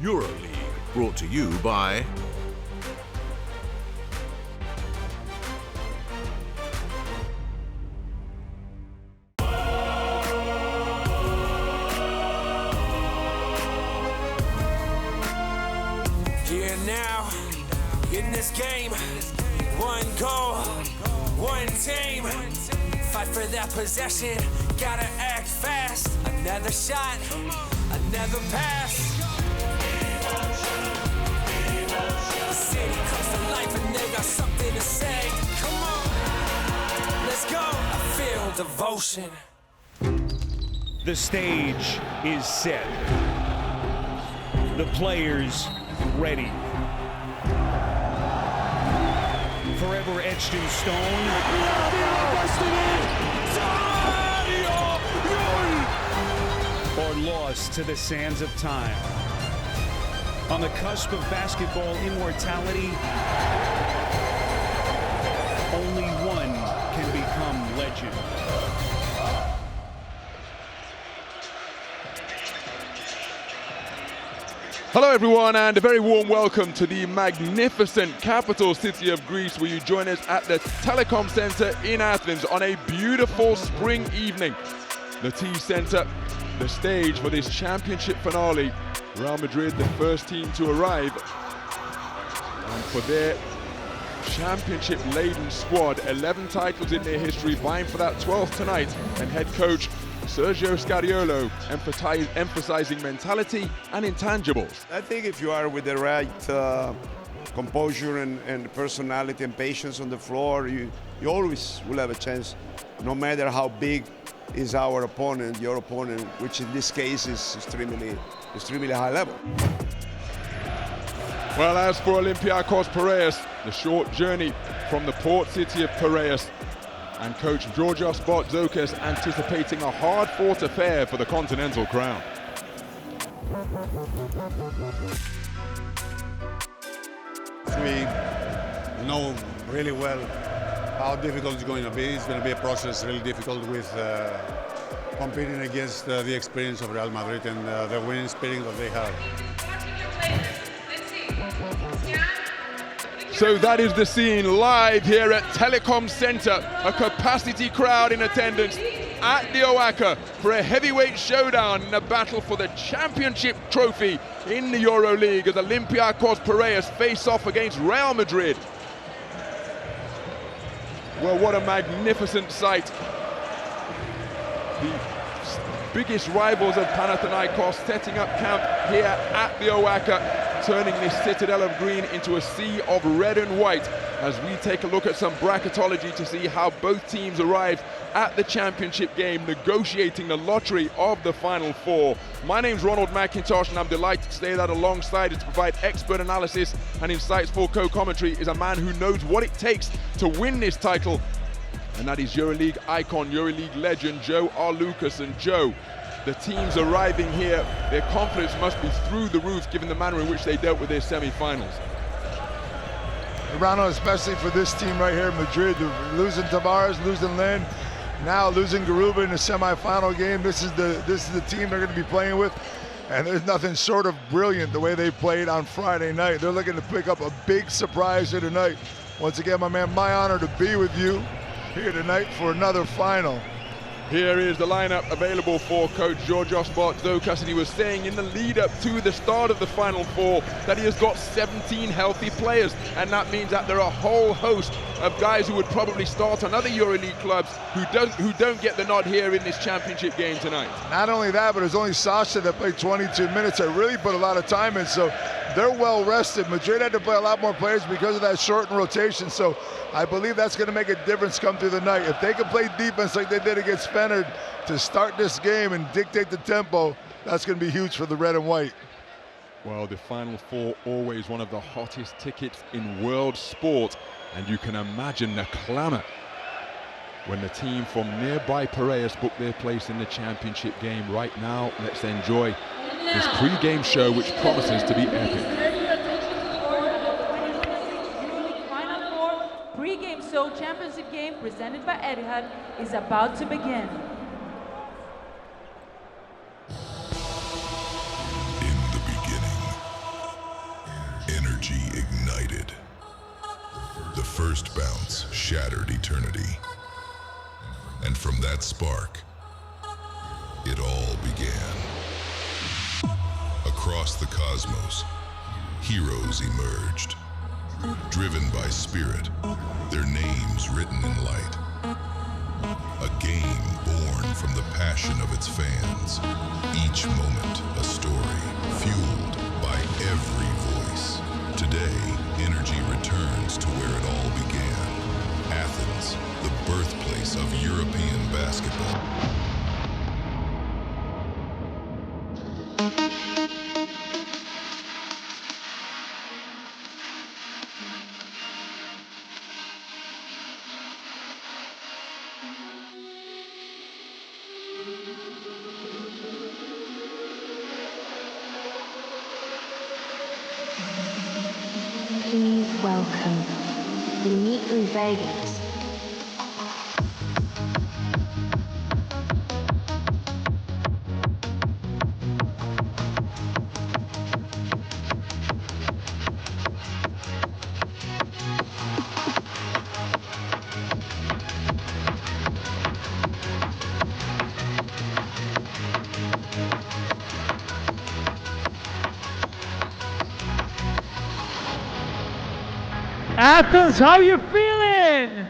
EuroLeague, brought to you by Here now, in this game, one goal, one team. Fight for that possession, gotta act fast. Another shot, another pass. The city comes to life and they got something to say. Come on, let's go. I feel devotion. The stage is set. The players ready. Forever etched in stone. Or lost to the sands of time. On the cusp of basketball immortality, only one can become legend. Hello everyone, and a very warm welcome to the magnificent capital city of Greece, where you join us at the Telecom Center in Athens on a beautiful spring evening. The T Center, the stage for this championship finale. Real Madrid, the first team to arrive, and for their championship-laden squad, 11 titles in their history, vying for that 12th tonight, and head coach Sergio Scariolo emphasizing mentality and intangibles. I think if you are with the right composure and personality and patience on the floor, you always will have a chance, no matter how big is our opponent, your opponent, which in this case is extremely high level. Well, as for Olympiacos Piraeus, the short journey from the port city of Piraeus, and coach Georgios Bartzokas anticipating a hard-fought affair for the continental crown. We know really well how difficult it's going to be. It's going to be a process really difficult with competing against the experience of Real Madrid and the winning spirit that they have. So that is the scene live here at Telecom Center. A capacity crowd in attendance at the Oaka for a heavyweight showdown in a battle for the championship trophy in the EuroLeague as Olympiacos Piraeus face off against Real Madrid. Well, what a magnificent sight. The biggest rivals of Panathinaikos setting up camp here at the Oaka, turning this citadel of green into a sea of red and white as we take a look at some bracketology to see how both teams arrived at the championship game, negotiating the lottery of the Final Four. My name's Ronald McIntosh, and I'm delighted to stay that alongside it to provide expert analysis and insightful co-commentary is a man who knows what it takes to win this title, and that is EuroLeague icon, EuroLeague legend, Joe R. Lucas. And Joe, the teams arriving here, their confidence must be through the roof given the manner in which they dealt with their semi-finals. Rano, especially for this team right here in Madrid, losing Tavares, losing Len, now losing Garuba in the semi-final game. This is the team they're going to be playing with, and there's nothing short of brilliant the way they played on Friday night. They're looking to pick up a big surprise here tonight. Once again, my man, my honor to be with you here tonight for another final. Here is the lineup available for coach Georgios Bartzokas, and he was saying in the lead up to the start of the Final Four that he has got 17 healthy players, and that means that there are a whole host of guys who would probably start on other EuroLeague clubs who don't get the nod here in this championship game tonight. Not only that, but there's only Sasha that played 22 minutes. That really put a lot of time in, so they're well rested. Madrid had to play a lot more players because of that shortened rotation, so I believe that's going to make a difference come through the night. If they can play defense like they did against Fenner to start this game and dictate the tempo, that's going to be huge for the red and white. Well, the Final Four, always one of the hottest tickets in world sport, and you can imagine the clamor when the team from nearby Piraeus book their place in the championship game. Right now, let's enjoy this pre-game show, which promises to be epic. Pre-game show championship game presented by Etihad is about to begin. In the beginning, first bounce shattered eternity. And from that spark, it all began. Across the cosmos, heroes emerged, driven by spirit, their names written in light. A game born from the passion of its fans. Each moment a story, fueled by every voice. Today, energy returns to where it all began. Athens, the birthplace of European basketball. Please welcome the Vegas. Athens, how you feeling?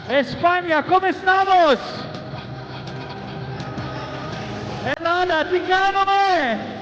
España, ¿cómo estamos? Helada, dígame.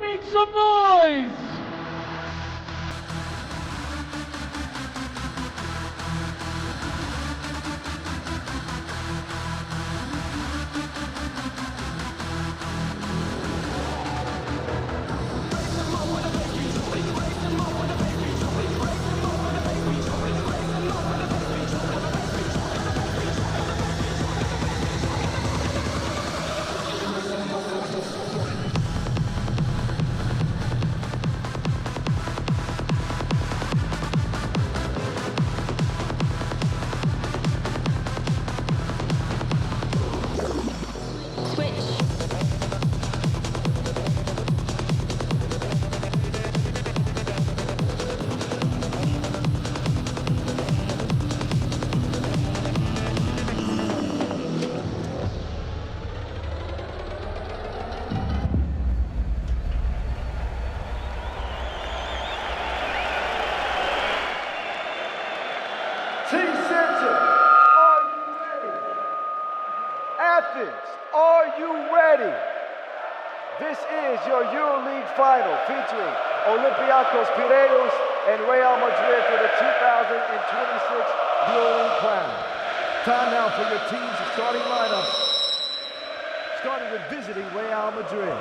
Make some noise! Athens, are you ready? This is your EuroLeague final featuring Olympiacos Piraeus and Real Madrid for the 2026 EuroLeague crown. Time now for your team's starting lineups, starting with visiting Real Madrid.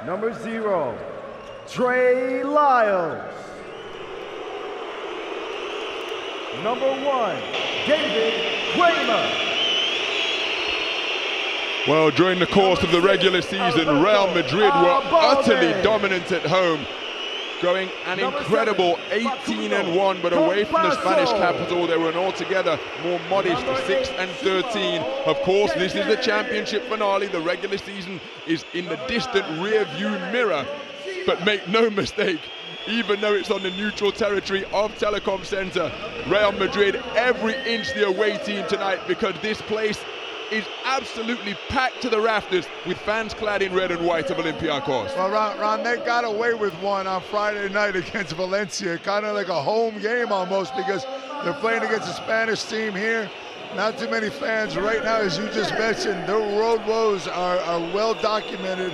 Number 0, Trey Lyles. Number 1, David Kramer. Well, during the course of the regular season, Real Madrid were utterly dominant at home, going an incredible 18-1, but away from the Spanish capital, they were an altogether more modest 6-13. Of course, this is the championship finale. The regular season is in the distant rear-view mirror, but make no mistake, even though it's on the neutral territory of Telecom Center, Real Madrid every inch the away team tonight, because this place is absolutely packed to the rafters with fans clad in red and white of Olympiacos. Well, Ron, they got away with one on Friday night against Valencia, kind of like a home game almost, because they're playing against a Spanish team here. Not too many fans right now, as you just mentioned. Their road woes are well documented,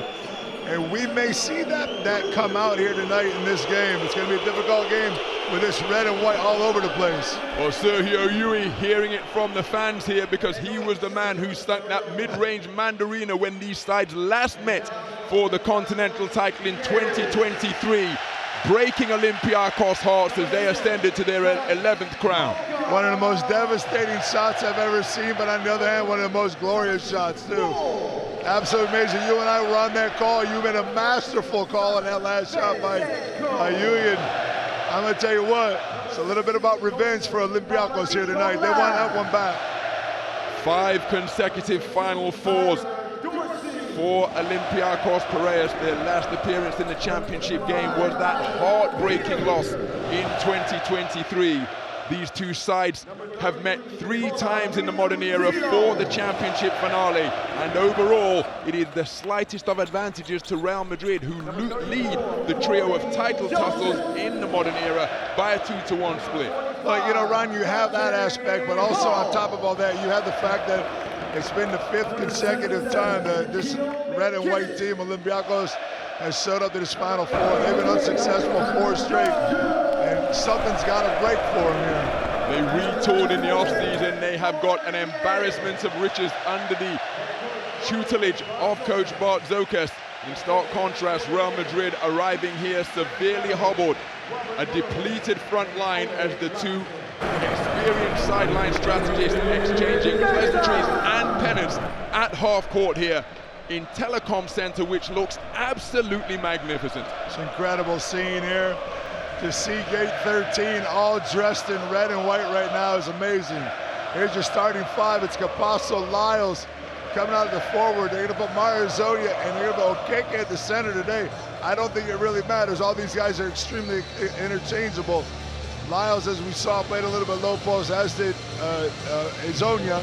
and we may see that come out here tonight in this game. It's going to be a difficult game with this red and white all over the place. Well, Sergio Yui hearing it from the fans here, because he was the man who stunk that mid-range mandarina when these sides last met for the Continental title in 2023, breaking Olympiacos' hearts as they ascended to their 11th crown. One of the most devastating shots I've ever seen, but on the other hand, one of the most glorious shots too. Absolutely amazing. You and I were on that call. You made a masterful call on that last shot by Yui. I'm going to tell you what, it's a little bit about revenge for Olympiacos here tonight. They want that one back. 5 consecutive Final Fours for Olympiacos Piraeus. Their last appearance in the championship game was that heartbreaking loss in 2023. These two sides have met 3 times in the modern era for the championship finale, and overall it is the slightest of advantages to Real Madrid, who lead the trio of title tussles in the modern era by a 2-1 split. Well, you know, Ron, you have that aspect, but also on top of all that, you have the fact that it's been the 5th consecutive time that this red and white team, Olympiacos, has showed up to this Final Four. They've been unsuccessful 4 straight, and something's got to break for them here. They retooled in the offseason. They have got an embarrassment of riches under the tutelage of coach Bart Zokas. In stark contrast, Real Madrid arriving here severely hobbled, a depleted front line as the two experienced sideline strategists exchanging pleasantries and pennants at half court here in Telecom Center, which looks absolutely magnificent. It's an incredible scene here. To see Gate 13 all dressed in red and white right now is amazing. Here's your starting 5. It's Capasso, Lyles coming out of the forward. They're going to put Mario Zonia and they're going to put Okeke at the center today. I don't think it really matters. All these guys are extremely interchangeable. Lyles, as we saw, played a little bit low post, as did Zonia.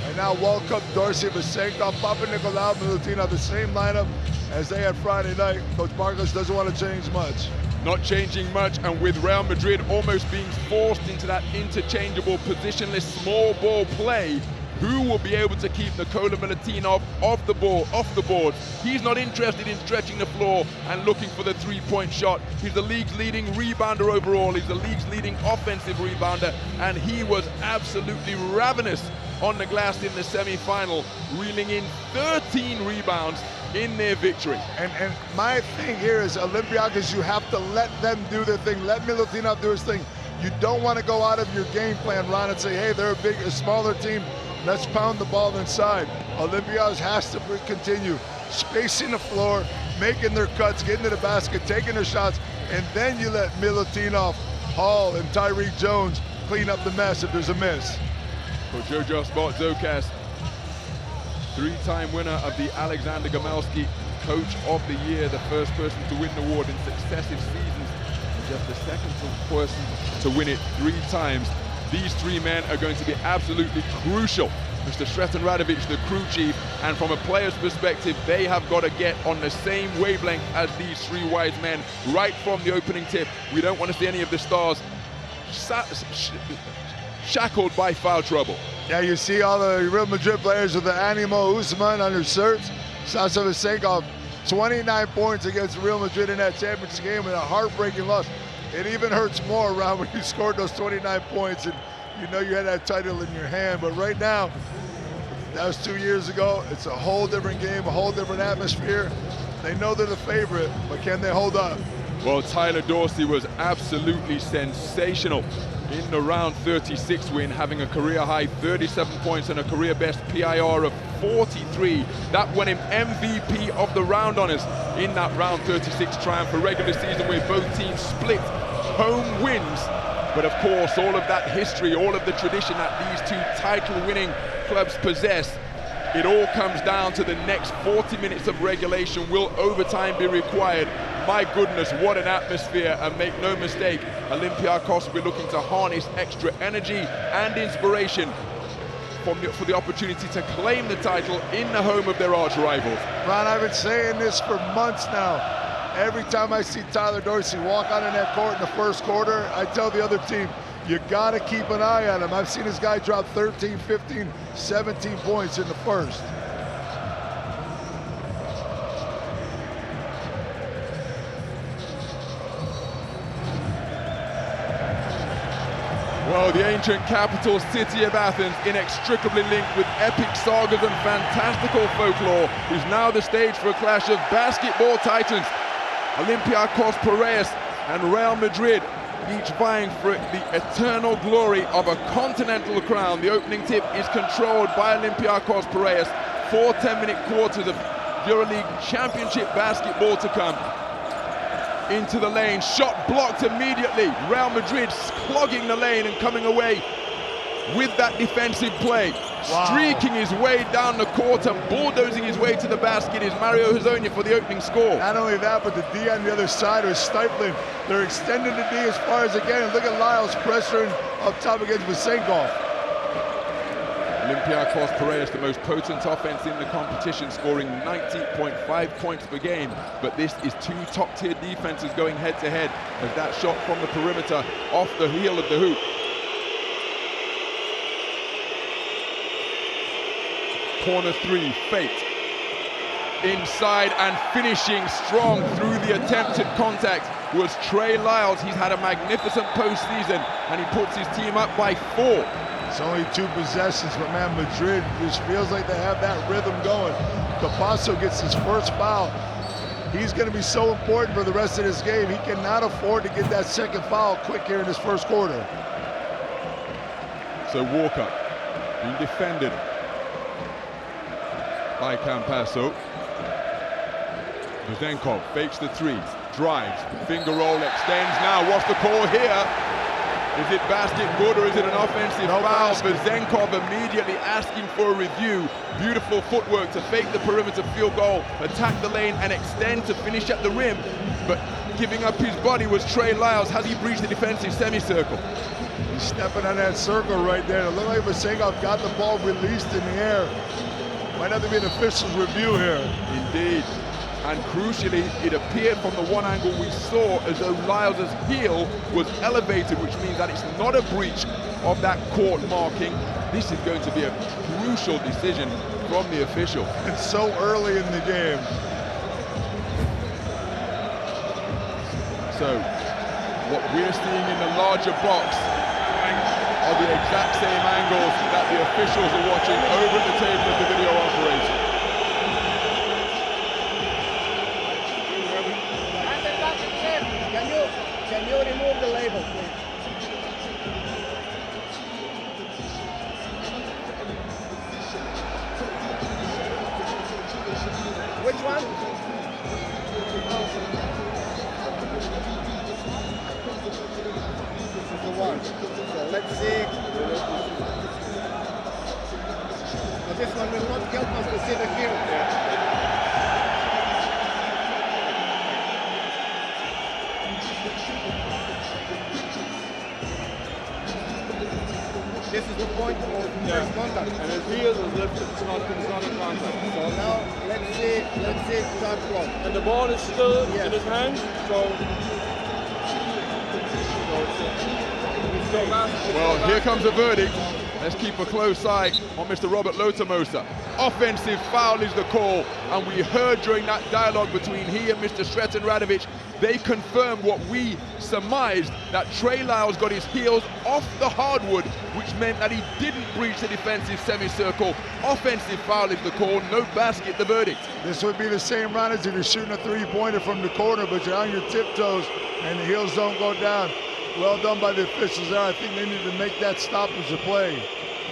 And now Walkup, Dorsey, Vasenko, Papa Nicolau, Milutina, the same lineup as they had Friday night. Coach Marcos doesn't want to change much. Not changing much, and with Real Madrid almost being forced into that interchangeable positionless small ball play, who will be able to keep Nikola Milutinov off the board? He's not interested in stretching the floor and looking for the 3-point shot. He's the league's leading rebounder overall. He's the league's leading offensive rebounder, and he was absolutely ravenous on the glass in the semi-final, reeling in 13 rebounds in their victory. And my thing here is Olympiacos, you have to let them do their thing. Let Milutinov do his thing. You don't want to go out of your game plan, Ron, and say, hey, they're a smaller team. Let's pound the ball inside. Olympiacos has to continue spacing the floor, making their cuts, getting to the basket, taking their shots, and then you let Milutinov, Hall, and Tyreek Jones clean up the mess if there's a miss. Coach Jojo Sport Zokas, 3-time winner of the Alexander Gamelski Coach of the Year, the first person to win the award in successive seasons, and just the second person to win it 3 times. These 3 men are going to be absolutely crucial. Mr. Sretan Radovic, the crew chief, and from a player's perspective, they have got to get on the same wavelength as these 3 wise men right from the opening tip. We don't want to see any of the stars shackled by foul trouble. Yeah, you see all the Real Madrid players with the Animo Usman on their shirts. Sasa Vesenkov, 29 points against Real Madrid in that championship game with a heartbreaking loss. It even hurts more around when you scored those 29 points and you know you had that title in your hand. But right now, that was 2 years ago. It's a whole different game, a whole different atmosphere. They know they're the favorite, but can they hold up? Well, Tyler Dorsey was absolutely sensational in the round 36 win, having a career-high 37 points and a career-best PIR of 43. That won him MVP of the round honors in that round 36 triumph for regular season where both teams split home wins. But of course, all of that history, all of the tradition that these two title-winning clubs possess, it all comes down to the next 40 minutes of regulation. Will overtime be required? My goodness, what an atmosphere, and make no mistake, Olympiacos will be looking to harness extra energy and inspiration for the opportunity to claim the title in the home of their arch rivals. Ron, I've been saying this for months now. Every time I see Tyler Dorsey walk out in that court in the first quarter, I tell the other team, you gotta keep an eye on him. I've seen this guy drop 13, 15, 17 points in the first. Well, the ancient capital city of Athens, inextricably linked with epic sagas and fantastical folklore, is now the stage for a clash of basketball titans. Olympiacos Piraeus and Real Madrid, each vying for the eternal glory of a continental crown. The opening tip is controlled by Olympiacos Piraeus. 4 10-minute quarters of EuroLeague Championship basketball to come. Into the lane, shot blocked immediately. Real Madrid clogging the lane and coming away with that defensive play. Wow. Streaking his way down the court and bulldozing his way to the basket is Mario Hezonja for the opening score. Not only that, but the D on the other side was stifling. They're extending the D as far as they can. And look at Lyles pressuring up top against Vesenkov. Olympiacos Piraeus, the most potent offense in the competition, scoring 90.5 points per game. But this is two top-tier defenses going head-to-head as that shot from the perimeter off the heel of the hoop. Corner three, Fate. Inside and finishing strong through the attempted contact was Trey Lyles. He's had a magnificent postseason and he puts his team up by 4. It's only 2 possessions, but man, Madrid just feels like they have that rhythm going. Capasso gets his first foul. He's going to be so important for the rest of this game. He cannot afford to get that second foul quick here in this first quarter. So Walker being defended by Campasso. Vesenkov fakes the 3, drives, finger roll, extends. Now what's the call here? Is it basket good or is it an offensive foul? Vesenkov immediately asking for a review. Beautiful footwork to fake the perimeter field goal, attack the lane and extend to finish at the rim. But giving up his body was Trey Lyles. Has he breached the defensive semicircle? He's stepping on that circle right there. It looked like Vesenkov got the ball released in the air. Might have to be an official's review here. Indeed. And crucially, it appeared from the one angle we saw as though Lyles' heel was elevated, which means that it's not a breach of that court marking. This is going to be a crucial decision from the official. It's so early in the game. So, what we're seeing in the larger box are the exact same angles that the officials are watching over at the table of the video operator. Can you remove the label, please? Which one? This is the one. So let's see. But this one will not help us to see the field. This is the point of first contact. And his heels is lifted, it's not a contact. So now let's see shot clock. And the ball is still in his hand, so he's Well, here comes the verdict. Let's keep a close eye on Mr. Robert Lotomosa. Offensive foul is the call, and we heard during that dialogue between he and Mr. Sretan Radovic, they confirmed what we surmised, that Trey Lyles got his heels off the hardwood, which meant that he didn't breach the defensive semicircle. Offensive foul is the call, no basket, the verdict. This would be the same run as if you're shooting a three-pointer from the corner, but you're on your tiptoes and the heels don't go down. Well done by the officials there. I think they need to make that stoppage of play.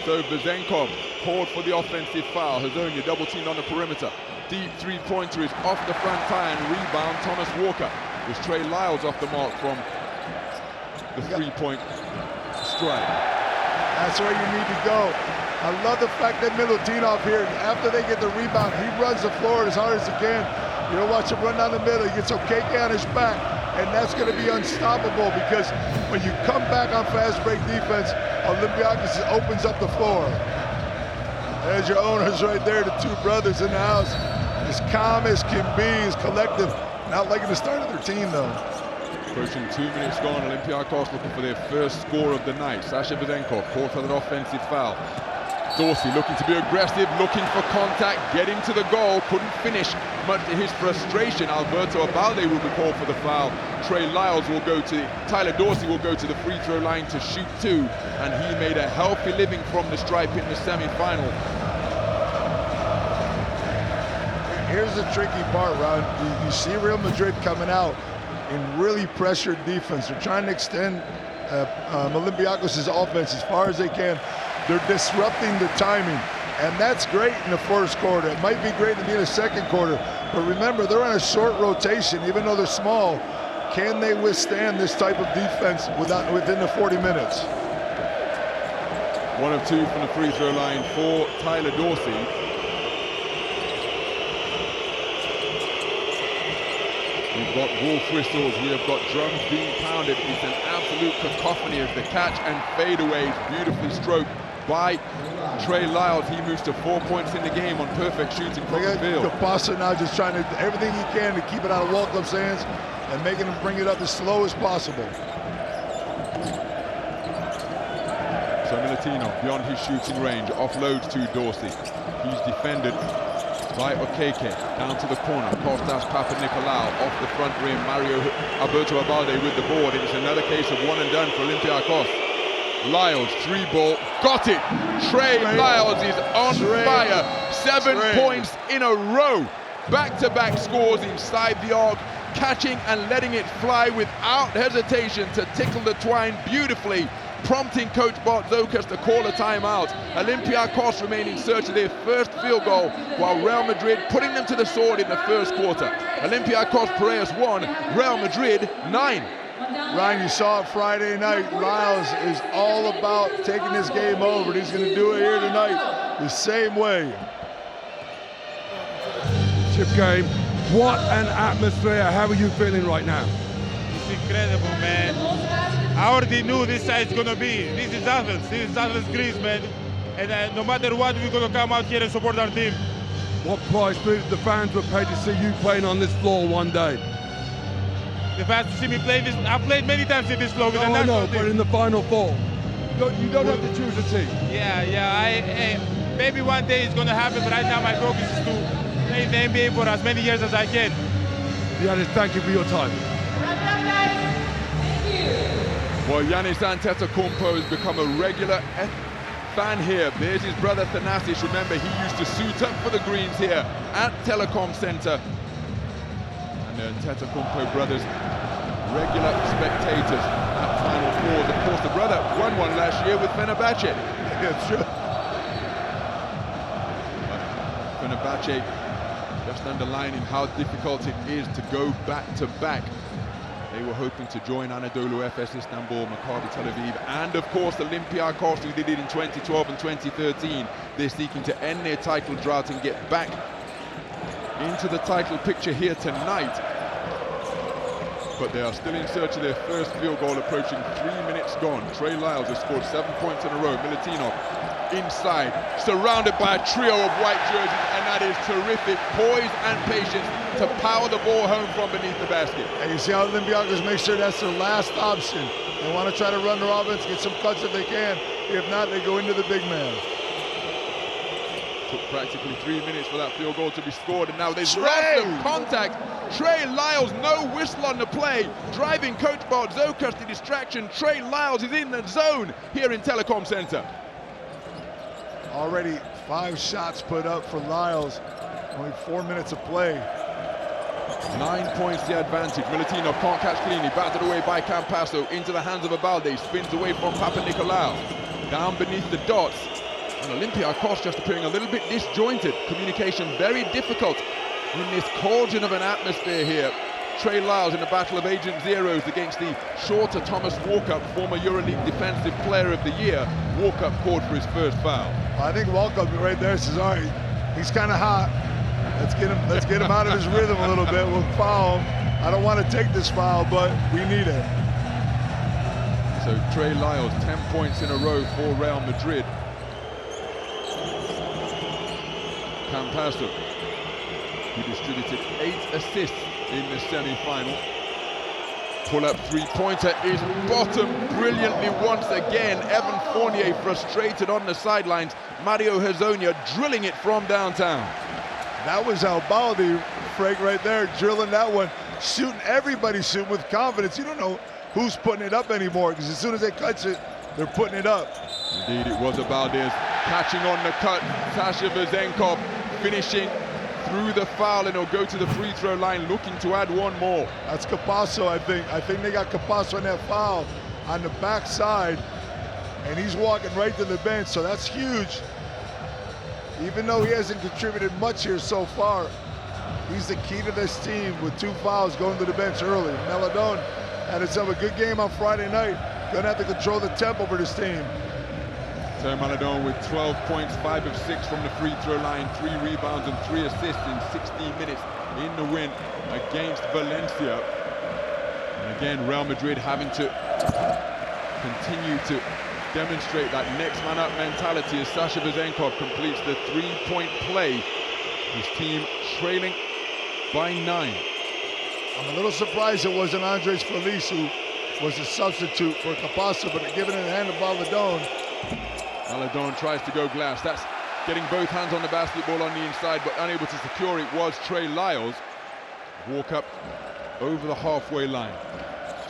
So Vezenkov called for the offensive foul. Hazonia double teamed on the perimeter. Deep three-pointer is off the front tie and rebound. Thomas Walker was Trey Lyles off the mark from the three-point strike. That's where you need to go. I love the fact that Milutinov here, after they get the rebound, he runs the floor as hard as he can. You don't watch him run down the middle. He gets Okeke on his back, and that's going to be unstoppable because when you come back on fast break defense, Olympiacos opens up the floor. There's your owners right there, the two brothers in the house. As calm as can be, as collective. Not liking the start of their team, though. Approaching 2 minutes gone, Olympiacos looking for their first score of the night. Sasha Vezenkov called for an offensive foul. Dorsey looking to be aggressive, looking for contact, getting to the goal, couldn't finish. Much to his frustration, Alberto Abalde will be called for the foul. Trey Lyles will go to, Tyler Dorsey will go to the free throw line to shoot two, and he made a healthy living from the stripe in the semi-final. Here's the tricky part, Ron. You see Real Madrid coming out in really pressured defense. They're trying to extend Olympiacos' offense as far as they can. They're disrupting the timing, and that's great in the first quarter. It might be great to be in the second quarter, but remember, they're on a short rotation, even though they're small. Can they withstand this type of defense within the 40 minutes? 1 of 2 from the free throw line for Tyler Dorsey. We've got wolf whistles, we have got drums being pounded. It's an absolute cacophony as the catch and fadeaways beautifully stroked by Trey Lyles. He moves to 4 points in the game on perfect shooting from the field. Capasa now just trying to do everything he can to keep it out of Walcup's hands and making him bring it up as slow as possible. So Milutinov, beyond his shooting range, offloads to Dorsey. He's defended by Okeke, down to the corner. Kostas Papanikolaou off the front rim. Mario Alberto Abalde with the board. It's another case of one and done for Olympiacos. Lyles, 3-ball, got it. Trey Lyles is on fire. 7 points in a row. Back-to-back scores inside the arc, catching and letting it fly without hesitation to tickle the twine beautifully, prompting Coach Bart Zokas to call a timeout. Olympiacos remain in search of their first field goal, while Real Madrid putting them to the sword in the first quarter. Olympiacos Piraeus 1, Real Madrid 9. Ryan, you saw it Friday night. Lyles is all about taking this game over. He's going to do it here tonight the same way. Chip game. What an atmosphere. How are you feeling right now? It's incredible, man. I already knew this side is going to be. This is Athens. This is Athens, Greece, man. And no matter what, we're going to come out here and support our team. What price do the fans would pay to see you playing on this floor one day? The fans to see me play this. I've played many times in this floor with the national team. But in the Final Four, you don't have to choose a team. Yeah. Maybe one day it's going to happen, but right now my focus is to play the NBA for as many years as I can. Giannis, thank you for your time. Well, Giannis Antetokounmpo has become a regular fan here. There's his brother Thanasis. Remember, he used to suit up for the Greens here at Telecom Center. And the Antetokounmpo brothers, regular spectators at Final Fours. Of course, the brother won one last year with Fenerbahce. Yeah, sure. Fenerbahce just underlining how difficult it is to go back-to-back. They were hoping to join Anadolu Efes Istanbul, Maccabi Tel Aviv, and of course Olympiacos, who did it in 2012 and 2013. They're seeking to end their title drought and get back into the title picture here tonight. But they are still in search of their first field goal, approaching 3 minutes gone. Trey Lyles has scored 7 points in a row. Milutinov inside, surrounded by a trio of white jerseys, and that is terrific poise and patience to power the ball home from beneath the basket. And you see how Olympiacos make sure that's their last option. They want to try to run their offense, get some cuts if they can. If not, they go into the big man. Took practically 3 minutes for that field goal to be scored, and now there's lots of contact. Trey Lyles, no whistle on the play. Driving Coach Bartzokas to distraction. Trey Lyles is in the zone here in Telecom Center. Already 5 shots put up for Lyles. Only 4 minutes of play. 9 points the advantage. Milutinov can't catch cleanly. Batted away by Campasso. Into the hands of Abalde. Spins away from Papanikolaou. Down beneath the dots. And Olympiacos just appearing a little bit disjointed. Communication very difficult in this cauldron of an atmosphere here. Trey Lyles in a battle of agent zeros against the shorter Thomas Walkup, former EuroLeague Defensive Player of the Year. Walkup called for his first foul. I think Walkup right there says, all right, he's kind of hot. Let's get him out of his rhythm a little bit. We'll foul him. I don't want to take this foul, but we need it. So Trey Lyles, 10 points in a row for Real Madrid. Campasso, he distributed 8 assists in the semi-final. Pull-up three-pointer is bottomed brilliantly once again. Evan Fournier frustrated on the sidelines. Mario Hezonja drilling it from downtown. That was Albaldi, Frank, right there, drilling that one. Shooting, everybody shooting with confidence. You don't know who's putting it up anymore, because as soon as they catch it, they're putting it up. Indeed, it was Abalde catching on the cut. Sasha Vezenkov finishing through the foul, and he'll go to the free throw line looking to add one more. That's Campasso, I think. I think they got Campasso on that foul on the backside, and he's walking right to the bench, so that's huge. Even though he hasn't contributed much here so far, he's the key to this team with 2 fouls going to the bench early. Maledon had himself a good game on Friday night. Gonna have to control the tempo for this team. So Maledon with 12 points, 5 of 6 from the free throw line, 3 rebounds and 3 assists in 16 minutes in the win against Valencia. And again, Real Madrid having to continue to demonstrate that next man up mentality as Sasha Vezenkov completes the 3-point play. His team trailing by 9. I'm a little surprised it wasn't Andres Feliz who was a substitute for Campasso, but giving it in the hand of Maledon. Maledon tries to go glass. That's getting both hands on the basketball on the inside, but unable to secure it was Trey Lyles. Walk up over the halfway line.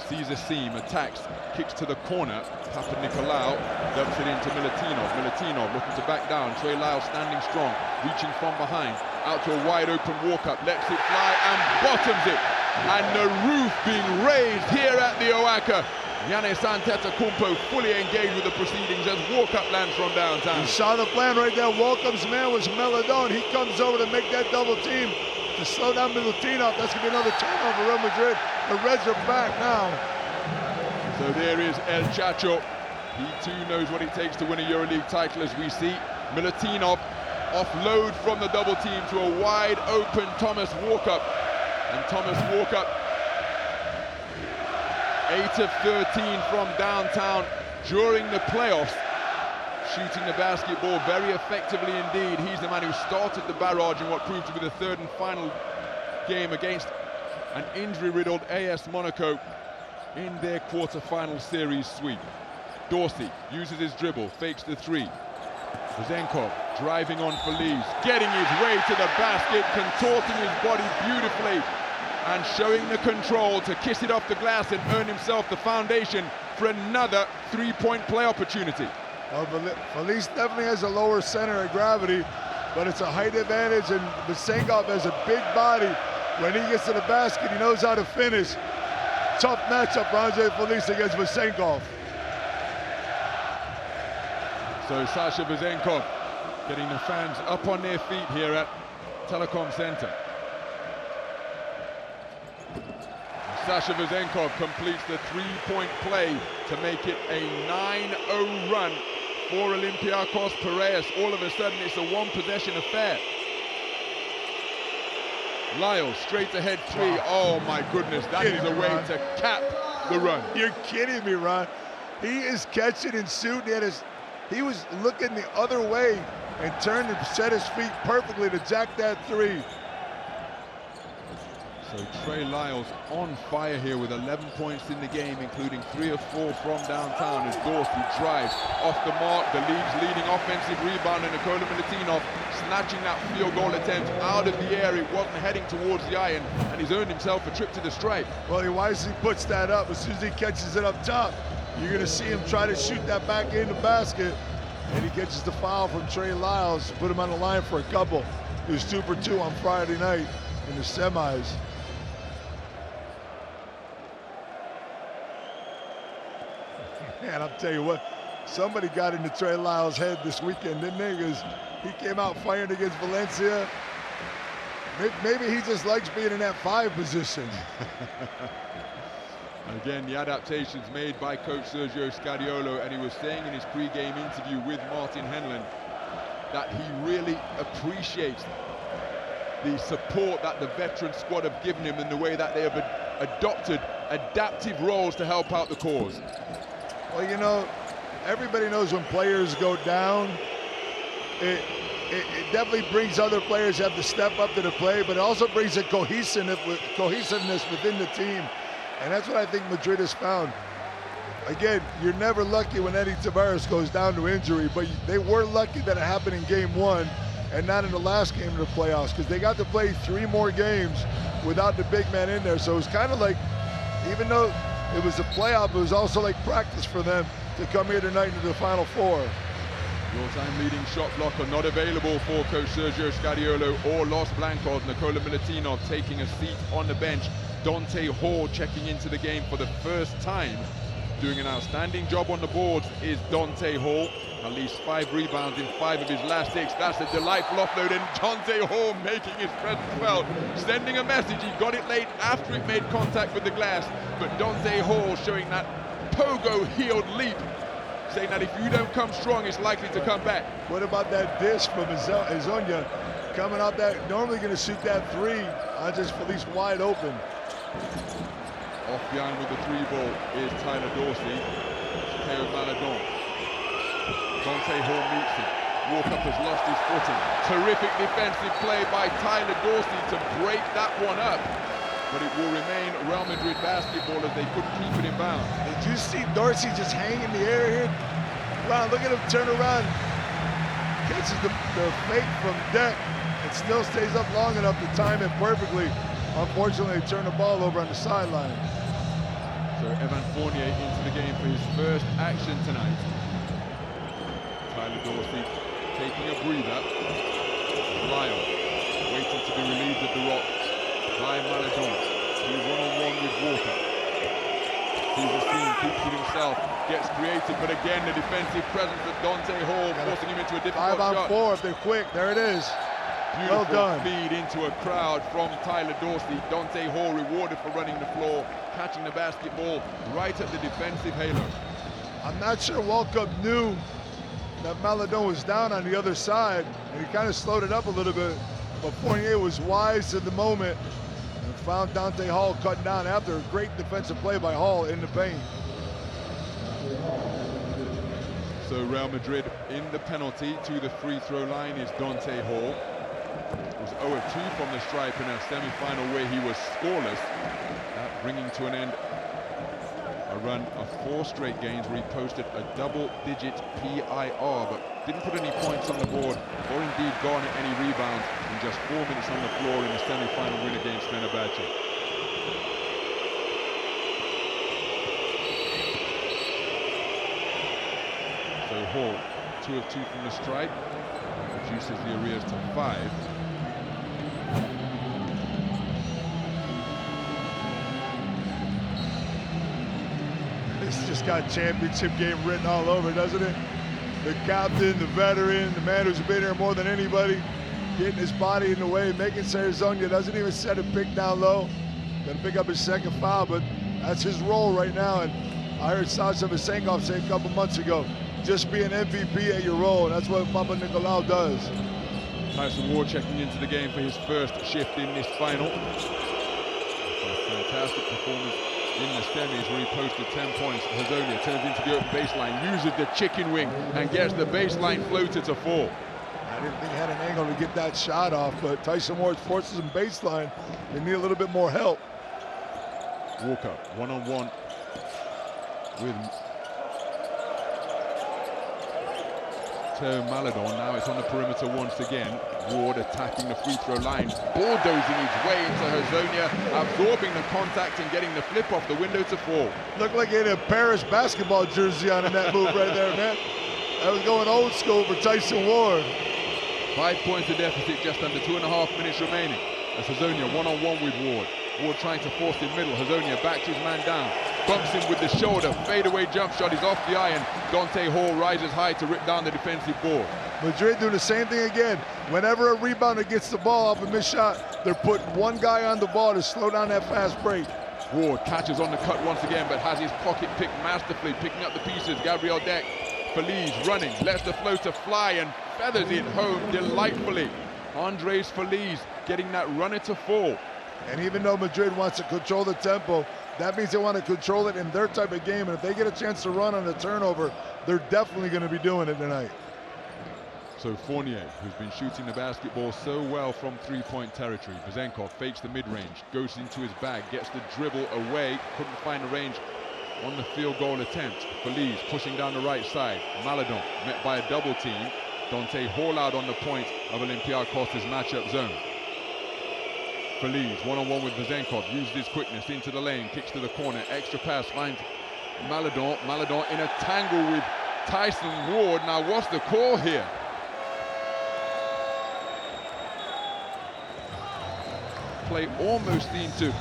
Sees a seam, attacks, kicks to the corner. Papanikolaou dumps it into Milutinov. Milutinov looking to back down. Trey Lyles standing strong, reaching from behind. Out to a wide open walk-up, lets it fly and bottoms it. And the roof being raised here at the Oaka. Giannis Antetokounmpo fully engaged with the proceedings as walk-up lands from downtown. You saw the plan right there. Walkup's man was Maledon. He comes over to make that double team to slow down Milutinov. That's going to be another turnover for Real Madrid. The Reds are back now. So there is El Chacho. He too knows what it takes to win a EuroLeague title, as we see. Milutinov offload from the double team to a wide open Thomas Walkup. And Thomas Walkup, 8 of 13 from downtown during the playoffs. Shooting the basketball very effectively indeed. He's the man who started the barrage in what proved to be the 3rd and final game against an injury-riddled AS Monaco in their quarter-final series sweep. Dorsey uses his dribble, fakes the 3. Vezenkov driving on Feliz, getting his way to the basket, contorting his body beautifully, and showing the control to kiss it off the glass and earn himself the foundation for another 3-point play opportunity. Well, Feliz definitely has a lower center of gravity, but it's a height advantage, and Vezenkov has a big body. When he gets to the basket, he knows how to finish. Tough matchup for Andre Feliz against Vezenkov. So Sasha Vezenkov getting the fans up on their feet here at Telecom Center. Sasha Vezenkov completes the 3-point play to make it a 9-0 run for Olympiacos Piraeus. All of a sudden, it's a one-possession affair. Lyles, straight ahead 3. Oh my goodness, that is a way to cap the run. You're kidding me, Ron. He is catching and shooting. He was looking the other way and turned and set his feet perfectly to jack that 3. So Trey Lyles on fire here with 11 points in the game, including 3 of 4 from downtown as Dorsey drives off the mark. The league's leading offensive rebounder, Nikola Milutinov, snatching that field goal attempt out of the air. It wasn't heading towards the iron, and he's earned himself a trip to the stripe. Well, he wisely puts that up. As soon as he catches it up top, you're going to see him try to shoot that back in the basket, and he catches the foul from Trey Lyles to put him on the line for a couple. He was 2 for 2 on Friday night in the semis. Man, I'll tell you what, somebody got into Trey Lyles' head this weekend, didn't they? Because he came out firing against Valencia. Maybe he just likes being in that 5 position. Again, the adaptations made by coach Sergio Scariolo, and he was saying in his pre-game interview with Martin Henlon that he really appreciates the support that the veteran squad have given him and the way that they have adopted adaptive roles to help out the cause. Well, you know, everybody knows when players go down, it definitely brings other players have to step up to the play, but it also brings a cohesiveness within the team. And that's what I think Madrid has found. Again, you're never lucky when Eddie Tavares goes down to injury, but they were lucky that it happened in game 1 and not in the last game of the playoffs, because they got to play 3 more games without the big man in there. So it was kind of like, even though it was a playoff, it was also like practice for them to come here tonight into the Final Four. Your-time leading shot blocker not available for coach Sergio Scariolo or Los Blancos. Nikola Milutinov taking a seat on the bench. Dante Hall checking into the game for the first time. Doing an outstanding job on the boards is Dante Hall. At least 5 rebounds in 5 of his last 6. That's a delightful offload, and Dante Hall making his presence felt, sending a message. He got it late after it made contact with the glass, but Dante Hall showing that pogo-heeled leap, saying that if you don't come strong, it's likely to come back. What about that dish from Azonia coming out that normally going to shoot that 3? Just Felice wide open. Off behind with the 3 ball is Tyler Dorsey. Teo Maladon. Dante Hall meets him. Walkup has lost his footing. Terrific defensive play by Tyler Dorsey to break that one up. But it will remain Real Madrid basketball as they couldn't keep it in bounds. Did you see Dorsey just hang in the air here? Wow, look at him turn around. Catches the fake from deck and still stays up long enough to time it perfectly. Unfortunately, they turned the ball over on the sideline. So Evan Fournier into the game for his first action tonight. Tyler Dorsey taking a breather. Lyle waiting to be relieved of the rock by Maladon. He's one-on-one with Walker. Sees the scene, keeps it himself, gets creative, but again the defensive presence of Dante Hall forcing him into a difficult 5 on shot. 4 if they're quick. There it is. Beautiful well done. feed into a crowd from Tyler Dorsey. Dante Hall rewarded for running the floor, catching the basketball right at the defensive halo. I'm not sure Walkup knew that Maladon was down on the other side, and he kind of slowed it up a little bit, but Fournier was wise at the moment and found Dante Hall cutting down after a great defensive play by Hall in the paint. So Real Madrid in the penalty to the free throw line is Dante Hall. It was 0 of 2 from the stripe in a semi-final where he was scoreless. That bringing to an end a run of 4 straight games where he posted a double-digit PIR, but didn't put any points on the board or indeed garner any rebounds in just 4 minutes on the floor in the semi-final win against Fenerbahce. So Hall, 2 of 2 from the stripe, reduces the arrears to 5. This just got championship game written all over, doesn't it? The captain, the veteran, the man who's been here more than anybody, getting his body in the way, making Sarazonia doesn't even set a pick down low. Gonna pick up his 2nd foul, but that's his role right now. And I heard Sasha Vesenkov say a couple months ago, just be an MVP at your role, and that's what Papa Nicolau does. Tyson Ward checking into the game for his first shift in this final. A fantastic performance in the semis where he posted 10 points. Hazonia turns into the open baseline, uses the chicken wing and gets the baseline floater to 4. didn't think he had an angle to get that shot off, but Tyson Ward forces him baseline. They need a little bit more help. Walker, one-on-one with Teo Maladon. Now it's on the perimeter once again. Ward attacking the free throw line, bulldozing his way into Hazonia, absorbing the contact and getting the flip off the window to fall. Looked like he had a Paris basketball jersey on in that move right there, man. That was going old school for Tyson Ward. 5 points of deficit, just under 2.5 minutes remaining. As Hazonia one-on-one with Ward. Ward trying to force in middle. Hazonia backs his man down. Bumps him with the shoulder. Fadeaway jump shot is off the iron. Dante Hall rises high to rip down the defensive board. Madrid doing the same thing again. Whenever a rebounder gets the ball off a missed shot, they're putting one guy on the ball to slow down that fast break. Ward catches on the cut once again, but has his pocket picked masterfully, picking up the pieces. Gabriel Deck, Feliz running, lets the floater fly and feathers it home delightfully. Andres Feliz getting that runner to fall. And even though Madrid wants to control the tempo, that means they want to control it in their type of game. And if they get a chance to run on a turnover, they're definitely going to be doing it tonight. So Fournier, who's been shooting the basketball so well from three-point territory. Vezenkov fakes the mid-range, goes into his bag, gets the dribble away, couldn't find the range on the field goal attempt. Feliz pushing down the right side. Maladon met by a double team. Dante Hall out on the point of Olympiacos' matchup zone. Feliz one-on-one with Vezenkov, uses his quickness into the lane, kicks to the corner, extra pass, finds Maladon. Maladon in a tangle with Tyson Ward. Now what's the call here? Play almost seemed to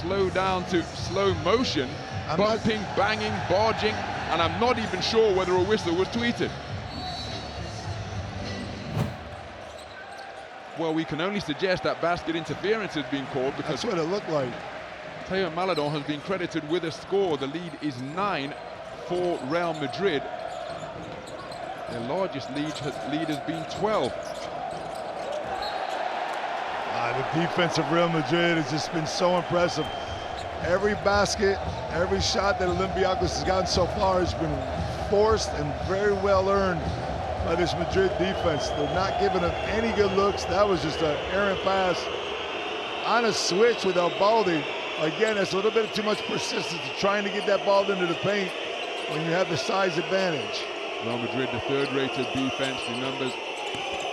slow down to slow motion, bumping, banging, barging, and I'm not even sure whether a whistle was tweeted. Well, we can only suggest that basket interference has been called because that's what it looked like. Teo Maladon has been credited with a score. The lead is 9 for Real Madrid. Their largest lead has been 12. The defense of Real Madrid has just been so impressive. Every basket, every shot that Olympiacos has gotten so far has been forced and very well earned by this Madrid defense. They're not giving them any good looks. That was just an errant pass on a switch with El Baldi. Again, that's a little bit too much persistence trying to get that ball into the paint when you have the size advantage. Real Madrid, the third-rated defense. The numbers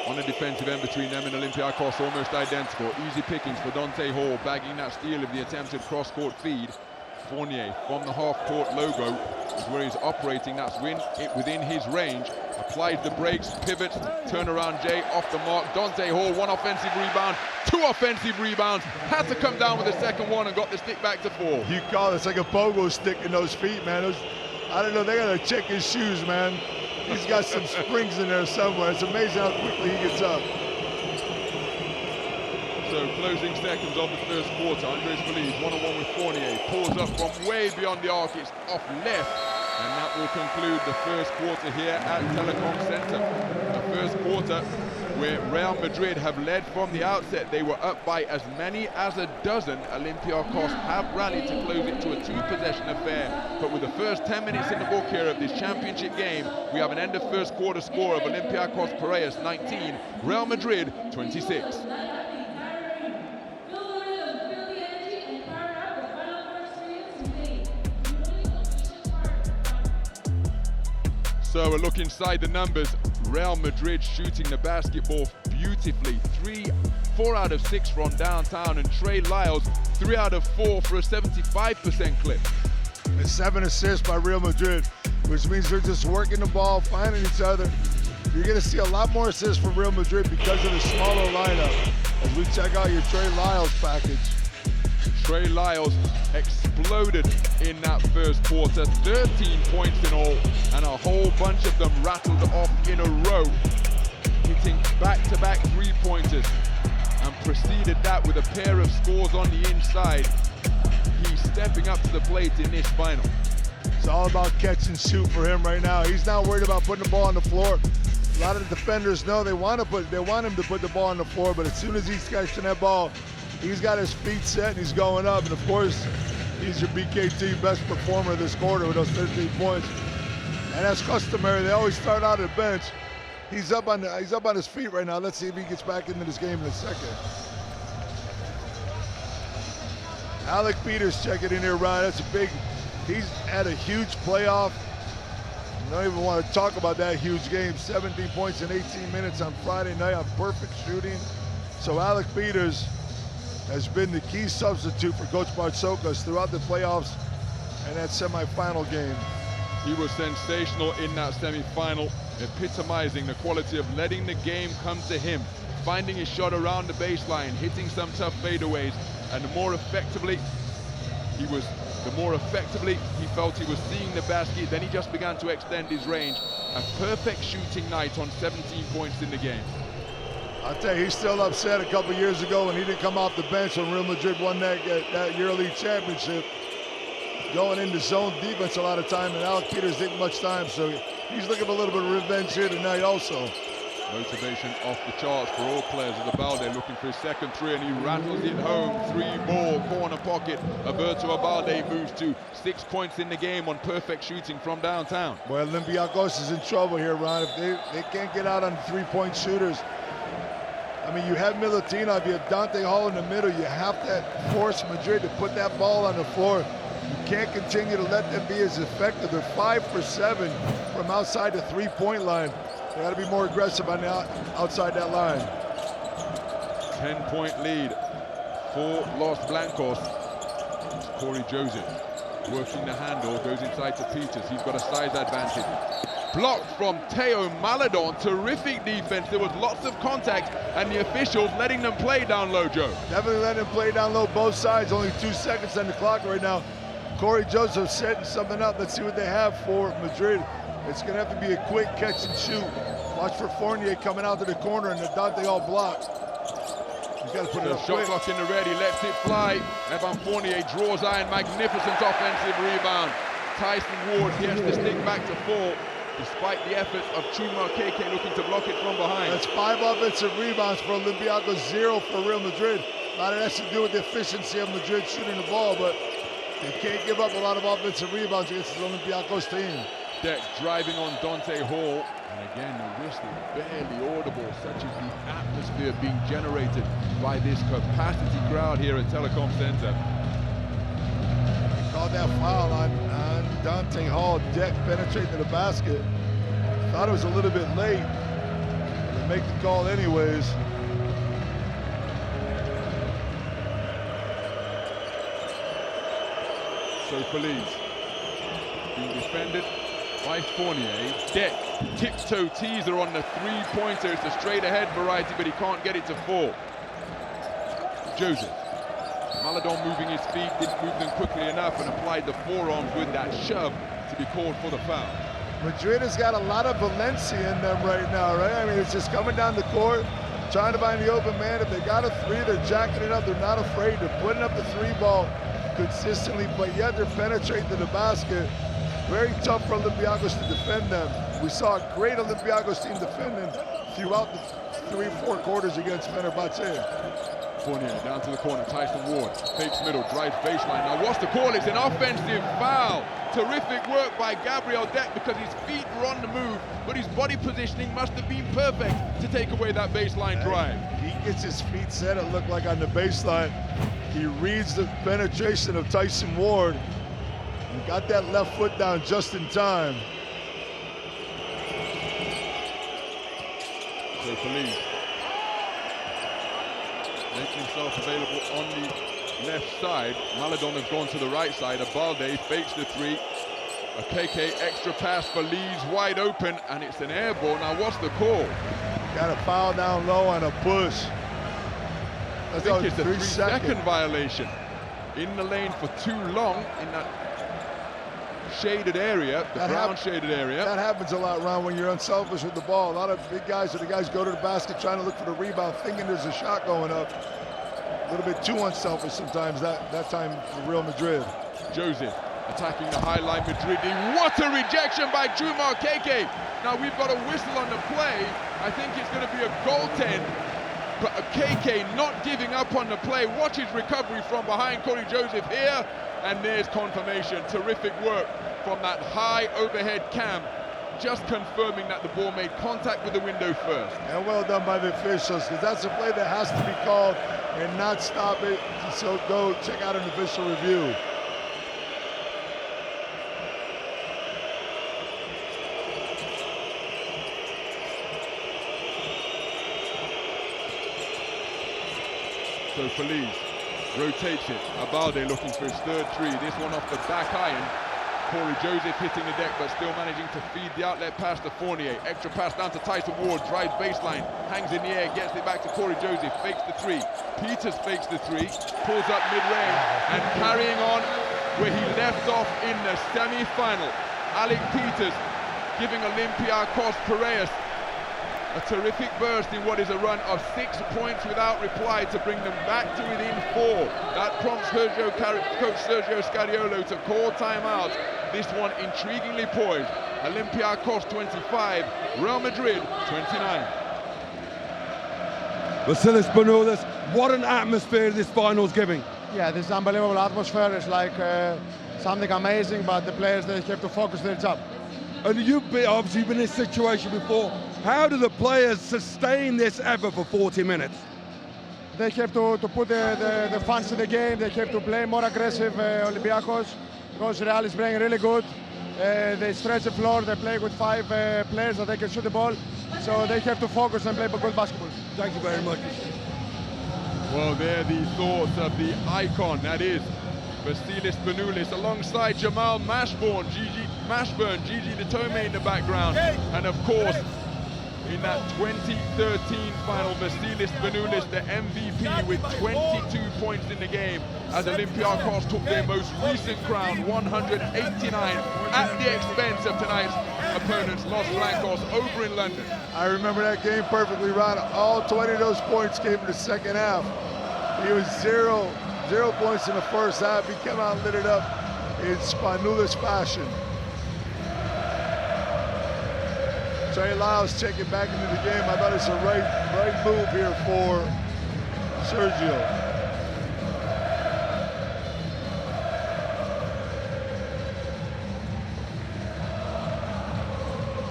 on the defensive end between them and Olympiacos almost identical. Easy pickings for Dante Hall, bagging that steal of the attempted cross-court feed. Fournier from the half-court logo is where he's operating. That's within his range. Applies the brakes, pivots, turnaround J off the mark. Dante Hall, one offensive rebound, two offensive rebounds. Had to come down with the second one and got the stick back to fall. You call it, it's like a pogo stick in those feet, man. I don't know, they gotta check his shoes, man. He's got some springs in there somewhere. It's amazing how quickly he gets up. So closing seconds of the first quarter, Andres Feliz one-on-one with Fournier, pulls up from way beyond the arc, it's off left, and that will conclude the first quarter here at Telecom Center. The first quarter where Real Madrid have led from the outset. They were up by as many as a dozen. Olympiacos have rallied to close it to a two-possession affair, but with the first 10 minutes in the book here of this championship game, we have an end of first quarter score of Olympiacos Piraeus 19, Real Madrid 26. So a look inside the numbers. Real Madrid shooting the basketball beautifully. 4 out of 6 from downtown, and Trey Lyles 3 out of 4 for a 75% clip. And 7 assists by Real Madrid, which means they're just working the ball, finding each other. You're gonna see a lot more assists from Real Madrid because of the smaller lineup as we check out your Trey Lyles package. Trey Lyles exploded in that first quarter, 13 points in all, and a whole bunch of them rattled off in a row, hitting back-to-back three-pointers, and preceded that with a pair of scores on the inside. He's stepping up to the plate in this final. It's all about catch and shoot for him right now. He's not worried about putting the ball on the floor. A lot of the defenders know they want him to put the ball on the floor, but as soon as he's catching that ball, he's got his feet set and he's going up. And of course, he's your BKT best performer this quarter with those 13 points. And as customary, they always start out at the bench. He's up on his feet right now. Let's see if he gets back into this game in a second. Alec Peters checking in here, Ryan. That's a big. He's had a huge playoff. I don't even want to talk about that huge game. 17 points in 18 minutes on Friday night on perfect shooting. So Alec Peters has been the key substitute for Coach Bartzokas throughout the playoffs and that semifinal game. He was sensational in that semifinal, epitomizing the quality of letting the game come to him, finding his shot around the baseline, hitting some tough fadeaways, and the more effectively he felt he was seeing the basket, then he just began to extend his range. A perfect shooting night on 17 points in the game. I'll tell you, he's still upset a couple years ago when he didn't come off the bench when Real Madrid won that EuroLeague Championship. Going into zone defense a lot of time, and Alec Peters didn't much time, so he's looking for a little bit of revenge here tonight also. Motivation off the charts for all players of the Balde, looking for his second three, and he rattles it home. 3-ball, corner pocket. Alberto Abalde moves to 6 points in the game on perfect shooting from downtown. Well, Olympiacos is in trouble here, Ron. If they can't get out on three-point shooters, I mean, you have Milutinov, you have Dante Hall in the middle. You have to force Madrid to put that ball on the floor. You can't continue to let them be as effective. They're 5 for 7 from outside the three-point line. They got to be more aggressive on outside that line. 10-point lead for Los Blancos. Corey Joseph working the handle, goes inside to Peters. He's got a size advantage. Blocked from Teo Maladon. Terrific defense. There was lots of contact, and the officials letting them play down low, Joe. Definitely letting them play down low, both sides. Only 2 seconds on the clock right now. Corey Joseph setting something up. Let's see what they have for Madrid. It's going to have to be a quick catch and shoot. Watch for Fournier coming out to the corner and the Dante Hall block. He's got to put it up shot quick. clock in the ready, lets it fly. Evan Fournier draws iron, magnificent offensive rebound. Tyson Ward gets the stick back to fall, despite the efforts of Chuma Keke looking to block it from behind. That's 5 offensive rebounds for Olympiacos, 0 for Real Madrid. A lot of that has to do with the efficiency of Madrid shooting the ball, but they can't give up a lot of offensive rebounds against the Olympiacos team. Deck driving on Dante Hall, and again the whistle barely audible. Such is the atmosphere being generated by this capacity crowd here at Telecom Center. He called that foul on Dante Hall. Deck penetrating the basket. Thought it was a little bit late, but they make the call anyways. So Feliz being defended by Fournier. Deck, tiptoe teaser on the three-pointer. It's a straight-ahead variety, but he can't get it to fall. Joseph. Maladon moving his feet, didn't move them quickly enough, and applied the forearms with that shove to be called for the foul. Madrid has got a lot of Valencia in them right now, right? I mean, it's just coming down the court, trying to find the open man. If they got a three, they're jacking it up. They're not afraid. They're putting up the three ball consistently, but yet they're penetrating to the basket. Very tough for Olympiacos to defend them. We saw a great Olympiacos team defend them throughout the 3-4 quarters against Fenerbahce. Fournier down to the corner, Tyson Ward fakes middle, drives baseline. Now what's the call? It's an offensive foul. Terrific work by Gabriel Deck because his feet were on the move, but his body positioning must have been perfect to take away that baseline drive. He gets his feet set, it looked like on the baseline. He reads the penetration of Tyson Ward. He got that left foot down just in time. So Feliz making himself available on the left side. Maladon has gone to the right side. Abalde fakes the three. A KK extra pass for Leeds wide open, and it's an air ball. Now what's the call? Got a foul down low on a push. I think it's a 3-second violation. In the lane for too long in that shaded area, the brown shaded area. That happens a lot, Ron, when you're unselfish with the ball. A lot of big guys, or the guys go to the basket trying to look for the rebound, thinking there's a shot going up. A little bit too unselfish sometimes that time for Real Madrid. Joseph attacking the high line Madridi. What a rejection by Jumar Keke. Now we've got a whistle on the play. I think it's going to be a goaltend. But KK not giving up on the play. Watch his recovery from behind Corey Joseph here. And there's confirmation. Terrific work from that high overhead cam just confirming that the ball made contact with the window first. And well done by the officials, because that's a play that has to be called and not stop it. So go check out an official review. So Feliz rotates it. Abalde looking for his third three. This one off the back iron. Corey Joseph hitting the deck, but still managing to feed the outlet pass to Fournier. Extra pass down to Tyson Ward. Drives baseline. Hangs in the air. Gets it back to Corey Joseph. Fakes the three. Peters fakes the three. Pulls up mid-range. And carrying on where he left off in the semi-final. Alec Peters giving Olympiacos Piraeus a terrific burst in what is a run of 6 points without reply to bring them back to within 4. That prompts coach Sergio Scariolo to call timeout. This one intriguingly poised. Olympiacos 25, Real Madrid 29. Vasilis Spanoulis, what an atmosphere this final's giving. Yeah, this is unbelievable atmosphere. It's like something amazing, but the players, they have to focus their job. And you've obviously been in this situation before. How do the players sustain this effort for 40 minutes? They have to put the fans in the game. They have to play more aggressive, Olympiacos, because Real is playing really good. They stretch the floor. They play with 5 players that they can shoot the ball. So they have to focus and play good basketball. Thank you very much. Well, they're the thoughts of the icon, that is Vasilis Spanoulis, alongside Jamal Mashburn, Gigi Datome in the background. And of course, in that 2013 final, Vasilis Spanoulis, the MVP with 22 points in the game, as Olympiacos took their most recent crown, 189, at the expense of tonight's opponents, Los Blancos, over in London. I remember that game perfectly, Ron. All 20 of those points came in the second half. He was zero points in the first half. He came out and lit it up in Spanoulis fashion. Trey Lyles checking back into the game. I thought it's a right move here for Sergio.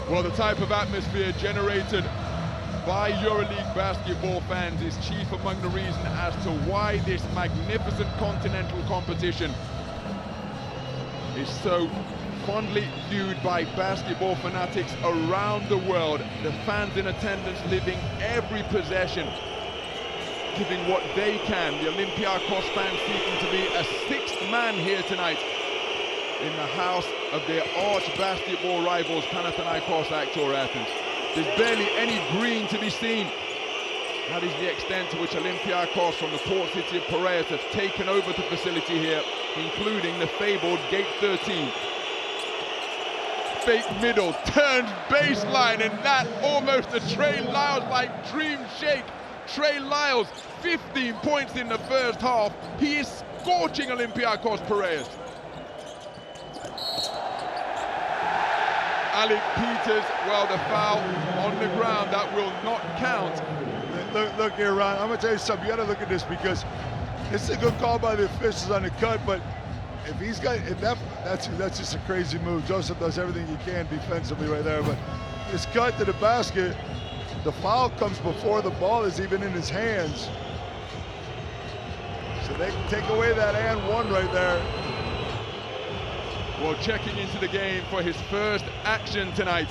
Well, the type of atmosphere generated by EuroLeague basketball fans is chief among the reason as to why this magnificent continental competition is so fondly viewed by basketball fanatics around the world. The fans in attendance living every possession, giving what they can. The Olympiacos fans seeking to be a 6th man here tonight in the house of their arch basketball rivals, Panathinaikos Aktor Athens. There's barely any green to be seen. That is the extent to which Olympiacos from the port city of Piraeus have taken over the facility here, including the fabled Gate 13. Fake middle, turned baseline, and that almost a Trey Lyles-like dream shake. Trey Lyles, 15 points in the first half. He is scorching Olympiacos Piraeus. Alec Peters, well, the foul on the ground, that will not count. Look here, Ron, I'm gonna tell you something. You gotta look at this, because it's a good call by the officials on the cut, but that's just a crazy move. Joseph does everything he can defensively right there, but this cut to the basket, the foul comes before the ball is even in his hands. So they can take away that and one right there. Well, checking into the game for his first action tonight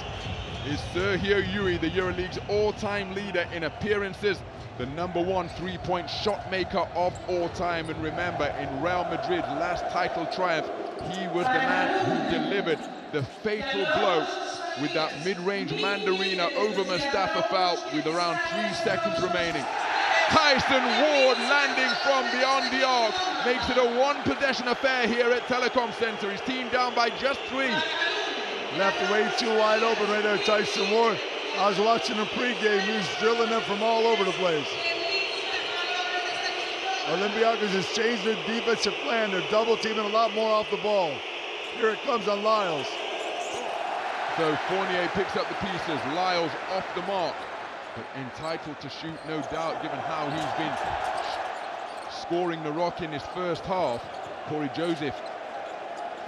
is Sergio Yui, the EuroLeague's all-time leader in appearances, the #1 three-point shot maker of all time. And remember, in Real Madrid's last title triumph, he was the man who delivered the fatal blow with that mid-range Mandarina over Mustafa foul with around 3 seconds remaining. Tyson Ward landing from beyond the arc makes it a 1-possession affair here at Telecom Center. His team down by just 3. Left way too wide open right there, Tyson Ward. I was watching him pregame. He was drilling them from all over the place. Olympiacos has changed their defensive plan. They're double teaming a lot more off the ball. Here it comes on Lyles. So Fournier picks up the pieces. Lyles off the mark, but entitled to shoot, no doubt, given how he's been scoring the rock in his first half. Corey Joseph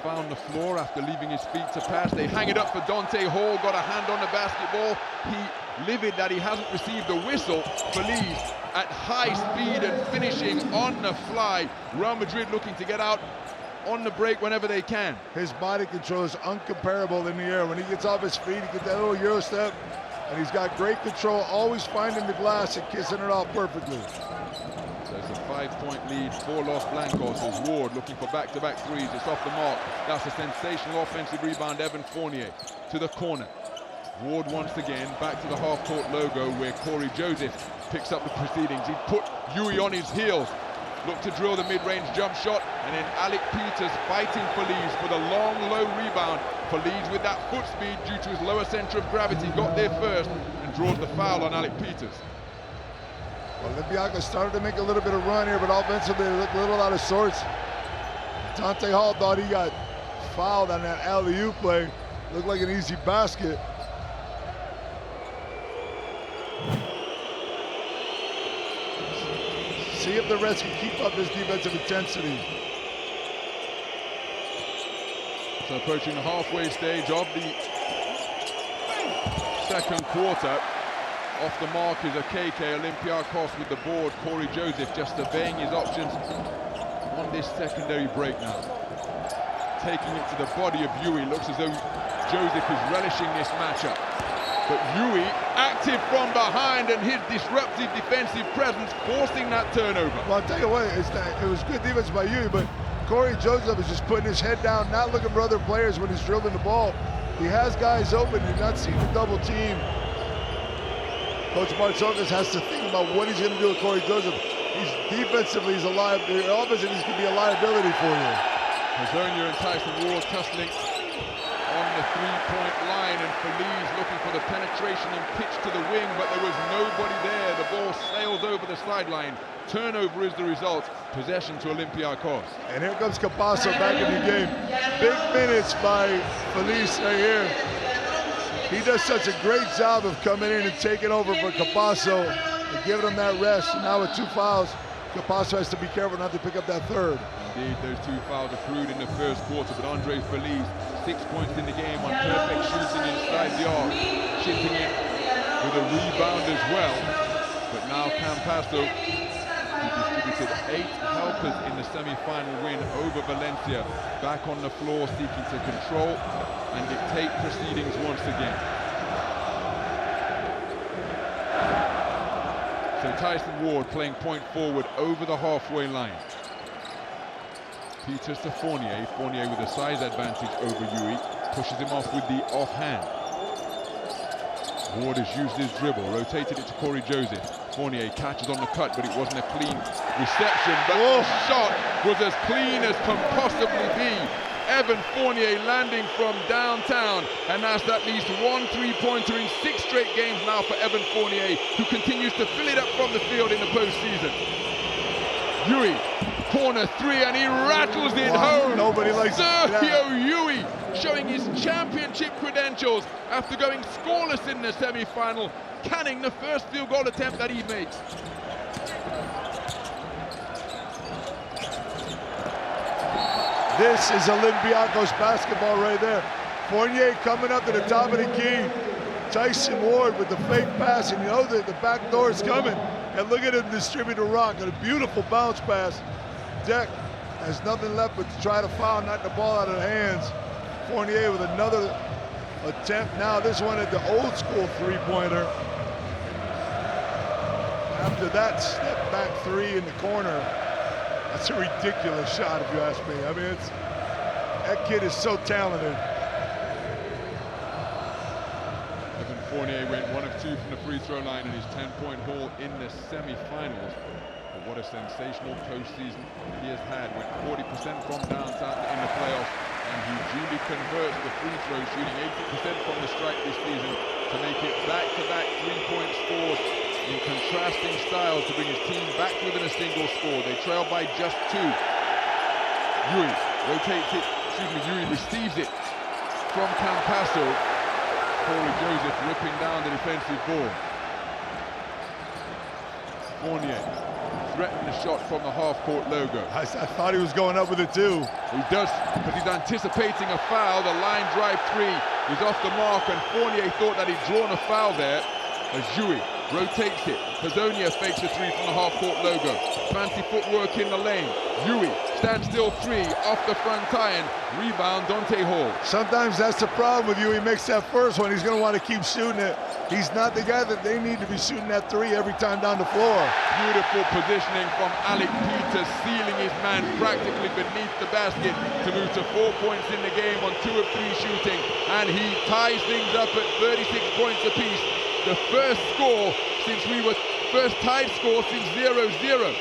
found the floor after leaving his feet to pass. They hang it up for Dante Hall, got a hand on the basketball. He livid that he hasn't received the whistle. Feliz at high speed and finishing on the fly. Real Madrid looking to get out on the break whenever they can. His body control is uncomparable in the air. When he gets off his feet, he gets that little Euro step, and he's got great control, always finding the glass and kissing it off perfectly. So it's a 5-point lead for Los Blancos as Ward looking for back-to-back threes. It's off the mark. That's a sensational offensive rebound. Evan Fournier to the corner. Ward once again back to the half-court logo where Corey Joseph picks up the proceedings. He put Yui on his heels. Looked to drill the mid-range jump shot, and then Alec Peters fighting Feliz for the long, low rebound. Feliz with that foot speed due to his lower center of gravity got there first and draws the foul on Alec Peters. Olympiacos started to make a little bit of run here, but offensively they looked a little out of sorts. Dante Hall thought he got fouled on that alley-oop play. Looked like an easy basket. See if the Reds can keep up this defensive intensity. So approaching the halfway stage of the second quarter. Off the mark is a KK. Olympiacos with the board. Corey Joseph just surveying his options on this secondary break now. Taking it to the body of Yui. Looks as though Joseph is relishing this matchup. But Yui active from behind, and his disruptive defensive presence forcing that turnover. Well, I'll tell you what, it was good defense by Yui, but Corey Joseph is just putting his head down, not looking for other players when he's dribbling the ball. He has guys open. You're not seeing the double team. Coach Martzokis has to think about what he's going to do with Corey Joseph. Defensively, he's a liability. Offensively, he's going to be a liability for you. Hazonia and Tyson Ward tussling on the three-point line, and Feliz looking for the penetration and pitch to the wing, but there was nobody there. The ball sails over the sideline. Turnover is the result. Possession to Olympiacos. And here comes Capasso back in the game. Big minutes by Feliz right here. He does such a great job of coming in and taking over for Capasso and giving him that rest. And now with 2 fouls, Capasso has to be careful not to pick up that third. Indeed, those 2 fouls accrued in the first quarter, but Andre Feliz, 6 points in the game on perfect shooting inside the arc, chipping in with a rebound as well. But now Campasso, who distributed 8 helpers in the semi-final win over Valencia, back on the floor seeking to control and dictate proceedings once again. So Tyson Ward playing point forward over the halfway line. Peters to Fournier. Fournier with a size advantage over Yui. Pushes him off with the offhand. Ward has used his dribble, rotated it to Corey Joseph. Fournier catches on the cut, but it wasn't a clean reception. But the shot was as clean as can possibly be. Evan Fournier landing from downtown, and that's at least 1 3-pointer in 6 straight games now for Evan Fournier, who continues to fill it up from the field in the postseason. Yui, corner 3, and he rattles it home. Nobody likes Sergio Yui showing his championship credentials after going scoreless in the semi-final, canning the first field goal attempt that he makes. This is Olympiacos basketball right there. Fournier coming up to the top of the key. Tyson Ward with the fake pass, and you know that the back door is coming. And look at him distribute a rock and a beautiful bounce pass. Deck has nothing left but to try to foul, knock the ball out of the hands. Fournier with another attempt. Now this one at the old school 3-pointer. After that step back 3 in the corner. That's a ridiculous shot, if you ask me. I mean, that kid is so talented. Evan Fournier went 1 of 2 from the free throw line in his 10-point haul in the semi-finals. But what a sensational postseason he has had. Went 40% from downtown in the playoffs, and he duly converts the free throw, shooting 80% from the strike this season to make it back-to-back 3-point scores in contrasting styles to bring his team back within a single score. They trail by just 2. Yui rotates it, Yui receives it from Campasso. Corey Joseph ripping down the defensive board. Fournier threaten the shot from the half-court logo. I thought he was going up with it too. He does, but he's anticipating a foul. The line drive three is off the mark, and Fournier thought that he'd drawn a foul there as Jouy rotates it. Hazonia fakes the three from the half-court logo. Fancy footwork in the lane. Jouy stands still three off the front iron. Rebound, Dante Hall. Sometimes that's the problem with you. He makes that first one. He's going to want to keep shooting it. He's not the guy that they need to be shooting that three every time down the floor. Beautiful positioning from Alec Peters, sealing his man practically beneath the basket to move to 4 points in the game on 2 of 3 shooting. And he ties things up at 36 points apiece. The first tied score since 0-0.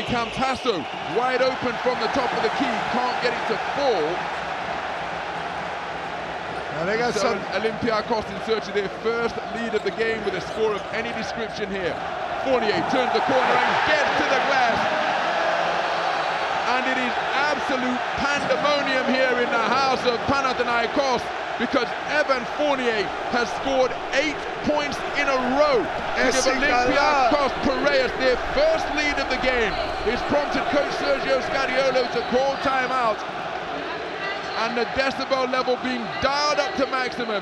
Campasso, wide open from the top of the key, can't get it to fall. Now they got so some... Olympiacos in search of their first lead of the game with a score of any description here. Fournier turns the corner and gets to the glass. And it is absolute pandemonium here in the house of Panathinaikos, because Evan Fournier has scored 8 points in a row to give Olympiacos Piraeus their first lead of the game. It's prompted coach Sergio Scariolo to call timeout, and the decibel level being dialed up to maximum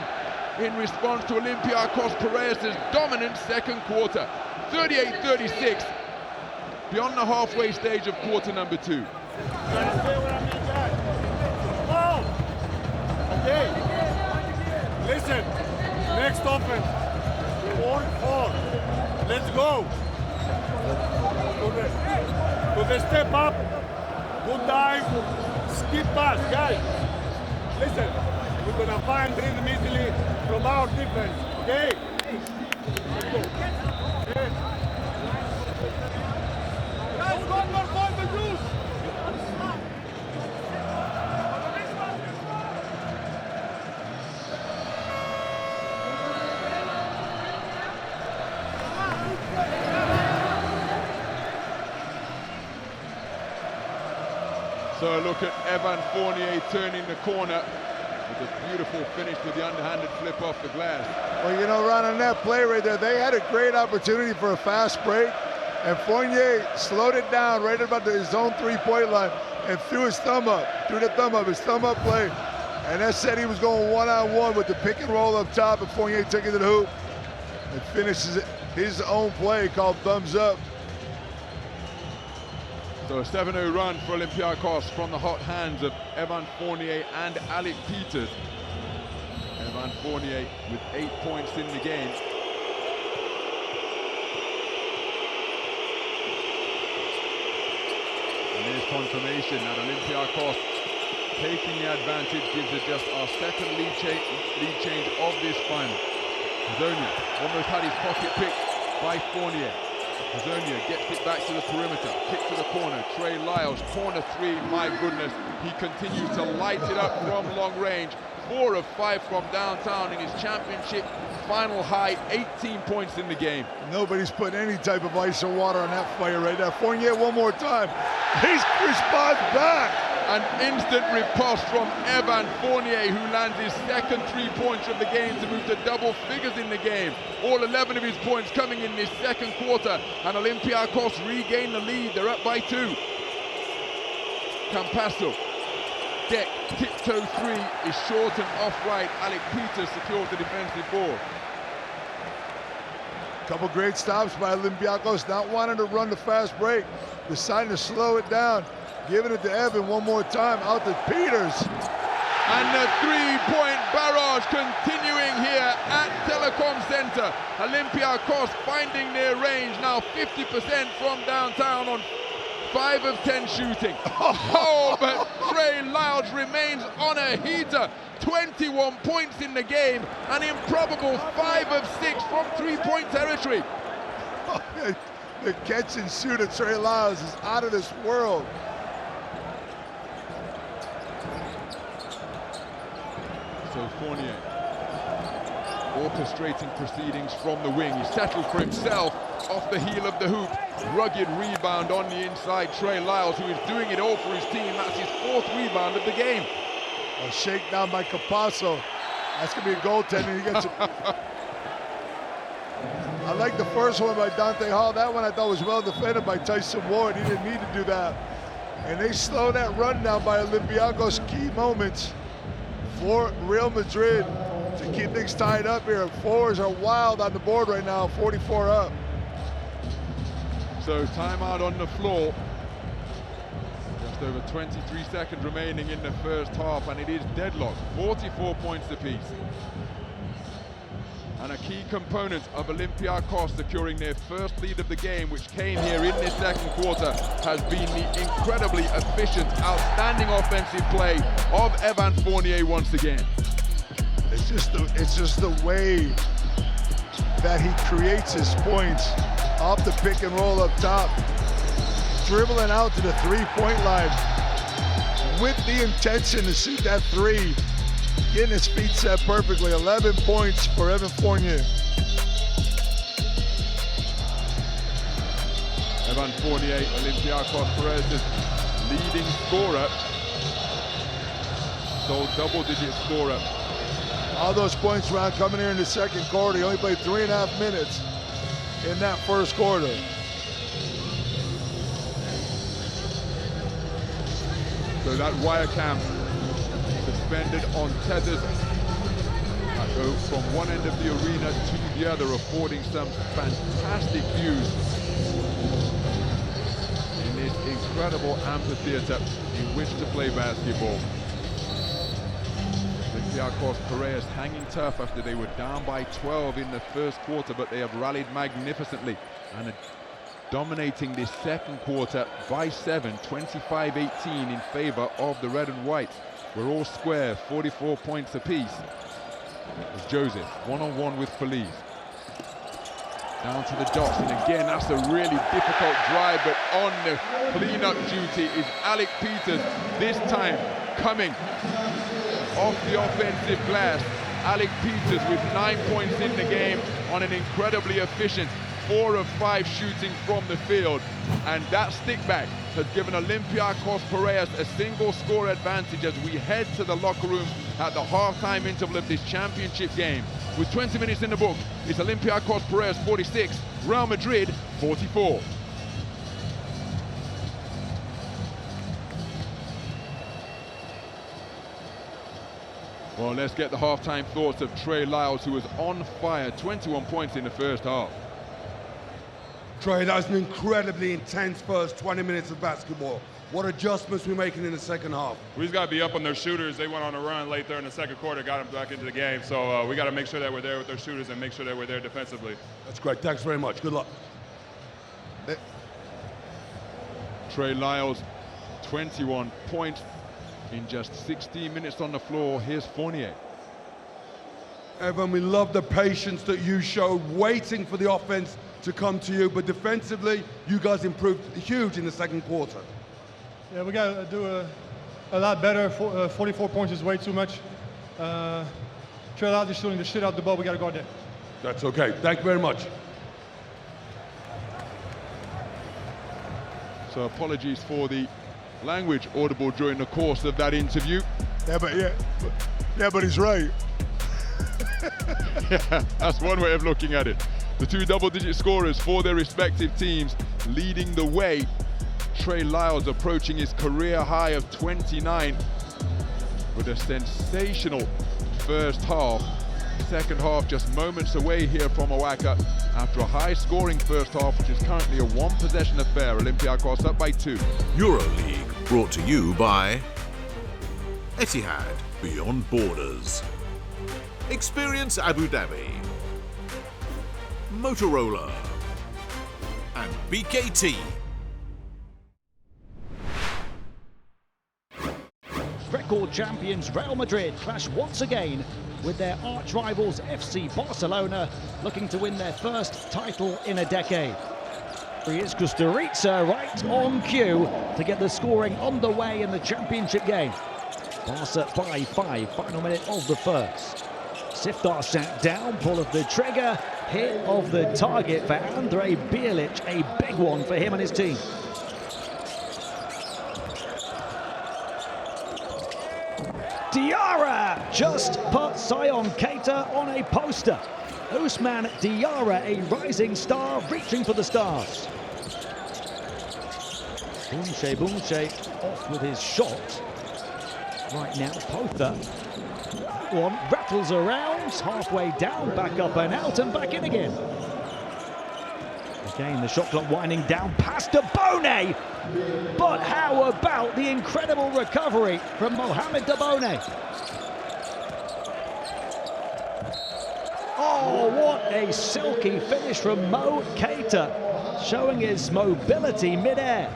in response to Olympiacos Piraeus' dominant second quarter. 38-36, beyond the halfway stage of quarter number 2. Okay. Listen, next offense, 4-4, let's go. To the step up, good dive, skip pass, guys. Listen, we're gonna find rhythm easily from our defense, okay? Let's go. Okay. Guys, one more point to use. So look at Evan Fournier turning the corner with a beautiful finish with the underhanded flip off the glass. Well, you know, Ron, on that play right there, they had a great opportunity for a fast break, and Fournier slowed it down right about his own three-point line and threw his thumb up, his thumb up play. And that said he was going one-on-one with the pick and roll up top, and Fournier took it to the hoop and finishes his own play called thumbs up. So a 7-0 run for Olympiacos from the hot hands of Evan Fournier and Alec Peters. Evan Fournier with 8 points in the game. And there's confirmation that Olympiacos taking the advantage gives us just our second lead change of this final. Hazonia almost had his pocket picked by Fournier. Hazonia gets it back to the perimeter, kick to the corner. Trey Lyles, corner three, my goodness. He continues to light it up from long range. 4 of 5 from downtown in his championship final high, 18 points in the game. Nobody's putting any type of ice or water on that fire right now. Fournier one more time. He responds back. An instant riposte from Evan Fournier, who lands his second 3 points of the game to move to double figures in the game. All 11 of his points coming in this second quarter, and Olympiacos regain the lead. They're up by 2. Campasso, deck, tiptoe three is short and off right. Alec Peters secured the defensive board. Couple great stops by Olympiacos, not wanting to run the fast break, deciding to slow it down. Giving it to Evan one more time, out to Peters. And the three-point barrage continuing here at Telecom Center. Olympiacos finding their range, now 50% from downtown on 5 of 10 shooting. Oh, but Trey Lyles remains on a heater. 21 points in the game, an improbable 5 of 6 from three-point territory. The catch and shoot of Trey Lyles is out of this world. So Fournier orchestrating proceedings from the wing. He settled for himself off the heel of the hoop. Rugged rebound on the inside. Trey Lyles, who is doing it all for his team. That's his 4th rebound of the game. A shakedown by Campasso. That's going to be a goaltender. He gets it. I like the first one by Dante Hall. That one I thought was well defended by Tyson Ward. He didn't need to do that. And they slow that run down by Olympiacos. Key moments for Real Madrid to keep things tied up here. Forwards are wild on the board right now, 44 up. So timeout on the floor. Just over 23 seconds remaining in the first half, and it is deadlock, 44 points apiece. And a key component of Olympiacos securing their first lead of the game, which came here in this second quarter, has been the incredibly efficient, outstanding offensive play of Evan Fournier once again. It's just the way that he creates his points off the pick and roll up top, dribbling out to the three-point line with the intention to shoot that three. Getting his feet set perfectly. 11 points for Evan Fournier. Evan Fournier, Olympiacos Perez's leading scorer. So double-digit scorer. All those points around coming here in the second quarter. He only played 3.5 minutes in that first quarter. So that wire cam suspended on tethers that go from one end of the arena to the other, affording some fantastic views in this incredible amphitheater in which to play basketball. Olympiacos Piraeus hanging tough after they were down by 12 in the first quarter, but they have rallied magnificently and are dominating this second quarter by 7, 25-18 in favor of the red and white. We're all square, 44 points apiece. As Joseph, one-on-one with Feliz. Down to the dots, and again, that's a really difficult drive, but on the cleanup duty is Alec Peters, this time coming off the offensive glass. Alec Peters with 9 points in the game on an incredibly efficient 4 of 5 shooting from the field, and that stick back has given Olympiacos Piraeus a single score advantage as we head to the locker room at the halftime interval of this championship game. With 20 minutes in the book, it's Olympiacos Piraeus 46, Real Madrid 44. Well, let's get the halftime thoughts of Trey Lyles, who was on fire, 21 points in the first half. Trey, that was an incredibly intense first 20 minutes of basketball. What adjustments we're making in the second half? We just got to be up on their shooters. They went on a run late there in the second quarter, got them back into the game. So we got to make sure that we're there with their shooters and make sure that we're there defensively. That's great. Thanks very much. Good luck. Trey Lyles, 21 points in just 16 minutes on the floor. Here's Fournier. Evan, we love the patience that you showed, waiting for the offense to come to you, but defensively, you guys improved huge in the second quarter. Yeah, we got to do a lot better. 44 points is way too much. Trey Lyles is shooting the shit out the ball. We got to guard that. That's okay. Thank you very much. So apologies for the language audible during the course of that interview. Yeah, but he's right. Yeah, that's one way of looking at it. The two double-digit scorers for their respective teams leading the way. Trey Lyles approaching his career high of 29 with a sensational first half. Second half just moments away here from Oaxaca after a high-scoring first half, which is currently a one-possession affair. Olympiacos up by 2. EuroLeague brought to you by Etihad Beyond Borders. Experience Abu Dhabi. Motorola and BKT. Record champions Real Madrid clash once again with their arch rivals FC Barcelona, looking to win their first title in a decade. Here's Kusturica right on cue to get the scoring on the way in the championship game. Barca by 5, final minute of the first. Siftar sat down, pull of the trigger, hit of the target for Andre Bjelic, a big one for him and his team. Diarra just put Sion Keita on a poster. Ousmane Diarra, a rising star, reaching for the stars. Boumche off with his shot. Right now, Potha. One rattles around, halfway down, back up and out, and back in again. Again, the shot clock winding down past Dabone. But how about the incredible recovery from Mohamed Dabone? Oh, what a silky finish from Mo Keita, showing his mobility mid-air.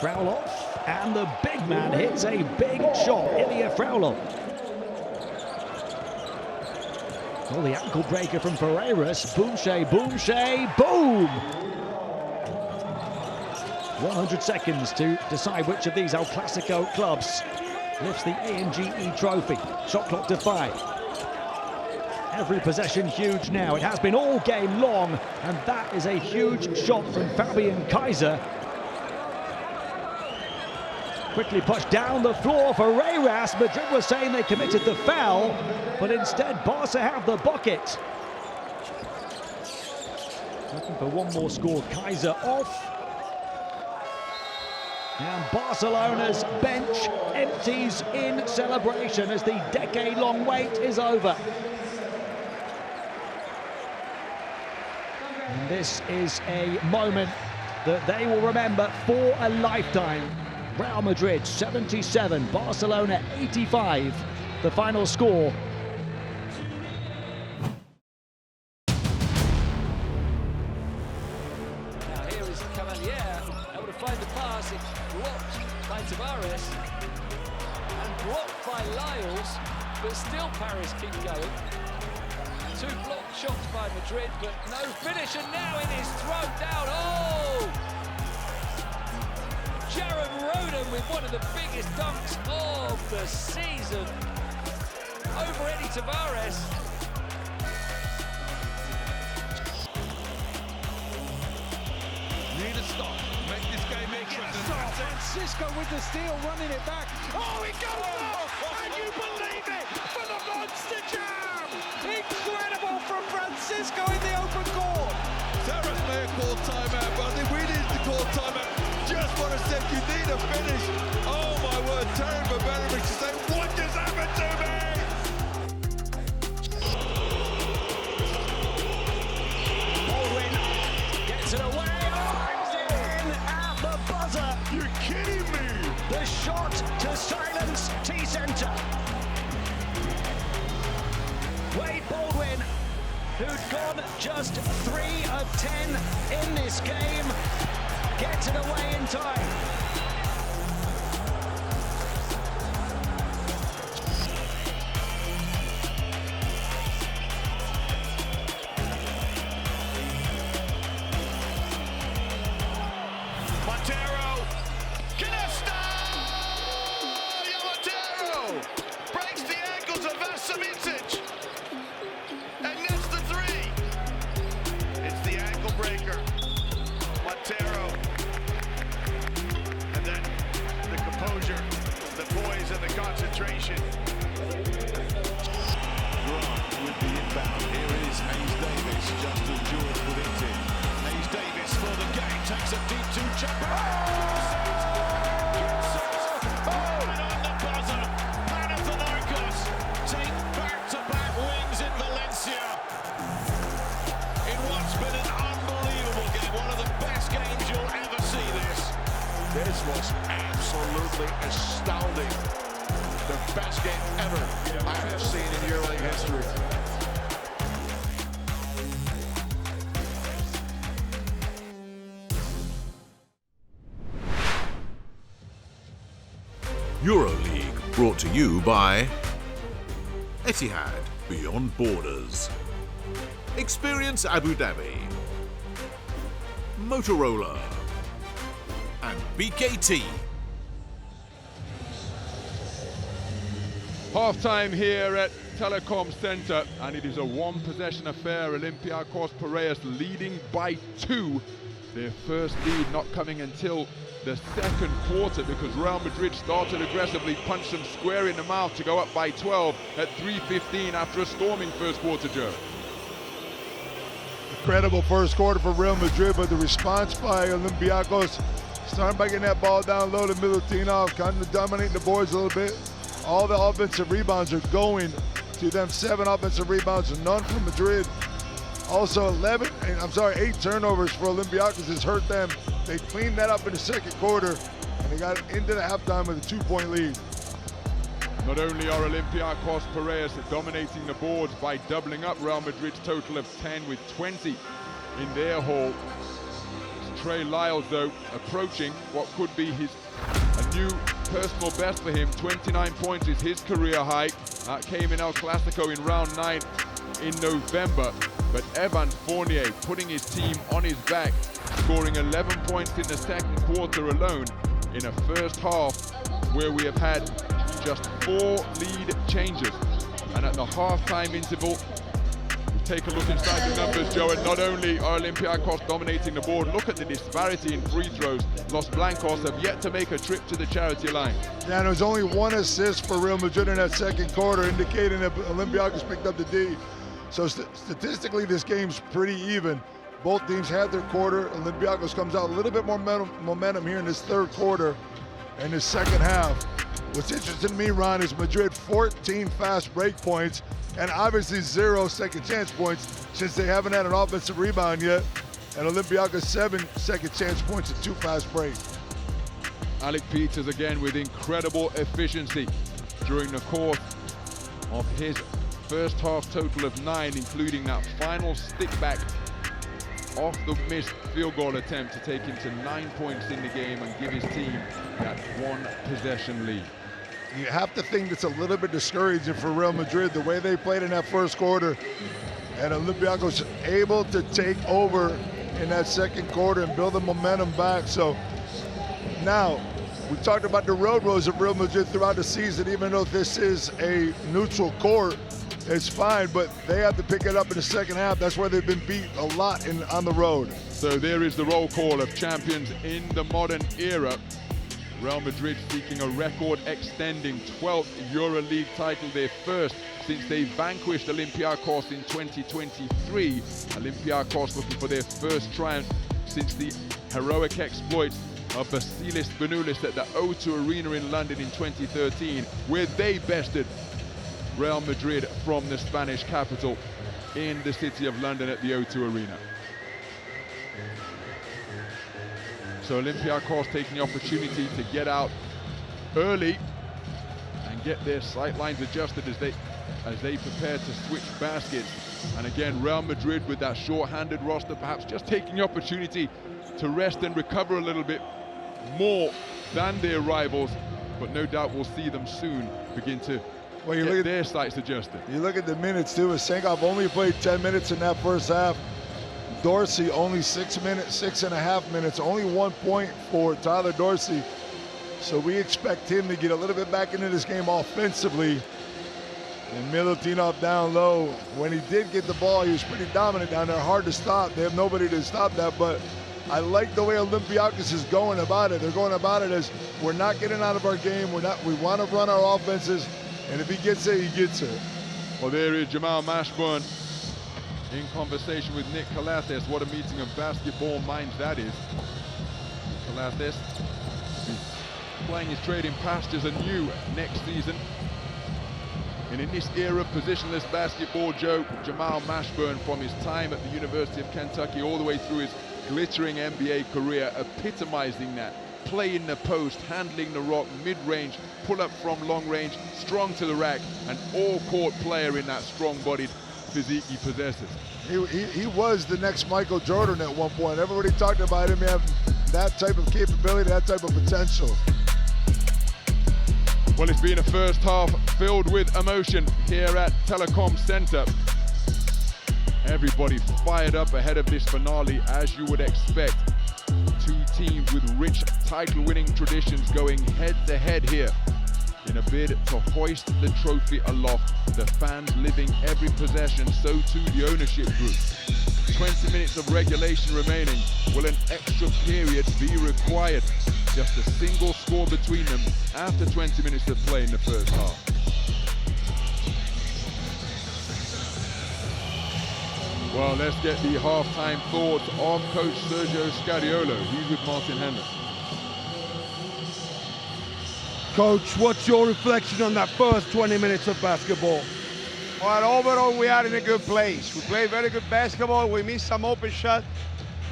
Frauloff, and the big man hits a big shot, Ilya Frauloff. Well, the ankle breaker from Ferreiras, Boumche, boom! 100 seconds to decide which of these El Clasico clubs lifts the ANGE trophy. Shot clock to 5. Every possession huge now. It has been all game long, and that is a huge shot from Fabian Kaiser. Quickly pushed down the floor for Ferreiras. Madrid was saying they committed the foul, but instead Barca have the bucket. Looking for one more score. Kaiser off. And Barcelona's bench empties in celebration as the decade-long wait is over. And this is a moment that they will remember for a lifetime. Real Madrid 77, Barcelona 85, the final score. Now here is Cavalier, able to find the pass, it's blocked by Tavares and blocked by Lyles, but still Paris keep going. 2 blocked shots by Madrid, but no finish, and now it is thrown down. Oh! Jared Roden with one of the biggest dunks of the season over Eddie Tavares. Need a stop, make this game interesting. Francisco with the steal, running it back. Oh, it goes off! Can you believe it? For the monster jam! Incredible from Francisco in the open court. Terrace may have called timeout, but I think we needed to call timeout. Just what I said, you need a finish. Oh my word, Terry Bobanovic to say, what just happened to me? Baldwin gets it away. Oh, it's in at the buzzer. You're kidding me. The shot to silence T-Center. Wade Baldwin, who'd gone just 3 of 10 in this game, gets it away in time. Montero, Canesta! Montero breaks the ankles of Vasilicic and nets the 3. It's the ankle breaker. Montero. And then the composure, the poise, and the concentration. Grant with the inbound. Here is Hayes Davis, just endured with it. Hayes Davis for the game, takes a deep 2 jumper. And on the buzzer, Panathinaikos take back-to-back wins in Valencia. In what's been an unbelievable game, one of the best games you'll ever see this. This was absolutely astounding. The best game ever I have seen in EuroLeague history. EuroLeague brought to you by Etihad Beyond Borders. Experience Abu Dhabi. Motorola. And BKT. Half-time here at Telecom Center, and it is a one-possession affair. Olympiacos Piraeus leading by 2 Their first lead not coming until the second quarter, because Real Madrid started aggressively, punched them square in the mouth to go up by 12 at 3:15 after a storming first quarter, Joe. Incredible first quarter for Real Madrid, but the response by Olympiacos, starting by getting that ball down low to Milutinov, kind of dominating the boards a little bit. All the offensive rebounds are going to them. 7 offensive rebounds, and none from Madrid. Also 8 turnovers for Olympiacos has hurt them. They cleaned that up in the second quarter, and they got into the halftime with a 2-point lead. Not only are Olympiacos Piraeus dominating the boards by doubling up Real Madrid's total of 10 with 20 in their haul. Trey Lyles, though, approaching what could be a new personal best for him. 29 points is his career high. That came in El Clasico in round 9 in November. But Evan Fournier putting his team on his back, scoring 11 points in the second quarter alone in a first half where we have had just 4 lead changes. And at the halftime interval, take a look inside the numbers, Joe, and not only are Olympiacos dominating the board, look at the disparity in free throws. Los Blancos have yet to make a trip to the charity line. Yeah, and there was only 1 assist for Real Madrid in that second quarter, indicating that Olympiacos picked up the D. So statistically, this game's pretty even. Both teams had their quarter. Olympiacos comes out a little bit more momentum here in this third quarter and this second half. What's interesting to me, Ron, is Madrid 14 fast break points and obviously 0 second chance points since they haven't had an offensive rebound yet. And Olympiacos 7 second chance points and 2 fast breaks. Alec Peters again with incredible efficiency during the course of his first half total of 9, including that final stick back off the missed field goal attempt to take him to 9 points in the game and give his team that 1 possession lead. You have to think it's a little bit discouraging for Real Madrid, the way they played in that first quarter, and Olympiacos able to take over in that second quarter and build the momentum back. So now, we talked about the road woes of Real Madrid throughout the season. Even though this is a neutral court, it's fine, but they have to pick it up in the second half. That's where they've been beat a lot on the road. So there is the roll call of champions in the modern era. Real Madrid seeking a record-extending 12th EuroLeague title, their first since they vanquished Olympiacos in 2023. Olympiacos looking for their first triumph since the heroic exploits of Vasilis Spanoulis at the O2 Arena in London in 2013, where they bested Real Madrid from the Spanish capital in the city of London at the O2 Arena. So Olympiacos taking the opportunity to get out early and get their sight lines adjusted as they prepare to switch baskets. And again, Real Madrid with that short-handed roster, perhaps just taking the opportunity to rest and recover a little bit more than their rivals, but no doubt we'll see them soon begin to get their sights adjusted. You look at the minutes too. Senkov only played 10 minutes in that first half. Dorsey only 6.5 minutes, only 1 point for Tyler Dorsey. So we expect him to get a little bit back into this game offensively. And Milutinov down low. When he did get the ball, he was pretty dominant down there. Hard to stop. They have nobody to stop that, but I like the way Olympiacos is going about it. They're going about it as we're not getting out of our game. We want to run our offenses, and if he gets it, he gets it. Well, there is Jamal Mashburn in conversation with Nick Calates. What a meeting of basketball minds that is. Calates playing his trade in pastures anew next season. And in this era of positionless basketball, Joe, Jamal Mashburn, from his time at the University of Kentucky all the way through his glittering NBA career, epitomizing that. Play in the post, handling the rock, mid-range, pull up from long range, strong to the rack, an all-court player in that strong-bodied physique he possesses. He was the next Michael Jordan at one point. Everybody talked about him having that type of capability, that type of potential. Well, it's been a first half filled with emotion here at Telecom Center. Everybody fired up ahead of this finale, as you would expect. Two teams with rich title-winning traditions going head-to-head here in a bid to hoist the trophy aloft. The fans living every possession, so too the ownership group. 20 minutes of regulation remaining. Will an extra period be required? Just a single score between them after 20 minutes of play in the first half. Well, let's get the halftime thoughts of Coach Sergio Scariolo. He's with Martin Henry. Coach, what's your reflection on that first 20 minutes of basketball? Well, overall, we are in a good place. We play very good basketball. We missed some open shot.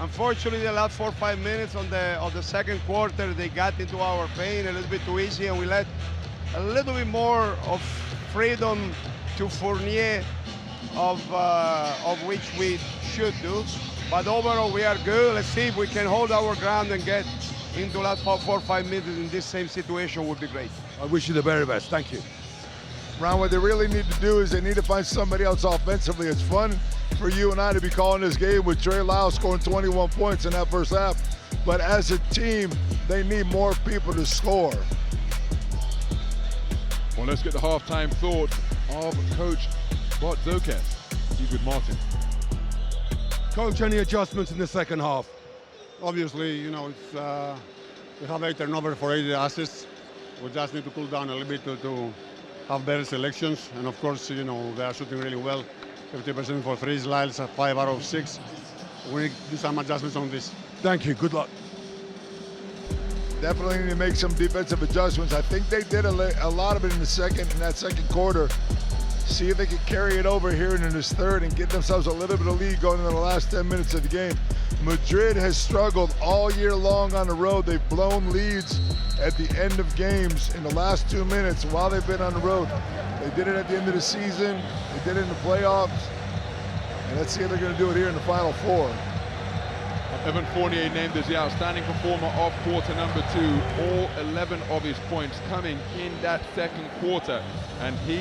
Unfortunately, the last 4 or 5 minutes of the second quarter, they got into our paint a little bit too easy, and we let a little bit more of freedom to Fournier, of which we should do. But overall, we are good. Let's see if we can hold our ground and get into the last 4 or 5 minutes in this same situation would be great. I wish you the very best. Thank you. Ron, what they really need to do is they need to find somebody else offensively. It's fun for you and I to be calling this game with Trey Lyles scoring 21 points in that first half. But as a team, they need more people to score. Well, let's get the halftime thoughts of Coach Bart Zokes. He's with Martin. Coach, any adjustments in the second half? Obviously, you know, it's, we have 8 turnovers for 8 assists. We just need to cool down a little bit to have better selections. And of course, you know, they are shooting really well. 50% for threes, Lyles at 5 out of 6. We need to do some adjustments on this. Thank you. Good luck. Definitely need to make some defensive adjustments. I think they did a lot of it in that second quarter. See if they can carry it over here in this third and get themselves a little bit of lead going into the last 10 minutes of the game. Madrid has struggled all year long on the road. They've blown leads at the end of games in the last 2 minutes while they've been on the road. They did it at the end of the season. They did it in the playoffs. And let's see if they're going to do it here in the Final Four. Evan Fournier named as the outstanding performer of quarter number 2. All 11 of his points coming in that second quarter. And he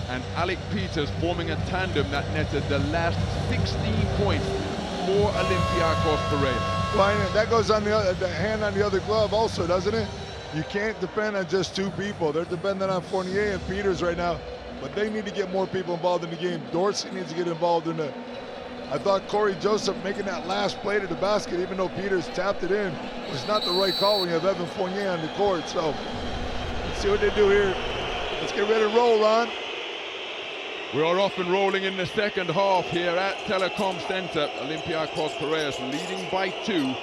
and Alec Peters forming a tandem that netted the last 16 points for Olympiacos Piraeus. Well, that goes on the hand on the other glove also, doesn't it? You can't depend on just 2 people. They're dependent on Fournier and Peters right now, but they need to get more people involved in the game. Dorsey needs to get involved in it. I thought Corey Joseph making that last play to the basket, even though Peters tapped it in, was not the right call when you have Evan Fournier on the court. So let's see what they do here. Let's get ready to roll, Ron. We are off and rolling in the second half here at Telecom Center. Olympiacos Piraeus leading by 2.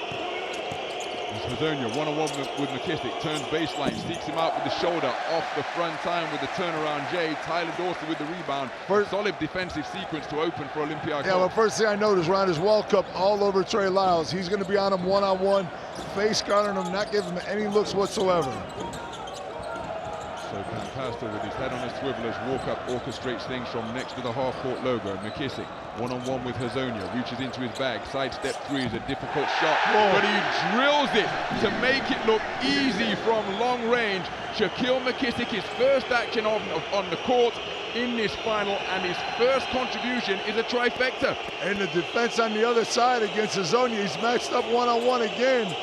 As Hazonia one-on-one with McKissick, turns baseline, seeks him out with the shoulder, off the front time with the turnaround Jay. Tyler Dorsey with the rebound. Solid defensive sequence to open for Olympiacos. Yeah, well, first thing I noticed, Ron, is wall cup all over Trey Lyles. He's going to be on him one-on-one, face guarding him, not giving him any looks whatsoever. So Campastor with his head on a swivel as Walkup orchestrates things from next to the half-court logo. McKissick one-on-one with Hazonia, reaches into his bag, sidestep 3 is a difficult shot, but he drills it to make it look easy from long range. Shaquille McKissick, his first action on the court in this final, and his first contribution is a trifecta. And the defense on the other side against Hazonia, he's matched up one-on-one again.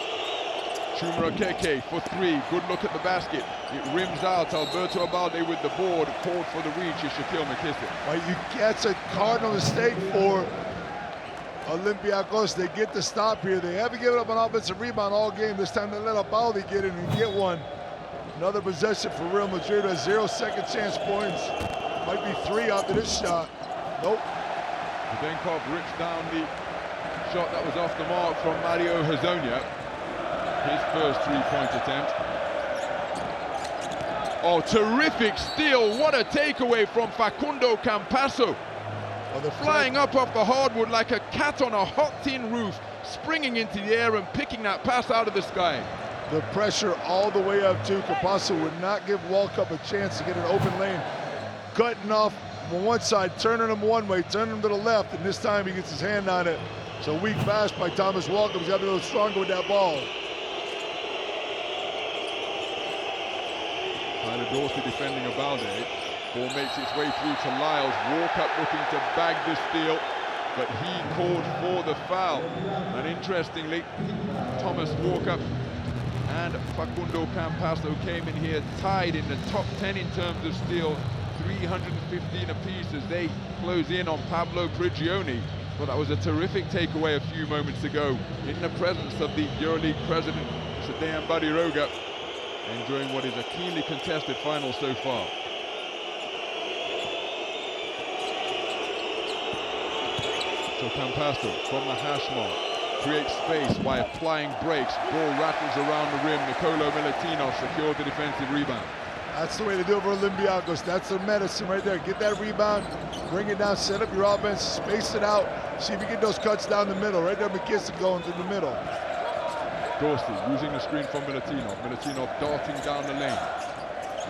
Chuma Okeke for 3, good look at the basket. It rims out, Alberto Abalde with the board, called for the reach is Shaquille McKissick. Well, that's a cardinal mistake for Olympiacos. They get the stop here. They haven't given up an offensive rebound all game. This time they let Abalde get in and get one. Another possession for Real Madrid has 0 second chance points. Might be 3 after this shot. Nope. Zdenkov rips down the shot that was off the mark from Mario Hazonia. His first 3-point attempt. Oh, terrific steal. What a takeaway from Facundo Campasso. Flying up off the hardwood like a cat on a hot tin roof, springing into the air and picking that pass out of the sky. The pressure all the way up too. Campasso would not give Walkup a chance to get an open lane. Cutting off on one side, turning him one way, turning him to the left, and this time he gets his hand on it. So weak pass by Thomas Walkup. He's got to be a little stronger with that ball. Tyler Dorsey defending Abalde. Ball makes its way through to Lyles. Walkup looking to bag the steal, but he called for the foul. And interestingly, Thomas Walkup and Facundo Campasso came in here tied in the top 10 in terms of steal, 315 apiece as they close in on Pablo Prigioni. But that was a terrific takeaway a few moments ago in the presence of the EuroLeague president, Sadeyan Badiroga, enjoying what is a keenly contested final so far. So Campasso from the hash mark creates space by applying brakes. Ball rattles around the rim. Nicolo Milutinov secured the defensive rebound. That's the way to do it for Olympiacos. That's the medicine right there. Get that rebound, bring it down, set up your offense, space it out, see if you get those cuts down the middle. Right there, McKissick going through the middle. Dorsey using the screen from Milutinov. Milutinov darting down the lane.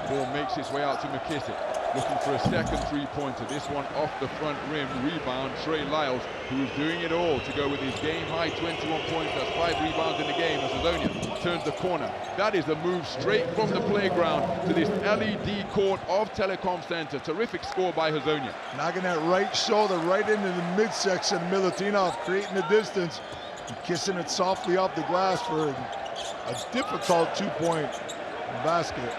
Ball makes its way out to McKissick. Looking for a second three-pointer. This one off the front rim. Rebound, Trey Lyles, who is doing it all to go with his game-high 21 points. That's 5 rebounds in the game as Hazonia turns the corner. That is a move straight from the playground to this LED court of Telecom Center. Terrific score by Hazonia. Knocking that right shoulder right into the midsection. Milutinov creating the distance and kissing it softly off the glass for a difficult two-point basket.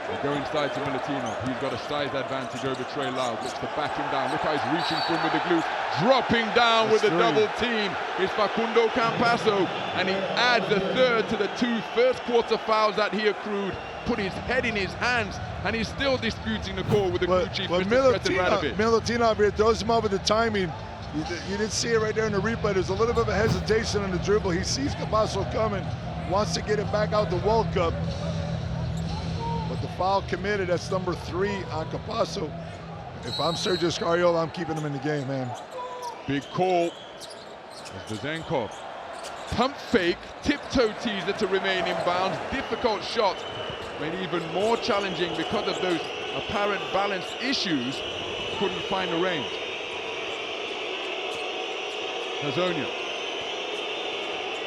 They go inside to Milutinov. He's got a size advantage over Trey Lyles. Looks to back him down. Look how he's reaching for him with the glutes. Dropping down with a double team is Facundo Campasso. And he adds a third to the 2 first quarter fouls that he accrued. Put his head in his hands, and he's still disputing the call with the crew chief, Mr. Milutinov here throws him over the timing. You didn't see it right there in the replay. There's a little bit of a hesitation on the dribble. He sees Campasso coming, wants to get it back out the World Cup. But the foul committed, that's number 3 on Campasso. If I'm Sergio Scariolo, I'm keeping him in the game, man. Big call. As Vezenkov. Pump fake, tiptoe teaser to remain in bounds. Difficult shot, made even more challenging because of those apparent balance issues. Couldn't find the range. Hazonia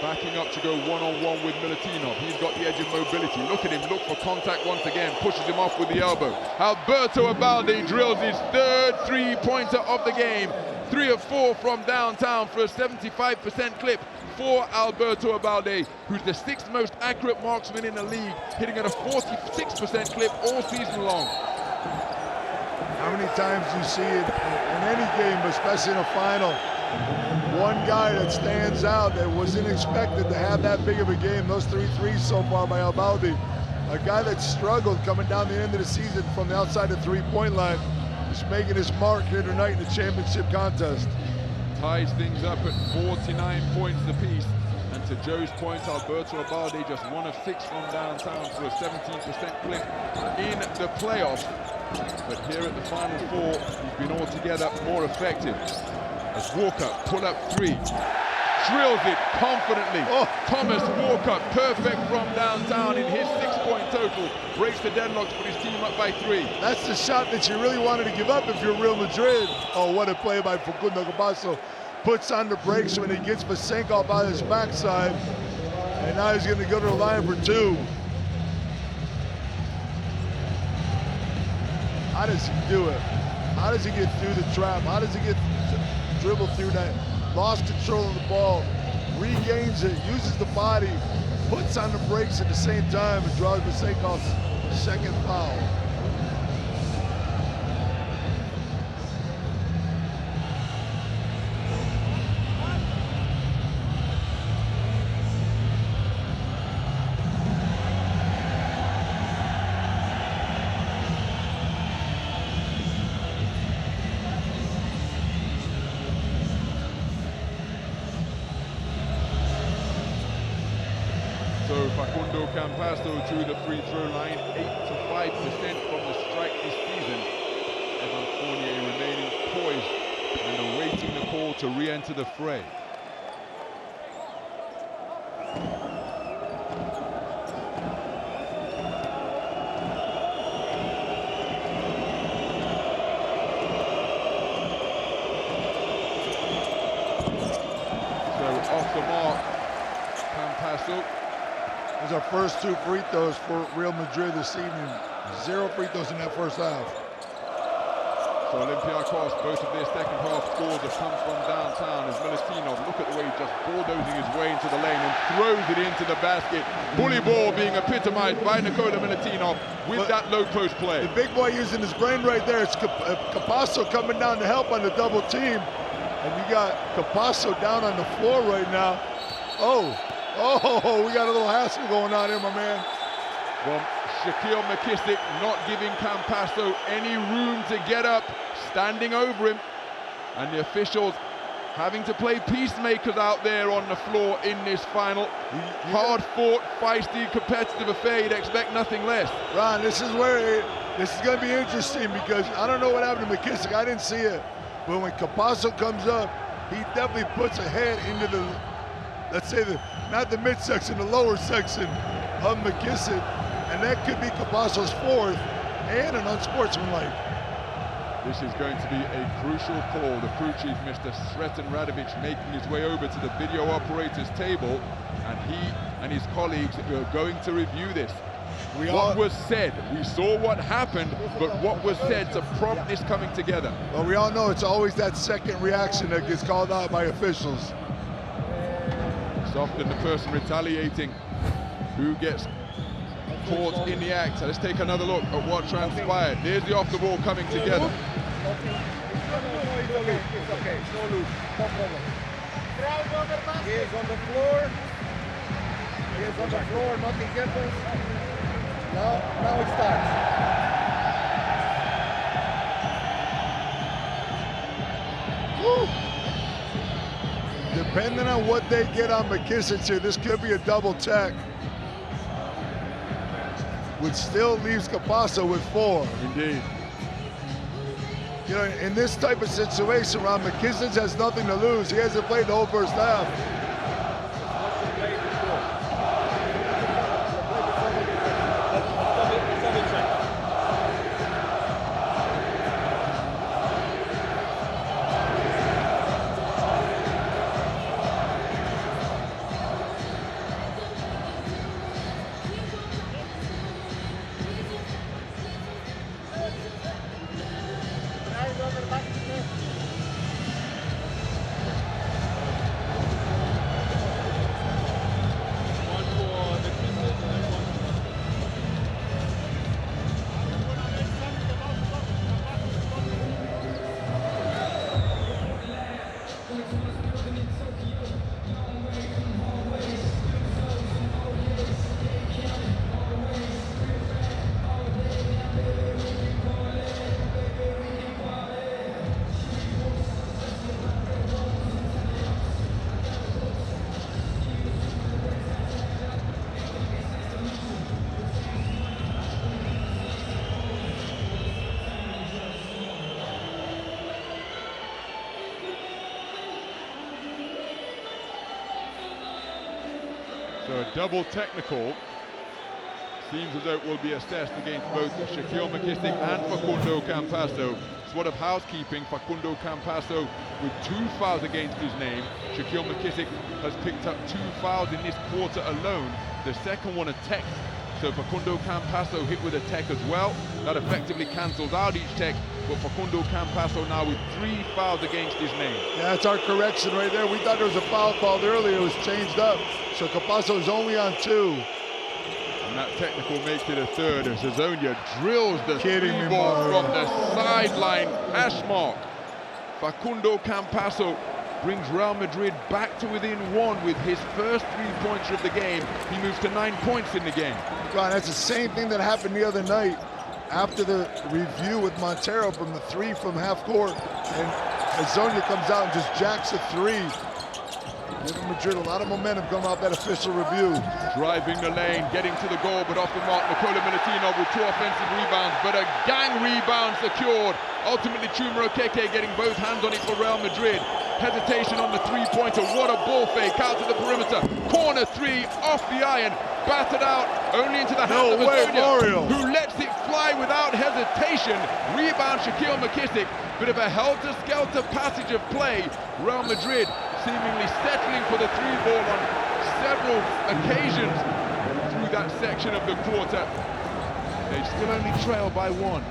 backing up to go one-on-one with Milutinov. He's got the edge of mobility. Look at him, look for contact once again. Pushes him off with the elbow. Alberto Abalde drills his 3rd three-pointer of the game. 3 of 4 from downtown for a 75% clip for Alberto Abalde, who's the 6th most accurate marksman in the league, hitting at a 46% clip all season long. How many times do you see it in any game, but especially in a final? One guy that stands out that wasn't expected to have that big of a game. Those 3 threes so far by Abalde. A guy that struggled coming down the end of the season from the outside the three-point line is making his mark here tonight in the championship contest. Ties things up at 49 points apiece. And to Joe's point, Alberto Abalde just 1 of 6 from downtown for a 17% clip in the playoffs. But here at the Final Four, he's been altogether more effective. As Walker, pull up 3, drills it confidently. Thomas Walker, perfect from downtown in his 6-point total. Breaks the deadlock to put his team up by 3. That's the shot that you really wanted to give up if you're Real Madrid. Oh, what a play by Facundo Campasso. Puts on the brakes when he gets Vasenkov out his backside. And now he's going to go to the line for 2. How does he do it? How does he get through the trap? How does he get dribble through that? Lost control of the ball, regains it, uses the body, puts on the brakes at the same time, and draws Vasenkov's 2nd foul. So Facundo Campasso to the free throw line, 85% from the strike this season. Evan Fournier remaining poised and awaiting the call to re-enter the fray. So off the mark, Campasso. Those are first 2 free throws for Real Madrid this evening. 0 free throws in that first half. So Olympiacos, both of their second half scores have come from downtown as Milutinov, look at the way he's just bulldozing his way into the lane and throws it into the basket. Bully ball being epitomized by Nikola Milutinov with that low post play. The big boy using his brain right there. It's Capasso coming down to help on the double team. And you got Capasso down on the floor right now. Oh, we got a little hassle going on here, my man. Well, Shaquille McKissick not giving Campasso any room to get up, standing over him, and the officials having to play peacemakers out there on the floor in this final. Hard-fought, feisty, competitive affair. You'd expect nothing less. Ron, this is where this is going to be interesting because I don't know what happened to McKissick. I didn't see it, but when Capasso comes up, he definitely puts a head into the, let's say not the midsection, the lower section of McKissick. And that could be Capasso's fourth and an unsportsmanlike. This is going to be a crucial call. The crew chief, Mr. Sretan Radovic, making his way over to the video operator's table, and he and his colleagues are going to review this. What was said, we saw what happened, but what was said to prompt this coming together? Well, we all know it's always that second reaction that gets called out by officials. It's often the person retaliating who gets caught in the act. So let's take another look at what transpired. There's the off the ball coming together. It's okay, no loose, no problem. He is on the floor. He is on the floor, nothing happens. Now it starts. Depending on what they get on McKissick here, this could be a double tech, which still leaves Capasso with 4. Indeed. You know, in this type of situation, Ron, McKissick has nothing to lose. He hasn't played the whole first half. So a double technical seems as though it will be assessed against both Shaquille McKissick and Facundo Campasso. Sort of housekeeping, Facundo Campasso with 2 fouls against his name. Shaquille McKissick has picked up 2 fouls in this quarter alone. The second one a tech. So Facundo Campasso hit with a tech as well. That effectively cancels out each tech, but Facundo Campasso now with 3 fouls against his name. Yeah, that's our correction right there. We thought there was a foul called earlier. It was changed up. So Capasso is only on 2. And that technical makes it a 3rd as Hazonia drills the 3 ball from the sideline hash mark. Facundo Campasso brings Real Madrid back to within 1 with his first 3-pointer of the game. He moves to 9 points in the game. Ron, that's the same thing that happened the other night after the review with Montero from the 3 from half court, and Hazonia comes out and just jacks a 3. Giving Madrid a lot of momentum coming off that official review. Driving the lane, getting to the goal, but off the mark, Nikola Milutinov with 2 offensive rebounds, but a gang rebound secured. Ultimately, Chuma Okeke getting both hands on it for Real Madrid. Hesitation on the 3-pointer. What a ball fake out to the perimeter. Corner 3 off the iron, battered out only into the hands of Hazonia, who lets it fly without hesitation. Rebound Shaquille McKissick. Bit of a helter-skelter passage of play. Real Madrid seemingly settling for the 3-ball on several occasions through that section of the quarter. They still only trail by 1.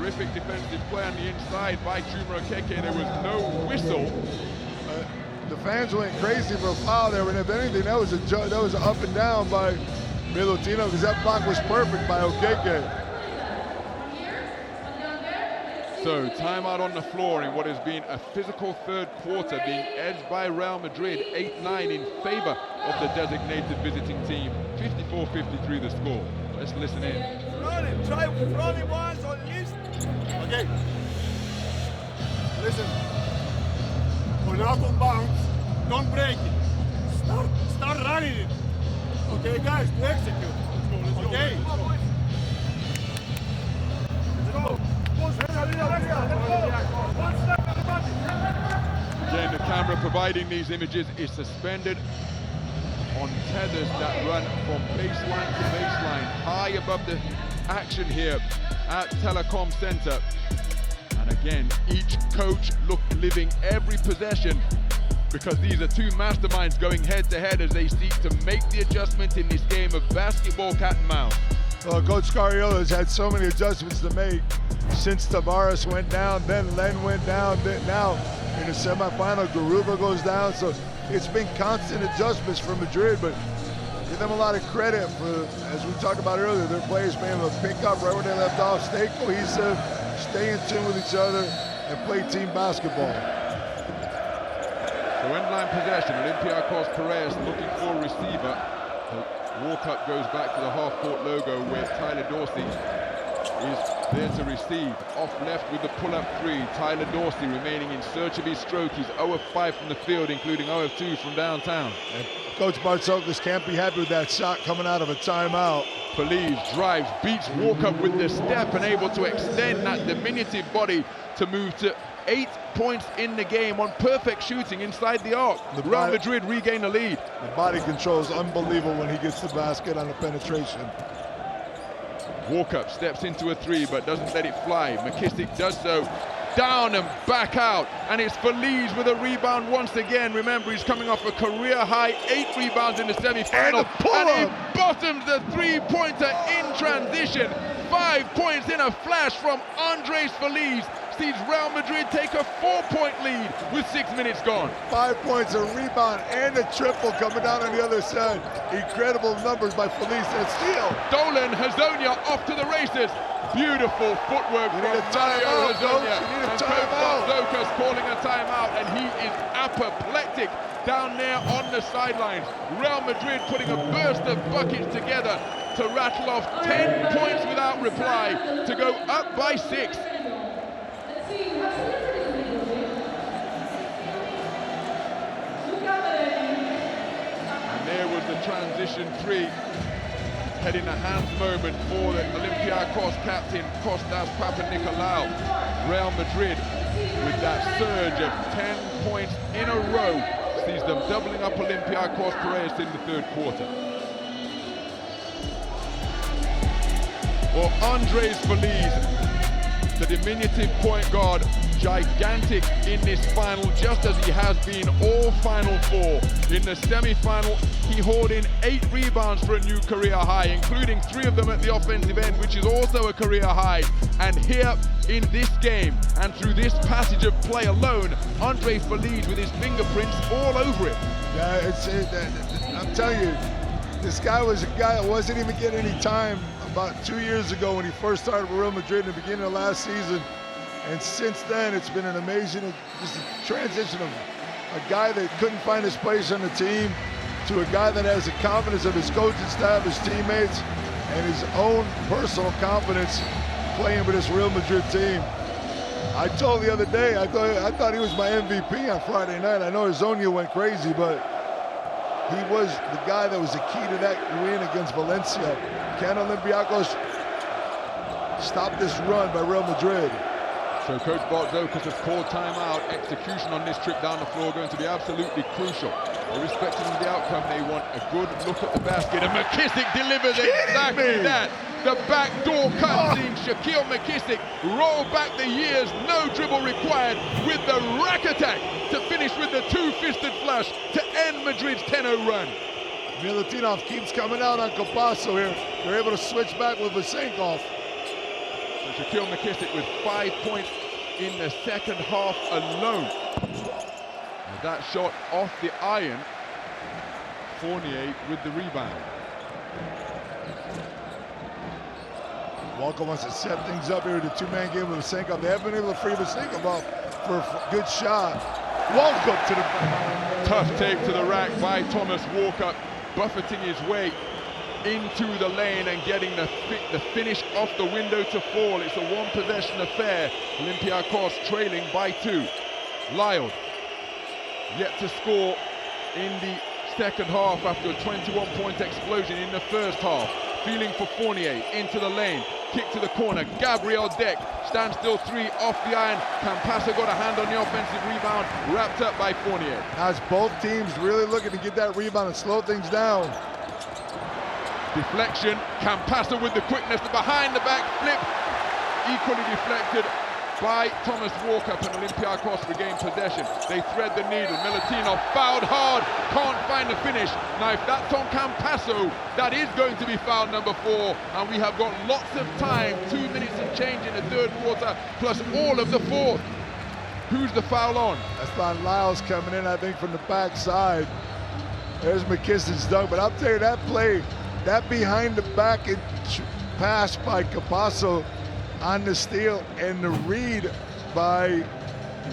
Terrific defensive play on the inside by Chuma Okeke. There was no whistle. The fans went crazy for a foul there, and if anything, that was an up and down by Milutino, because that block was perfect by Okeke. So timeout on the floor in what has been a physical third quarter, being edged by Real Madrid 8-9 in favor of the designated visiting team. 54-53 the score. Let's listen in. Run it, try running once or at least. Okay. Listen. When out of bounds, don't break it. Start running it. Okay, guys, to execute. Let's go, okay. Let's go. Again, the camera providing these images is suspended on tethers that run from baseline to baseline, high above the action here at Telecom Center. And again, each coach living every possession, because these are two masterminds going head to head as they seek to make the adjustment in this game of basketball cat and mouse. Well, Coach Scariolo has had so many adjustments to make since Tavares went down, then Len went down, then now in the semifinal, Garuba goes down. So it's been constant adjustments for Madrid, but give them a lot of credit for, as we talked about earlier, their players being able to pick up right where they left off, stay cohesive, stay in tune with each other, and play team basketball. So end-line possession, Olympiacos Piraeus looking for a receiver. The walk-up goes back to the half-court logo where Tyler Dorsey is there to receive. Off left with the pull-up three. Tyler Dorsey remaining in search of his stroke. He's 0 of 5 from the field, including 0 of 2 from downtown. And Coach Bartzokas can't be happy with that shot coming out of a timeout. Feliz drives, beats Walkup with the step and able to extend that diminutive body to move to 8 points in the game on perfect shooting inside the arc. Real Madrid regain the lead. The body control is unbelievable when he gets the basket on the penetration. Walkup steps into a three but doesn't let it fly. McKissick does so. Down and back out, and it's Feliz with a rebound once again. Remember, he's coming off a career-high 8 rebounds in the semi-final, and he bottoms the three-pointer in transition. 5 points in a flash from Andres Feliz sees Real Madrid take a 4-point lead with 6 minutes gone. 5 points, a rebound, and a triple coming down on the other side. Incredible numbers by Feliz and a steal. Dolan Hazonia off to the races. Beautiful footwork from Mario Hazonia. And Coach Bartzokas calling a timeout, and he is apoplectic down there on the sidelines. Real Madrid putting a burst of buckets together to rattle off 10 points without reply to go up by 6. And there was the transition three. Head in the hands moment for the Olympiacos captain Kostas Papanikolaou. Real Madrid, with that surge of 10 points in a row, sees them doubling up Olympiacos Piraeus in the third quarter. Well, Andres Feliz, the diminutive point guard, gigantic in this final, just as he has been all Final Four. In the semi-final, he hauled in 8 rebounds for a new career high, including 3 of them at the offensive end, which is also a career high. And here in this game, and through this passage of play alone, Andre Feliz with his fingerprints all over it. Yeah, I'm telling you, this guy was a guy that wasn't even getting any time about 2 years ago when he first started with Real Madrid in the beginning of last season. And since then, it's been an amazing just a transition of a guy that couldn't find his place on the team to a guy that has the confidence of his coaching staff, his teammates, and his own personal confidence playing with this Real Madrid team. I told the other day, I thought he was my MVP on Friday night. I know Hazonia went crazy, but he was the guy that was the key to that win against Valencia. Can Olympiacos stop this run by Real Madrid? So Coach Bartzokas has called timeout. Execution on this trip down the floor going to be absolutely crucial. Irrespective of the outcome, they want a good look at the basket. And McKissick delivers exactly that. The backdoor cutscene. Shaquille McKissick rolled back the years, no dribble required, with the rack attack to finish with the two-fisted flush to end Madrid's 10-0 run. Milutinov keeps coming out on Capasso here. They're able to switch back with Vasenkov. So Shaquille McKissick with 5 points in the second half alone. And that shot off the iron. Fournier with the rebound. Walker wants to set things up here with the two-man game with Vasenko. They haven't been able to free Vasenko up for a good shot. Walker to the... Tough take to the rack by Thomas Walker, buffeting his way into the lane and getting the finish off the window to fall. It's a one-possession affair. Olympiacos trailing by 2. Lyle yet to score in the second half after a 21-point explosion in the first half. Feeling for Fournier into the lane. Kick to the corner. Gabriel Deck. Standstill 3 off the iron. Campazzo got a hand on the offensive rebound. Wrapped up by Fournier. Now it's both teams really looking to get that rebound and slow things down. Deflection. Campazzo with the quickness. The behind the back flip. Equally deflected by Thomas Walker, and Olympiacos regain possession. They thread the needle. Milutinov fouled hard, can't find the finish. Now if that's on Campazzo, that is going to be foul number 4, and we have got lots of time, 2 minutes and change in the third quarter, plus all of the fourth. Who's the foul on? That's on Lyles coming in, I think, from the backside. There's McKissick's dunk, but I'll tell you that play, that behind the back pass by Campazzo on the steal and the read by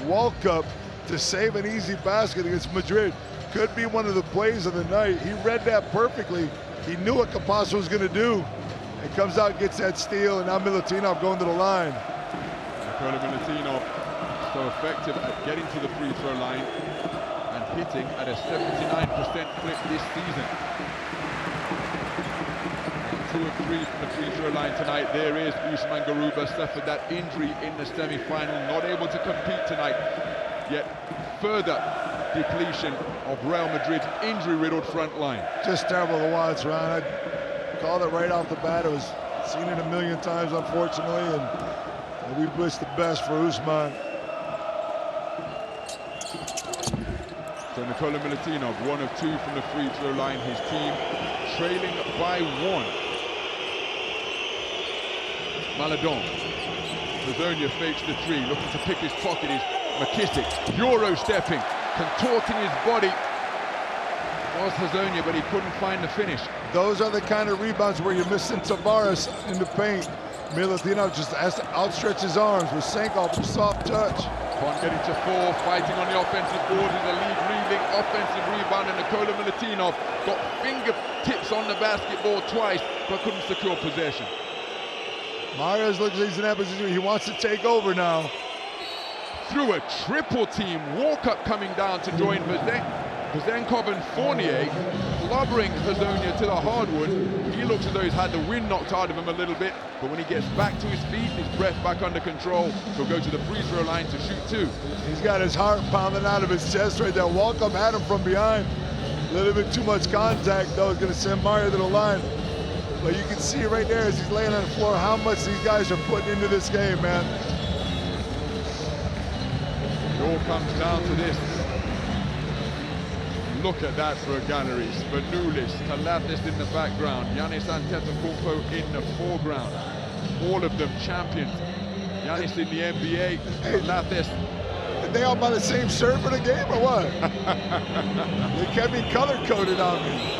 Walkup to save an easy basket against Madrid could be one of the plays of the night. He read that perfectly. He knew what Campazzo was going to do. It comes out, gets that steal, and now Milutinov going to the line. Nikola Milutinov so effective at getting to the free throw line and hitting at a 79% clip this season. 2 of 3 from the free throw line tonight. There is Usman Garuba, suffered that injury in the semi-final, not able to compete tonight. Yet further depletion of Real Madrid's injury-riddled front line. Just terrible to watch, Ron. I called it right off the bat. It was seen it a million times, unfortunately, and we wish the best for Usman. So Nikola Milutinov, 1 of 2 from the free throw line. His team trailing by 1. Maladon. Hazonia fakes the 3, looking to pick his pocket. Is McKissick Euro stepping, contorting his body. Was Hazonia, but he couldn't find the finish. Those are the kind of rebounds where you're missing Tavares in the paint. Milutinov just has to outstretch his arms with Sankoff with a soft touch. Upon getting to 4, fighting on the offensive board is a league-leading offensive rebound, and Nikola Milutinov got fingertips on the basketball twice, but couldn't secure possession. Marius looks like he's in that position. He wants to take over now. Through a triple team, Walkup coming down to join Vasenkov and Fournier, clobbering Hazonia to the hardwood. He looks as though he's had the wind knocked out of him a little bit, but when he gets back to his feet, his breath back under control, he'll go to the free throw line to shoot 2. He's got his heart pounding out of his chest right there. Walkup had him from behind. A little bit too much contact, though, is going to send Mario to the line. But you can see right there as he's laying on the floor how much these guys are putting into this game, man. It all comes down to this. Look at that for a gallery. Spanoulis, Kalathis in the background, Giannis Antetokounmpo in the foreground. All of them champions. Giannis in the NBA, Kalathis. Did they all buy the same shirt for the game or what? They kept me color-coded on me.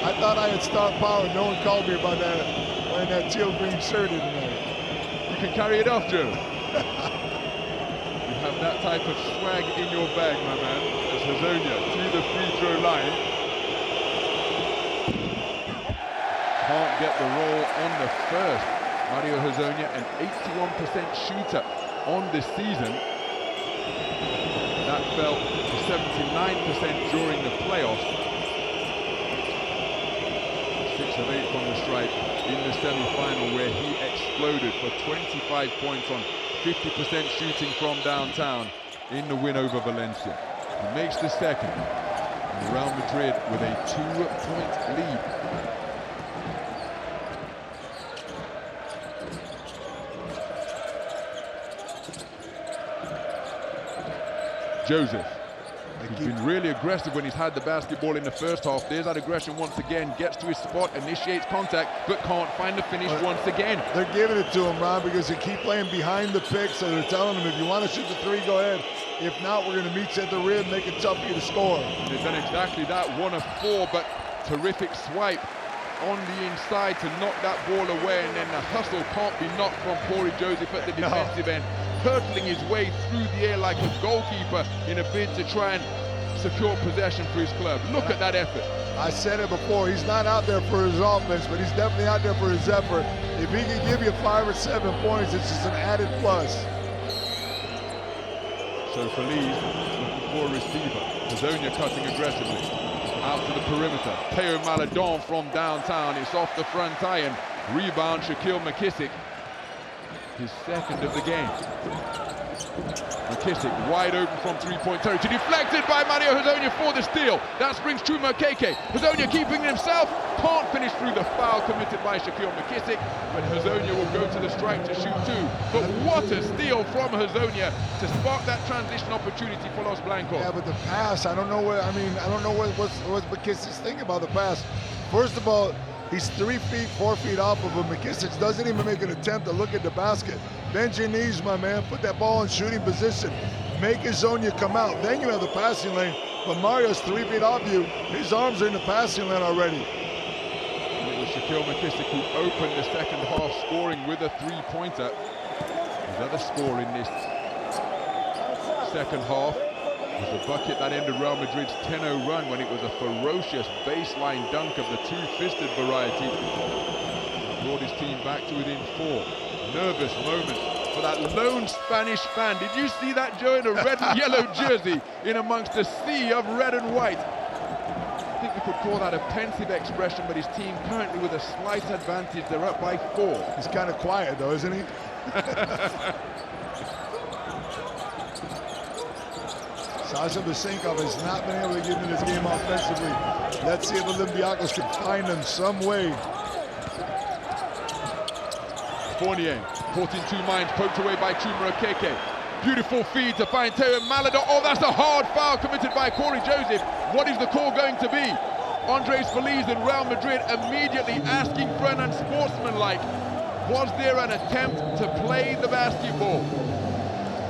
I thought I had star power. No one called me about that, wearing that teal-green shirt in there. You can carry it off, Joe. You have that type of swag in your bag, my man. As Hazonia to the free throw line. Can't get the roll on the first. Mario Hazonia, an 81% shooter on this season. That fell to 79% during the playoffs. 6 of 8 from the stripe in the semi-final, where he exploded for 25 points on 50% shooting from downtown in the win over Valencia. He makes the second, and Real Madrid with a 2-point lead. Joseph, He's been really aggressive when he's had the basketball in the first half. There's that aggression once again, gets to his spot, initiates contact, but can't find the finish once again. They're giving it to him, Ron, because they keep playing behind the pick, so they're telling him, if you want to shoot the three, go ahead. If not, we're going to meet you at the rim, make it tough for you to score. And they've done exactly that, 1 of 4, but terrific swipe on the inside to knock that ball away, and then the hustle can't be knocked from Corey Joseph at the defensive end, hurtling his way through the air like a goalkeeper in a bid to try and secure possession for his club. Look at that effort. I said it before, he's not out there for his offense, but he's definitely out there for his effort. If he can give you 5 or 7 points, it's just an added plus. So Feliz looking for a receiver. Hazonia cutting aggressively. Out to the perimeter. Teo Maladon from downtown. It's off the front iron. Rebound, Shaquille McKissick. His second of the game. McKissick wide open from three-point territory. Deflected by Mario Hazonia for the steal. That springs Chuma Okeke. Hazonia keeping it himself. Can't finish through the foul committed by Shaquille McKissick. But Hazonia will go to the stripe to shoot 2. But what a steal from Hazonia to spark that transition opportunity for Los Blancos. Yeah, but the pass, I don't know what what's McKissick's thinking about the pass. First of all, he's 3 feet, 4 feet off of him. McKissick doesn't even make an attempt to look at the basket. Bend your knees, my man. Put that ball in shooting position. Make Hazonia come out. Then you have the passing lane. But Mario's 3 feet off you. His arms are in the passing lane already. And it was Shaquille McKissick who opened the second half, scoring with a three-pointer. His other score in this second half was a bucket that ended Real Madrid's 10-0 run when it was a ferocious baseline dunk of the two-fisted variety. Brought his team back to within 4. Nervous moment for that lone Spanish fan. Did you see that, Joe, in a red and yellow jersey in amongst a sea of red and white? I think we could call that a pensive expression, but his team currently with a slight advantage. They're up by 4. He's kind of quiet though, isn't he? Sasha Besenkov has not been able to get into this game offensively. Let's see if Olympiacos can find him some way. Fournier, caught in 2 minds, poked away by Chuma Okeke. Beautiful feed to find Teo Maladon. Oh, that's a hard foul committed by Corey Joseph. What is the call going to be? Andres Feliz and Real Madrid immediately asking for an unsportsmanlike. Was there an attempt to play the basketball?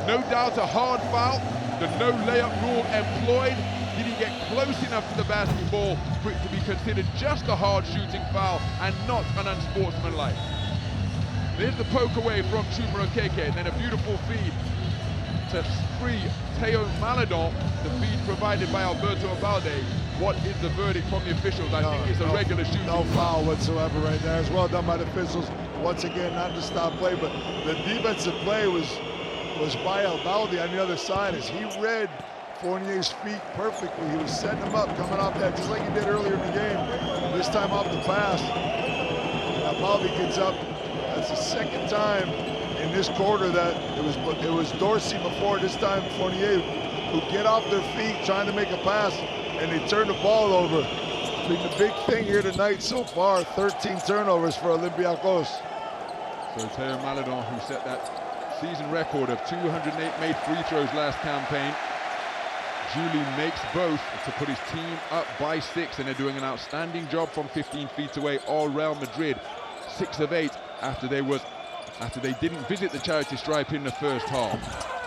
No doubt a hard foul. The no layup rule employed. Didn't get close enough to the basketball for it to be considered just a hard shooting foul and not an unsportsmanlike. There's the poke away from Chuma Okeke, and then a beautiful feed to free Teo Maladon. The feed provided by Alberto Abalde. What is the verdict from the officials? I think it's a regular shooting. No foul whatsoever right there. It's well done by the officials. Once again, not to stop play, but the defensive play was by Albalde on the other side as he read Fournier's feet perfectly. He was setting him up, coming off that just like he did earlier in the game. This time off the pass. Albalde gets up. That's the second time in this quarter that it was Dorsey before, this time Fournier, who get off their feet trying to make a pass, and they turn the ball over. It's been the big thing here tonight so far, 13 turnovers for Olympiacos. So Teo Maladon, who set that season record of 208 made free throws last campaign, Julie makes both to put his team up by 6, and they're doing an outstanding job from 15 feet away. All Real Madrid, 6 of 8 after they didn't visit the charity stripe in the first half.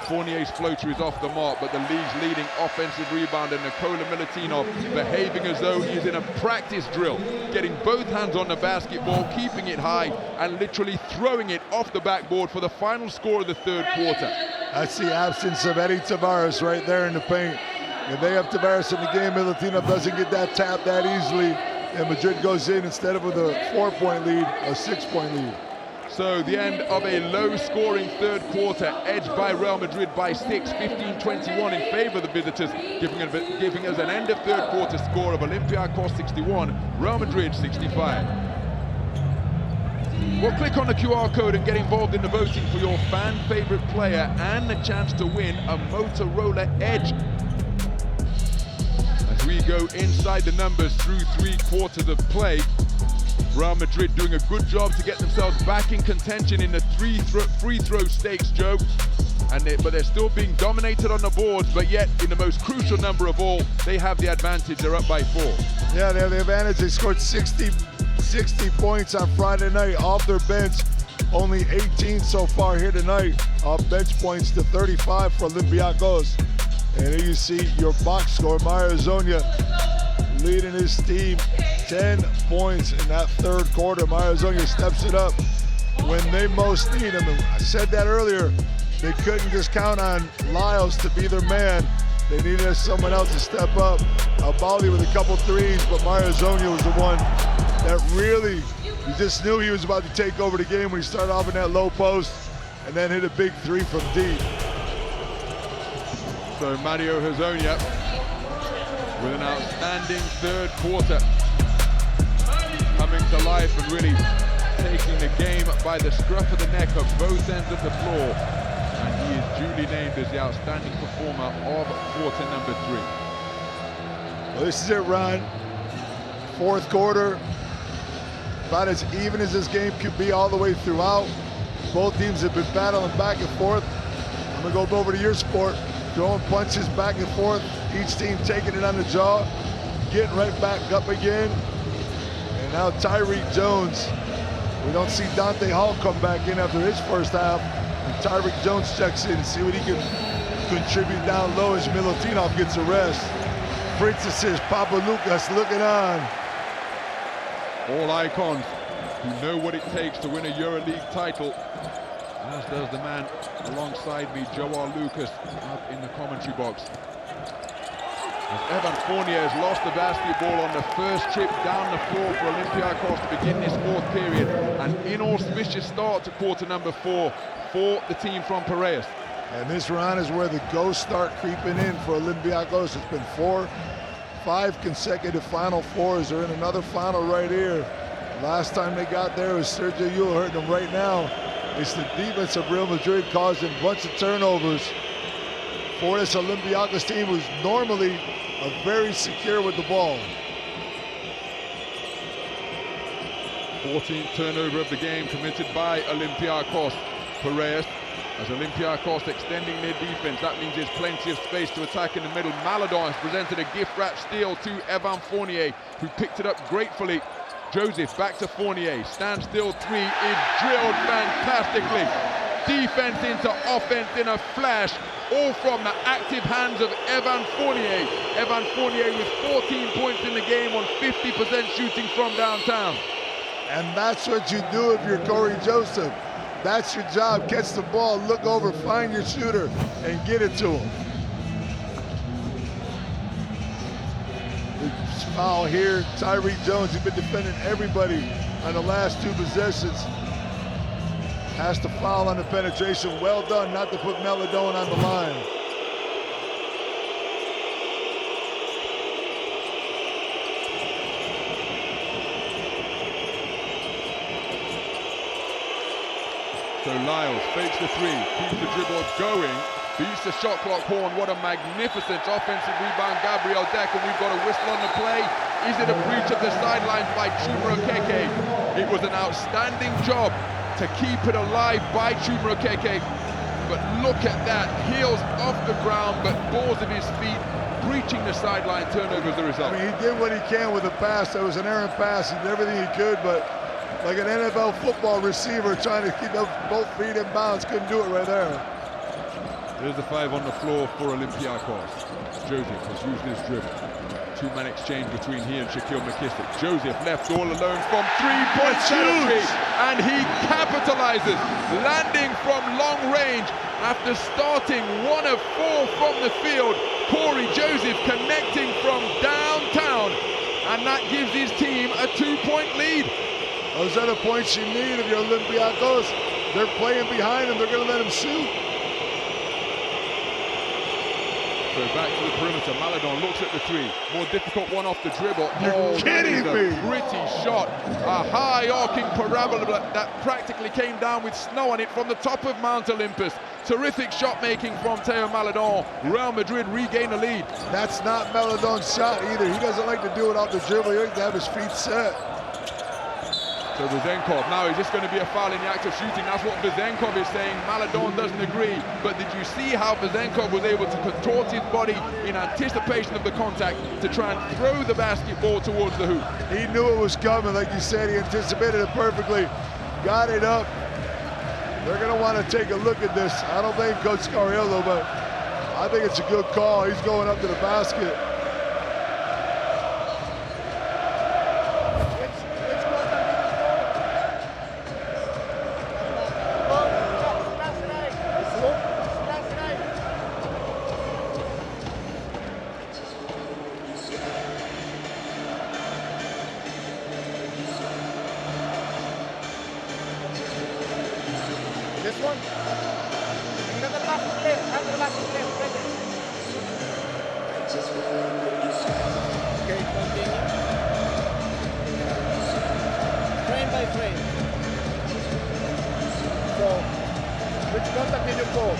Fournier's floater is off the mark, but the league's leading offensive rebounder, Nikola Milutinov, behaving as though he's in a practice drill, getting both hands on the basketball, keeping it high, and literally throwing it off the backboard for the final score of the third quarter. That's the absence of Eddie Tavares right there in the paint. If they have Tavares in the game, Milutinov doesn't get that tap that easily, and Madrid goes in instead of with a 4-point lead, a 6-point lead. So the end of a low-scoring third quarter, edged by Real Madrid by 6, 15-21 in favor of the visitors, giving us an end of third quarter score of Olympiacos 61, Real Madrid 65. Well, click on the QR code and get involved in the voting for your fan favorite player and the chance to win a Motorola Edge. As we go inside the numbers through 3 quarters of play, Real Madrid doing a good job to get themselves back in contention in the free throw stakes, Joe. but they're still being dominated on the boards, but yet in the most crucial number of all, they have the advantage. They're up by 4. Yeah, they have the advantage. They scored 60 points on Friday night off their bench. Only 18 so far here tonight. Off bench points to 35 for Olympiacos. And here you see your box score, Mario Zonia leading his team 10 points in that third quarter. Mario Zonia steps it up when they most need him. And I said that earlier. They couldn't just count on Lyles to be their man. They needed someone else to step up. Baldi with a couple threes, but Mario Zonia was the one that really, you just knew he was about to take over the game when he started off in that low post and then hit a big 3 from deep. So Mario Hezonja with an outstanding third quarter, coming to life and really taking the game by the scruff of the neck of both ends of the floor. And he is duly named as the outstanding performer of quarter number 3. Well, this is it, Ron. Fourth quarter, about as even as this game could be all the way throughout. Both teams have been battling back and forth. I'm gonna go over to your sport, throwing punches back and forth, each team taking it on the jaw, getting right back up again. And now Tyreek Jones, we don't see Dante Hall come back in after his first half. And Tyreek Jones checks in, see what he can contribute down low as Milutinov gets a rest. Princesses, Papa Lucas looking on. All icons who know what it takes to win a EuroLeague title, as does the man alongside me, Joao Lucas, up in the commentary box. As Evan Fournier has lost the basketball on the first trip down the floor for Olympiacos to begin this fourth period. An inauspicious start to quarter number 4 for the team from Piraeus. And this round is where the ghosts start creeping in for Olympiacos. It's been 5 consecutive Final Fours. They're in another final right here. Last time they got there was Sergio Yul hurting them. Right now, it's the defense of Real Madrid causing a bunch of turnovers for this Olympiacos team, who's normally very secure with the ball. 14th turnover of the game committed by Olympiacos. Piraeus, as Olympiacos extending their defense, that means there's plenty of space to attack in the middle. Maladon has presented a gift-wrap steal to Evan Fournier, who picked it up gratefully. Joseph back to Fournier, standstill 3 is drilled fantastically. Defense into offense in a flash, all from the active hands of Evan Fournier. Evan Fournier with 14 points in the game on 50% shooting from downtown. And that's what you do if you're Corey Joseph. That's your job. Catch the ball, look over, find your shooter, and get it to him. Foul here. Tyreek Jones, who's been defending everybody on the last 2 possessions, has to foul on the penetration. Well done not to put Maladon on the line. So Lyles fakes the 3, keeps the dribble going, beats the shot clock horn. What a magnificent offensive rebound, Gabriel Deck, and we've got a whistle on the play. Is it a breach of the sidelines by Chuma Okeke? It was an outstanding job to keep it alive by Chuma Okeke. But look at that, heels off the ground, but balls of his feet, breaching the sideline. Turnover as a result. I mean, he did what he can with the pass. That was an errant pass. He did everything he could, but like an NFL football receiver trying to keep both feet in bounds, couldn't do it right there. There's the 5 on the floor for Olympiacos. Joseph has used his dribble. 2-man exchange between he and Shaquille McKissick. Joseph left all alone from 3-point territory, and he capitalizes, landing from long range after starting 1 of 4 from the field. Corey Joseph connecting from downtown, and that gives his team a 2-point lead. Those are the points you need if you're Olympiacos. They're playing behind him. They're going to let him shoot. So back to the perimeter. Maladon looks at the 3. More difficult one off the dribble. You're kidding me. Pretty shot. A high arcing parabola that practically came down with snow on it from the top of Mount Olympus. Terrific shot making from Teo Maladon. Real Madrid regain the lead. That's not Maladon's shot either. He doesn't like to do it off the dribble. He likes to have his feet set. So Vezenkov, now is this going to be a foul in the act of shooting? That's what Vezenkov is saying. Maledon doesn't agree. But did you see how Vezenkov was able to contort his body in anticipation of the contact to try and throw the basketball towards the hoop? He knew it was coming, like you said. He anticipated it perfectly. Got it up. They're going to want to take a look at this. I don't blame Coach Scariello, but I think it's a good call. He's going up to the basket. This one? Another basket left, another basket left, ready. Okay, continue. Frame by frame. So, which contact did you call?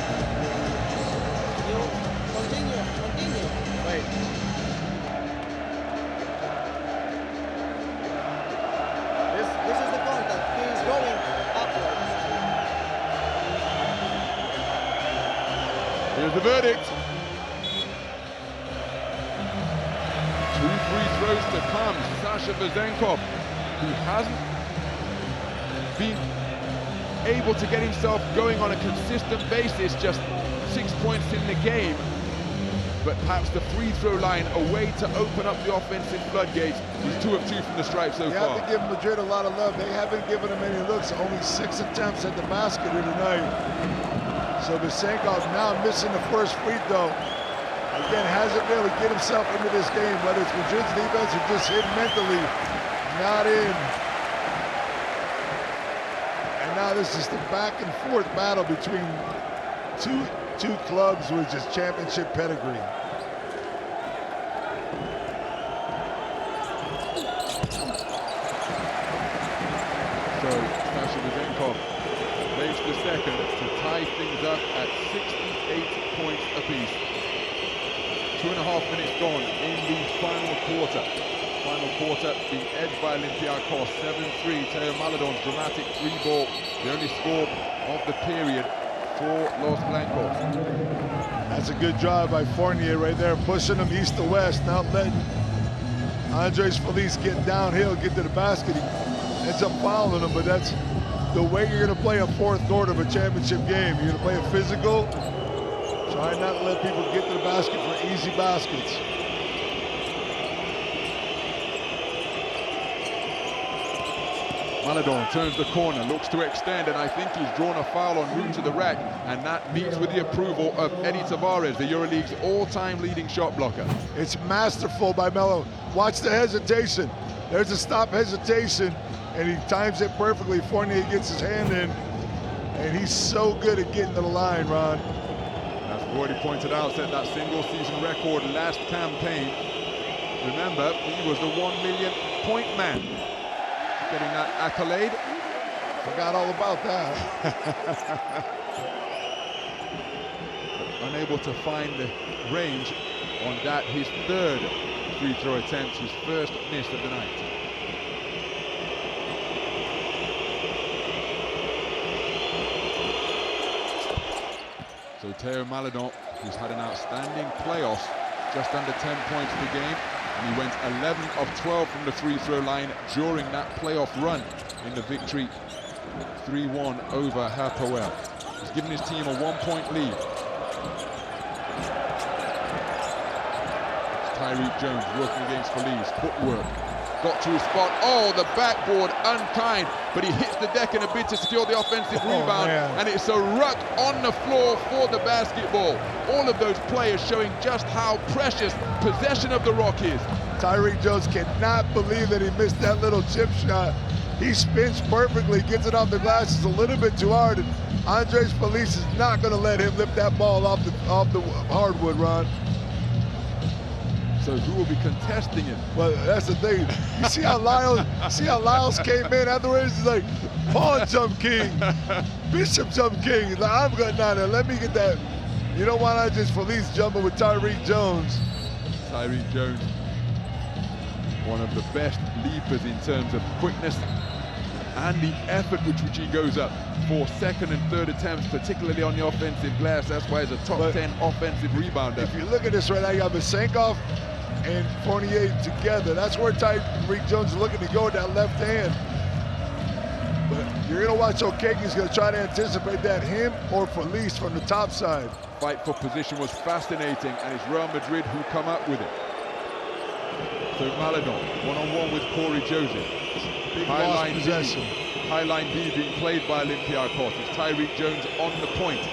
You continue. Wait. This is the contact. He is going upwards. Here's the verdict. 2 free throws to come. Sasha Vezenkov, who hasn't been able to get himself going on a consistent basis, just 6 points in the game. But perhaps the free throw line, a way to open up the offensive floodgates. He's 2 of 2 from the stripe so far. You have to give Madrid a lot of love. They haven't given him any looks. Only 6 attempts at the basket here tonight. So Vezenkov now missing the first free throw. Again, hasn't been able to get himself into this game, whether it's Madrid's defense or just him mentally not in. And now this is the back and forth battle between two clubs with just championship pedigree. So Sasha Vezenkov makes the second to tie things up at 68 points apiece. 2.5 minutes gone in the final quarter. Final quarter being edged by Olympiacos 7-3. Teo Maledon's dramatic 3-ball, the only score of the period for Los Blancos. That's a good job by Fournier right there, pushing him east to west, not letting Andres Feliz get downhill, get to the basket. He ends up fouling him, but that's the way you're going to play a fourth quarter of a championship game. You're going to play a physical, try not to let people get to the basket for easy baskets. Maledon turns the corner, looks to extend, and I think he's drawn a foul en route to the rack, and that meets with the approval of Eddie Tavares, the EuroLeague's all-time leading shot blocker. It's masterful by Melo. Watch the hesitation. There's a stop hesitation, and he times it perfectly. Fournier gets his hand in, and he's so good at getting to the line, Ron. As already pointed out, set that single-season record last campaign. Remember, he was the 1 million point man. Getting that accolade. Forgot all about that. Unable to find the range on that, his third free throw attempt, his first miss of the night. So Teo Maledon, who's had an outstanding playoffs, just under 10 points per game, and he went 11 of 12 from the free throw line during that playoff run in the victory 3-1 over Hapoel. He's given his team a 1-point lead. It's Tyreek Jones working against Feliz, footwork. Got to his spot. Oh, the backboard, unkind, but he hits the deck in a bid to secure the offensive rebound, and it's a ruck on the floor for the basketball. All of those players showing just how precious possession of the rock is. Tyreek Jones cannot believe that he missed that little chip shot. He spins perfectly, gets it off the glass. It's a little bit too hard, and Andres Feliz is not going to let him lift that ball off the hardwood, Ron. So who will be contesting it? Well, that's the thing. You see how Lyles came in afterwards? He's like, pawn jump king, bishop jump king. He's like, I'm going down there. Let me get that. You don't want Andres Feliz jumping with Tyreek Jones. Tyreek Jones, one of the best leapers in terms of quickness and the effort which he goes up for second and third attempts, particularly on the offensive glass. That's why he's a top 10 offensive rebounder. If you look at this right now, you got Bezenkov and Fournier together. That's where Tyreek Jones is looking to go with that left hand. But you're going to watch Okeke going to try to anticipate that, him or Felice from the top side. Fight for position was fascinating, and it's Real Madrid who come up with it. So Maledon, one-on-one with Corey Joseph. Big lost possession. High line D being played by Olympiacos. It's Tyreek Jones on the point.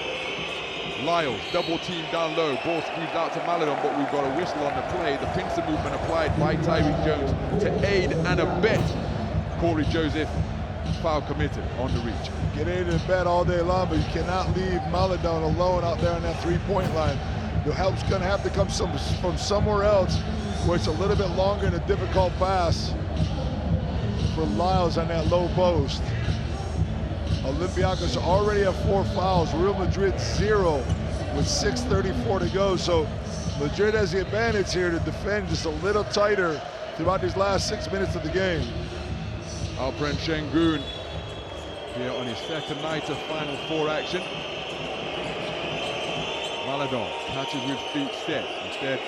Lyles, double team down low. Ball squeezed out to Maledon, but we've got a whistle on the play. The pincer movement applied by Tyreek Jones to aid and abet Corey Joseph. Foul committed on the reach. Get aided and abet all day long, but you cannot leave Maledon alone out there on that three-point line. The help's going to have to come from somewhere else where it's a little bit longer and a difficult pass for Lyles on that low post. Olympiacos already have 4 fouls. Real Madrid 0 with 6:34 to go. So Madrid has the advantage here to defend just a little tighter throughout these last 6 minutes of the game. Alperen Şengün here on his second night of Final Four action. Maledon catches with feet set. Instead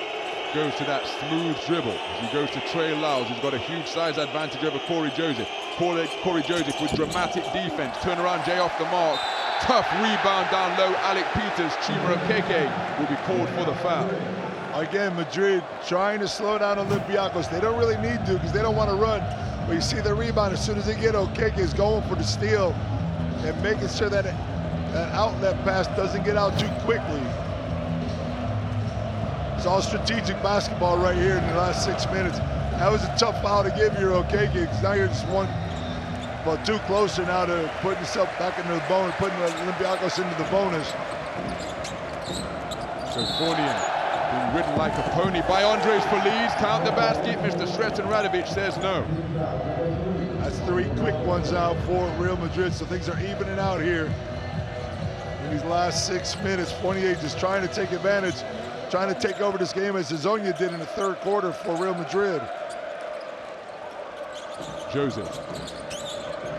goes to that smooth dribble as he goes to Trey Lyles, who's got a huge size advantage over Corey Joseph. Corey Joseph with dramatic defense. Turn around, Jay off the mark. Tough rebound down low. Alec Peters, Chima Okeke will be called for the foul. Again, Madrid trying to slow down Olympiacos. They don't really need to because they don't want to run. But you see the rebound, as soon as they get Okeke is going for the steal and making sure that that outlet pass doesn't get out too quickly. It's all strategic basketball right here in the last 6 minutes. That was a tough foul to give you, Okeke, because now you're just too closer now to putting yourself back into the bonus, putting Olympiacos into the bonus. So Fournier being ridden like a pony by Andres Feliz. Count the basket. Mr. Sretan Radovic says no. That's 3 quick ones out for Real Madrid, so things are evening out here in these last 6 minutes. Fournier just trying to take advantage, trying to take over this game as Hezonja did in the third quarter for Real Madrid. Joseph.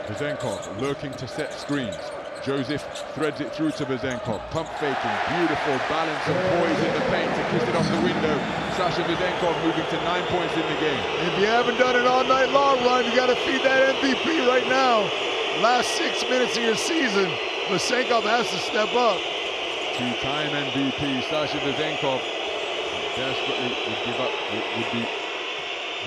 Bezenkov lurking to set screens. Joseph threads it through to Bezenkov. Pump faking, beautiful balance and poise in the paint to kiss it off the window. Sasha Bezenkov moving to 9 points in the game. If you haven't done it all night long, Ron, you got to feed that MVP right now. Last 6 minutes of your season, Bezenkov has to step up. 2-time MVP Sasha Bezenkov desperately would be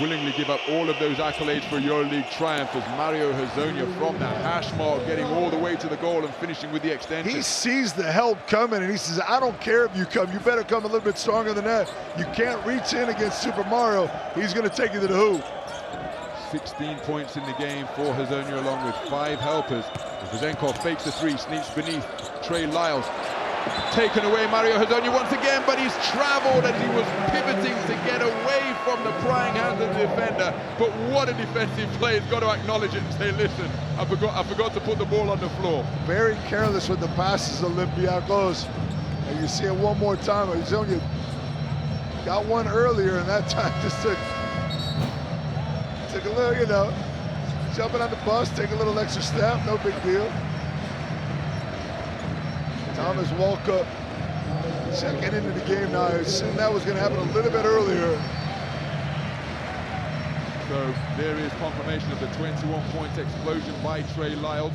willingly give up all of those accolades for EuroLeague triumph as Mario Hezonja from the hash mark getting all the way to the goal and finishing with the extension. He sees the help coming and he says, I don't care if you come, you better come a little bit stronger than that. You can't reach in against Super Mario. He's going to take you to the hoop. 16 points in the game for Hezonja along with 5 helpers. Bezenkov fakes the 3, sneaks beneath Trey Lyles. Taken away Mario Hezonja once again, but he's traveled as he was pivoting to get away from the prying hands of the defender. But what a defensive play. He's got to acknowledge it and say, listen, I forgot to put the ball on the floor. Very careless with the passes, Olympiacos. And you see it one more time. Hezonja got one earlier, and that time just took a little, jumping on the bus, take a little extra step, no big deal. Thomas Walkup checking into the game now. I assume that was going to happen a little bit earlier. So there is confirmation of the 21-point explosion by Trey Lyles.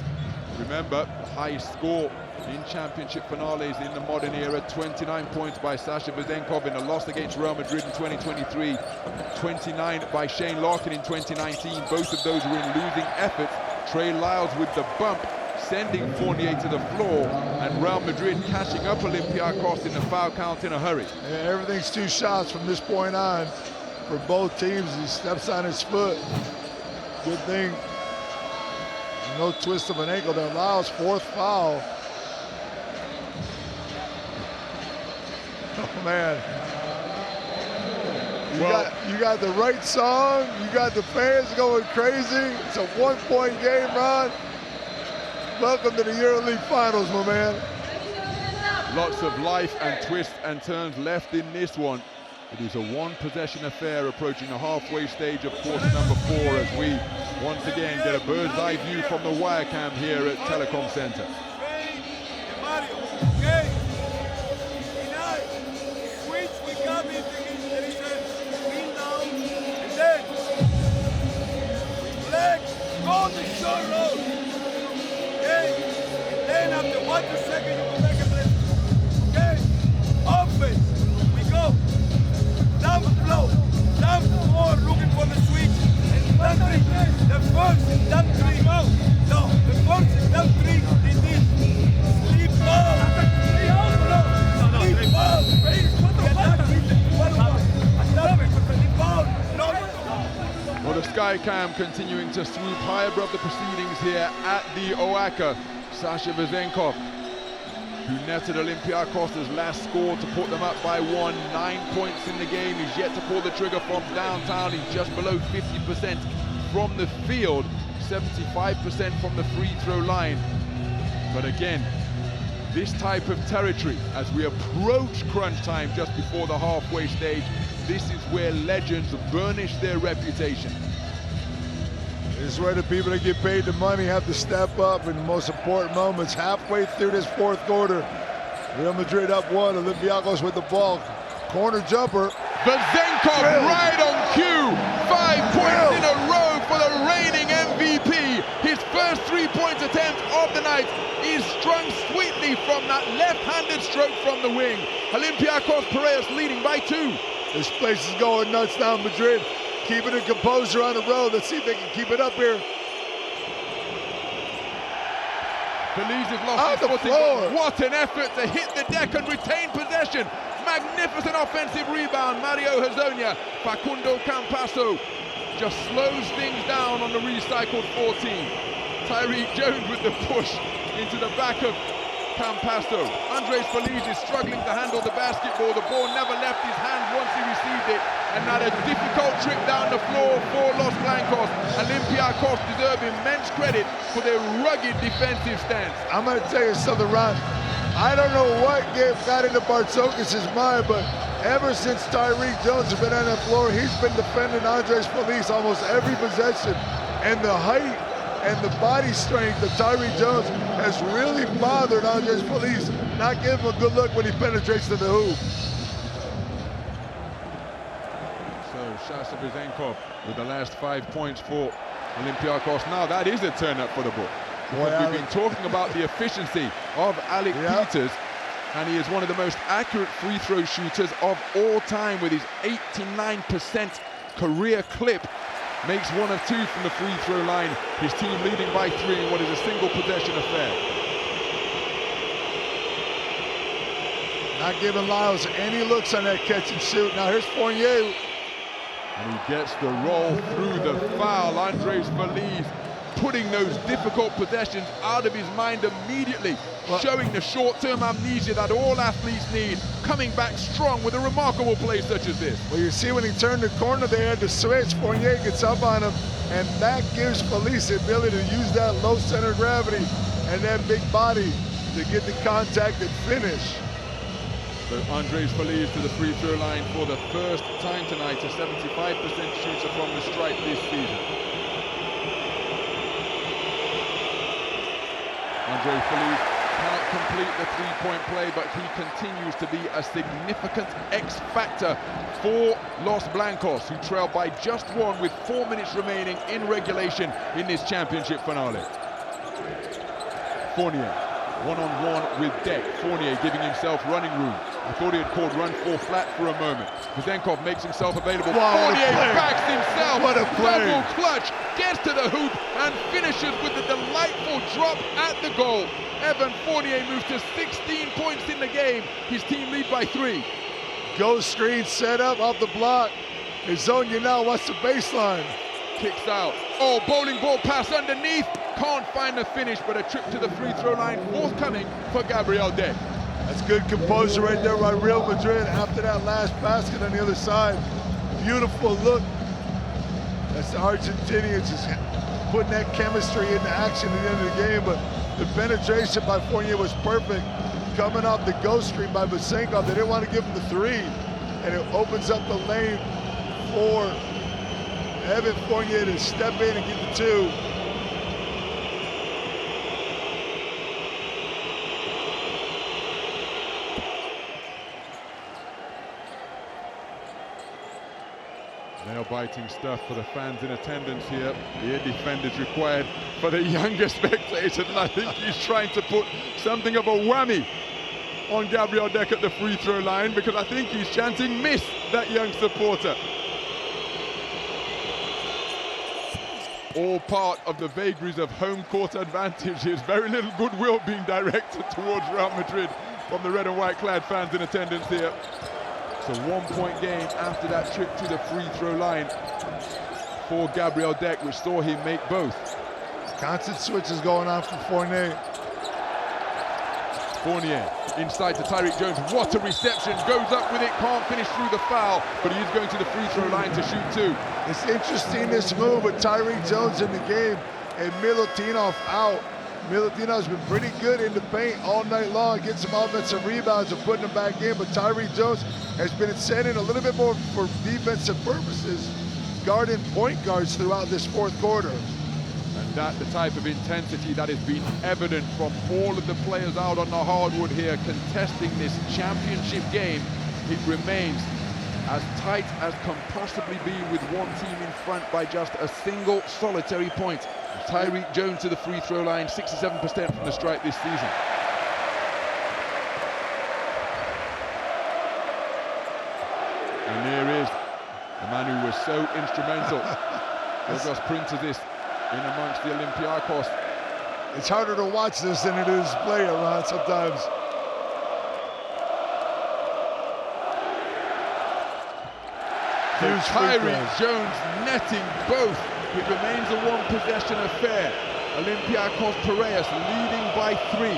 Remember, highest score in championship finales in the modern era. 29 points by Sasha Bezenkov in a loss against Real Madrid in 2023. 29 by Shane Larkin in 2019. Both of those were in losing efforts. Trey Lyles with the bump, sending Fournier to the floor, and Real Madrid catching up Olympiacos in the foul count in a hurry. Yeah, everything's 2 shots from this point on for both teams. He steps on his foot. Good thing. No twist of an ankle that allows 4th foul. Oh, man. You got the right song. You got the fans going crazy. It's a 1-point game, Ron. Welcome to the EuroLeague Finals, my man. Lots of life and twists and turns left in this one. It is a 1-possession affair approaching the halfway stage of quarter number 4 as we once again get a bird's eye view from the wire cam here at Telecom Center. Okay. Switch, we come in, there is a wheel down, and then leg, go the short road. Okay? And then after 1 second, you will make a play. Okay? Offense, we go. Down the floor, down the floor, looking for the switch. And down three. The first and down three. No, the first and down three is this. Sleep ball. Sleep ball. Well, the Sky Cam continuing to swoop high above the proceedings here at the OACA. Sasha Vezenkov, who netted Olympiacos' last score to put them up by 9 points in the game. He's yet to pull the trigger from downtown. He's just below 50% from the field, 75% from the free throw line. But again, this type of territory, as we approach crunch time just before the halfway stage, this is where legends burnish their reputation. This is where the people that get paid the money have to step up in the most important moments. Halfway through this fourth quarter, Real Madrid up 1, Olympiacos with the ball. Corner jumper. Vezenkov right on cue. 5 points in a row for the reigning MVP. His first three-point attempt of the night is strung sweetly from that left-handed stroke from the wing. Olympiacos Piraeus leading by 2. This place is going nuts now, Madrid. Keeping the composure on the road. Let's see if they can keep it up here. Feliz has lost his footing. What an effort to hit the deck and retain possession. Magnificent offensive rebound. Mario Hazonia. Facundo Campasso just slows things down on the recycled 14. Tyreek Jones with the push into the back of Campasso. Andres Feliz is struggling to handle the basketball. The ball never left his hand once he received it. And now a difficult trip down the floor for Los Blancos. Olympiacos deserve immense credit for their rugged defensive stance. I'm going to tell you something, Ron. I don't know what got into Bartzokis' mind, but ever since Tyreek Jones has been on that floor, he's been defending Andres Feliz almost every possession. And the height and the body strength of Tyreek Jones has really bothered Andres Feliz, not giving him a good look when he penetrates to the hoop. So Sasha Vezenkov with the last 5 points for Olympiacos. Now that is a turn up for the book. We've been talking about the efficiency of Alec Peters, and he is one of the most accurate free throw shooters of all time with his 89% career clip. Makes 1 of 2 from the free throw line. His team leading by 3 in what is a single possession affair. Not giving Lyles any looks on that catch and shoot. Now here's Fournier. And he gets the roll through the foul. Andres Feliz putting those difficult possessions out of his mind immediately, showing the short-term amnesia that all athletes need, coming back strong with a remarkable play such as this. Well, you see when he turned the corner, they had to switch. Fournier gets up on him, and that gives Feliz the ability to use that low center of gravity and that big body to get the contact and finish. So Andres Feliz to the free throw line for the first time tonight, a 75% shooter from the stripe this season. Andres Feliz cannot complete the three-point play, but he continues to be a significant X-factor for Los Blancos, who trail by just 1 with 4 minutes remaining in regulation in this championship finale. Fournier, one-on-one with Deck. Fournier giving himself running room. I thought he had called run 4 flat for a moment. Vezenkov makes himself available. Wow, Fournier backs himself. What a play. Double clutch, gets to the hoop and finishes with a delightful drop at the goal. Evan Fournier moves to 16 points in the game. His team lead by 3. Ghost screen set up off the block. Hazonia now wants the baseline. Kicks out. Oh, bowling ball pass underneath. Can't find the finish, but a trip to the free throw line forthcoming for Gabriel Deck. That's good composure right there by Real Madrid after that last basket on the other side. Beautiful look. That's the Argentinians just putting that chemistry into action at the end of the game, but the penetration by Fournier was perfect. Coming off the ghost screen by Vezenkov, they didn't want to give him the 3, and it opens up the lane for Evan Fournier to step in and get the 2. Nail-biting stuff for the fans in attendance here. Ear defenders required for the younger spectators, and I think he's trying to put something of a whammy on Gabriel Deck at the free throw line, because I think he's chanting miss, that young supporter. All part of the vagaries of home court advantage. There's very little goodwill being directed towards Real Madrid from the red and white clad fans in attendance here. It's a 1-point game after that trip to the free throw line for Gabriel Deck, which saw him make both. Constant switches going on for Fournier. Fournier inside to Tyreek Jones. What a reception. Goes up with it, can't finish through the foul, but he is going to the free throw line to shoot 2. It's interesting, this move with Tyreek Jones in the game and Milutinov out. Milutinov's been pretty good in the paint all night long, getting some offensive rebounds and putting them back in, but Tyreek Jones has been sending a little bit more for defensive purposes, guarding point guards throughout this fourth quarter. And that the type of intensity that has been evident from all of the players out on the hardwood here contesting this championship game. It remains as tight as can possibly be, with one team in front by just a single solitary point. Tyreek Jones to the free throw line, 67% from the stripe this season. And there is the man who was so instrumental. Georgios Printezis in amongst the Olympiacos. It's harder to watch this than it is play around sometimes. So Tyreek Jones netting both. It remains a one-possession affair. Olympiacos Piraeus leading by 3.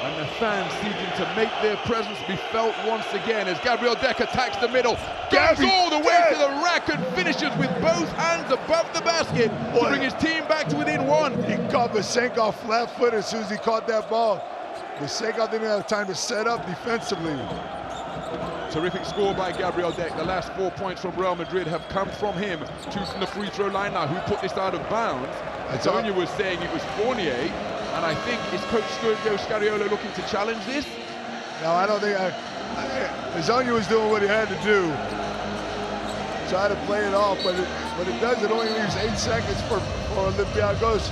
And the fans seeking to make their presence be felt once again as Gabriel Deck attacks the middle. Goes all the way to the rack and finishes with both hands above the basket to bring his team back to within 1. He caught Vasenko flat-footed as soon as he caught that ball. Vasenko didn't have time to set up defensively. Terrific score by Gabriel Deck. The last 4 points from Real Madrid have come from him. 2 from the free throw line now. Who put this out of bounds? Antonio was saying it was Fournier, and I think is Coach Sergio Scariolo looking to challenge this? No, I don't think. Antonio was doing what he had to do. Try to play it off, but it does. It only leaves 8 seconds for Olympiacos.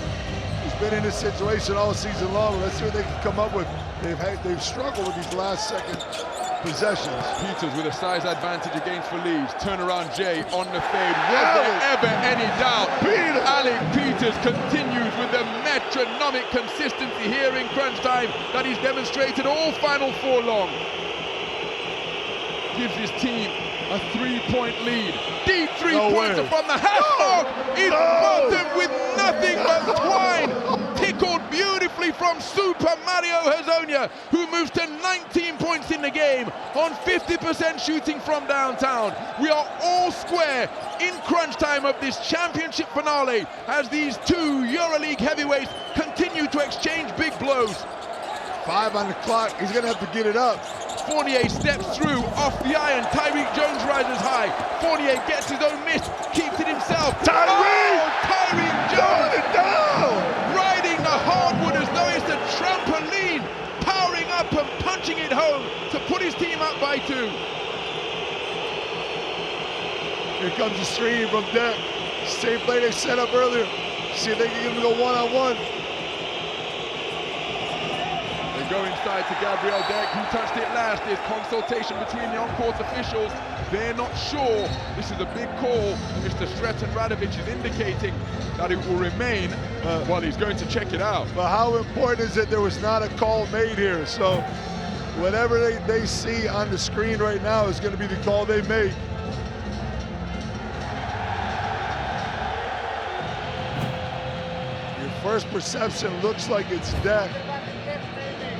He's been in this situation all season long. Let's see what they can come up with. They've struggled with these last second possessions. Peters with a size advantage against Feliz. Turnaround Jay on the fade. Was there ever any doubt? Alec Peters continues with the metronomic consistency here in crunch time that he's demonstrated all Final Four long. Gives his team a 3-point lead. Deep three-pointer from the half mark. He's bottomed with nothing but twine. Tickled beautifully from Super Mario Hezonja, who moves to 19 points in the game on 50% shooting from downtown. We are all square in crunch time of this championship finale as these 2 EuroLeague heavyweights continue to exchange big blows. 5 on the clock. He's going to have to get it up. Fournier steps through off the iron. Tyreek Jones rises high. Fournier gets his own miss, keeps it himself. Tyreek Jones down, riding the hardwood as though it's a trampoline, powering up and punching it home to put his team up by 2. Here comes the screen from Deck. Same play they set up earlier. See if they can get him to go one-on-one. Go inside to Gabriel Deck, who touched it last. There's consultation between the on-court officials. They're not sure. This is a big call. Mr. Sretan Radovic is indicating that it will remain while he's going to check it out. But how important is it there was not a call made here? So whatever they see on the screen right now is going to be the call they make. Your first perception looks like it's Deck.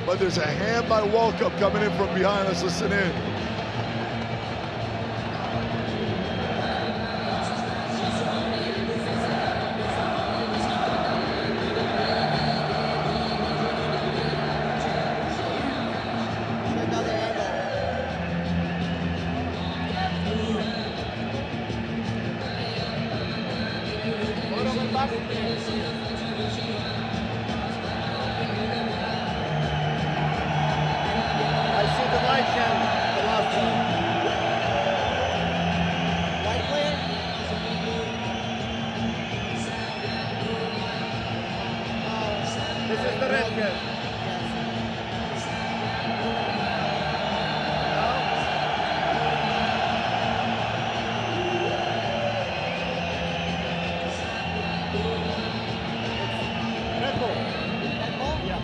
But there's a hand by Walkup coming in from behind. Let's listen in. I see the right hand, the last one. Right player? This is the red hand. Red ball. Red ball? Yeah.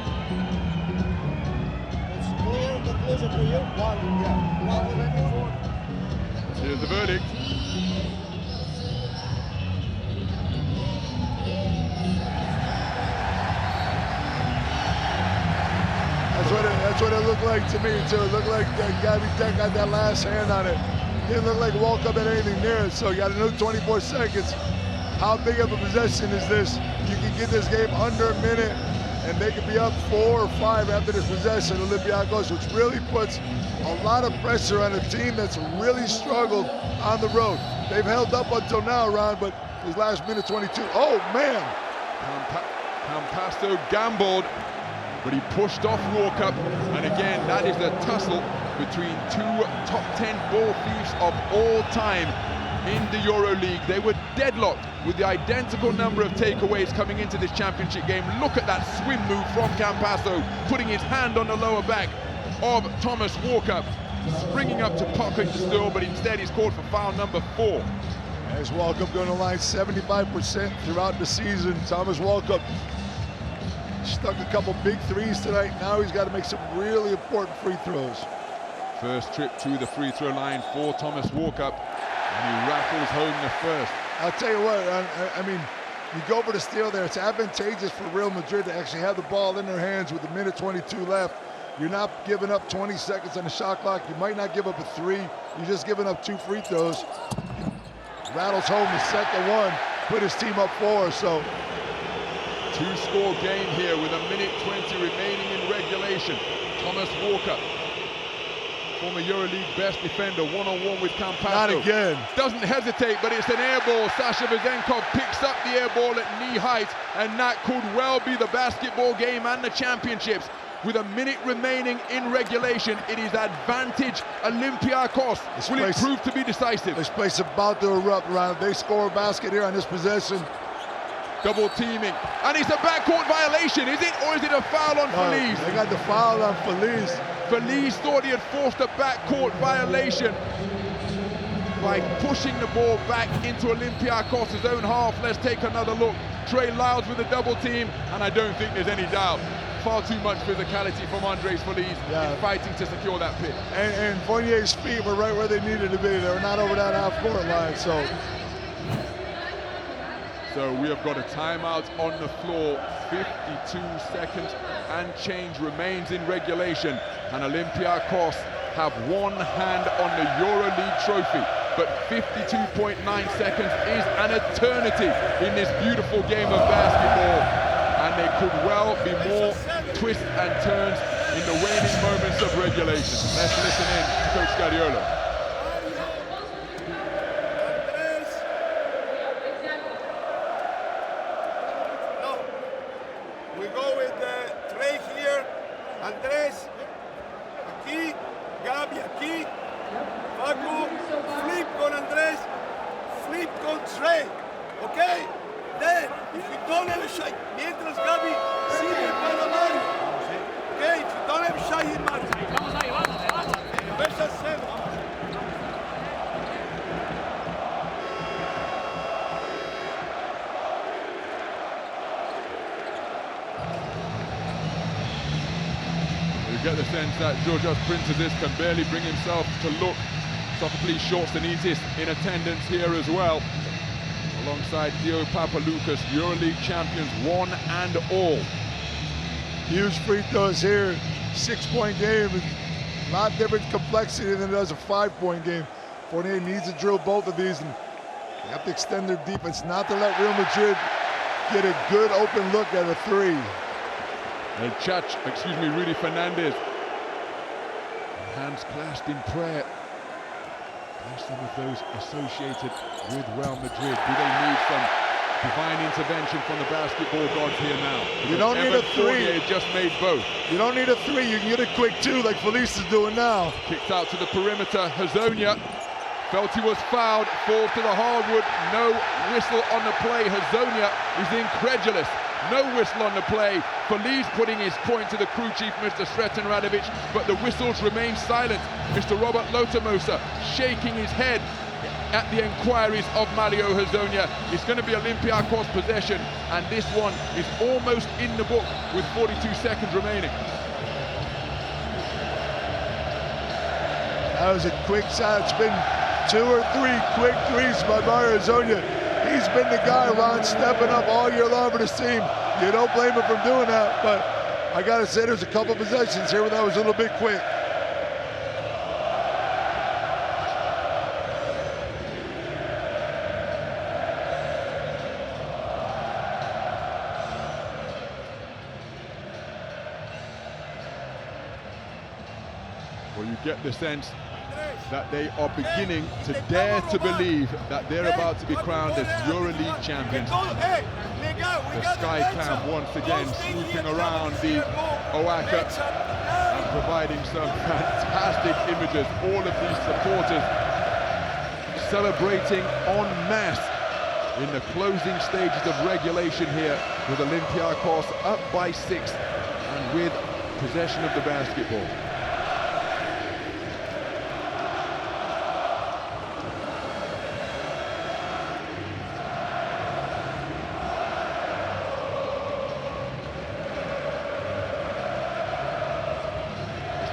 It's clear conclusion for you. One, yeah. One, Here's the verdict. That's what it looked like to me too. It looked like Gabby Tech got that last hand on it. Didn't look like Walkup had anything near it, so you got another 24 seconds. How big of a possession is this? You can get this game under a minute, and they could be up 4 or 5 after this possession, Olympiacos, which really puts a lot of pressure on a team that's really struggled on the road. They've held up until now, Ron, but this last minute 22, oh man! Campasto gambled, but he pushed off Walkup, and again, that is a tussle between two top 10 ball thieves of all time in the EuroLeague. They were deadlocked with the identical number of takeaways coming into this championship game. Look at that swim move from Campasto, putting his hand on the lower back of Thomas Walkup, springing up to pocket the steal, but instead he's called for foul number 4. As Walkup going to line 75% throughout the season. Thomas Walkup stuck a couple big threes tonight. Now he's got to make some really important free throws. First trip to the free throw line for Thomas Walkup, and he rattles home the first. I'll tell you what, I mean, you go for the steal there. It's advantageous for Real Madrid to actually have the ball in their hands with a minute 22 left. You're not giving up 20 seconds on the shot clock. You might not give up a 3. You're just giving up 2 free throws. Rattles home the second one, put his team up 4, so. 2-score game here with a minute 20 remaining in regulation. Thomas Walkup, former EuroLeague best defender, one-on-one with Campasto. Not again. Doesn't hesitate, but it's an air ball. Sasha Vezenkov picks up the air ball at knee height, and that could well be the basketball game and the championships. With a minute remaining in regulation, it is advantage Olympiacos. Will it prove to be decisive? This place is about to erupt, Ron. They score a basket here on this possession. Double teaming, and it's a backcourt violation, is it? Or is it a foul on Feliz? They got the foul on Feliz. Feliz thought he had forced a backcourt violation by pushing the ball back into Olympiacos' own half. Let's take another look. Trey Lyles with a double team, and I don't think there's any doubt. Far too much physicality from Andres Feliz in fighting to secure that pick. And Fournier's feet were right where they needed to be. They were not over that half-court line, so we have got a timeout on the floor. 52 seconds and change remains in regulation. And Olympiacos have one hand on the EuroLeague trophy. But 52.9 seconds is an eternity in this beautiful game of basketball. And there could well be more twists and turns in the waning moments of regulation. Let's listen in to Coach Guardiola. We go with Trey here, Andres, aquí, Gabi aquí, Paco, flip con Andres, flip con Trey, okay? Then, if you don't have a shot, mientras Gabi sigue para Mario, okay? If you don't have a shot, hit Mario. Vamos ahí, vamos. Versa 7. You get the sense that Georgios Printezis can barely bring himself to look. Sophocles Shortstanitis in attendance here as well, alongside Theo Papaloukas, EuroLeague champions, one and all. Huge free throws here, 6-point game, a lot different complexity than it does a 5-point game. Fournier needs to drill both of these, and they have to extend their defense not to let Real Madrid get a good open look at a 3. And Rudy Fernandez, hands clasped in prayer. Are some of those associated with Real Madrid? Do they need some Divine intervention from the basketball gods here now. You don't need a three. Fournier just made both. You don't need a three. You can get a quick two like Felice is doing now. Kicked out to the perimeter. Hazonia felt he was fouled. Falls to the hardwood. No whistle on the play. Hazonia is incredulous. No whistle on the play. Felice putting his point to the crew chief, Mr. Sretan Radovic, but the whistles remain silent. Mr. Robert Lotomosa shaking his head at the inquiries of Mario Hazonia. It's going to be Olympiacos possession, and this one is almost in the book with 42 seconds remaining. That was a quick shot. It's been 2 or 3 quick threes by Mario Hazonia. He's been the guy, Ron, stepping up all year long for this team. You don't blame him for doing that, but I got to say there's a couple possessions here where that was a little bit quick. Well, you get the sense that they are beginning to dare to believe that they're about to be crowned as EuroLeague champions. The Sky Cam once again swooping around the Oaxaca and providing some fantastic images. All of these supporters celebrating en masse in the closing stages of regulation here, with Olympiacos up by 6 and with possession of the basketball.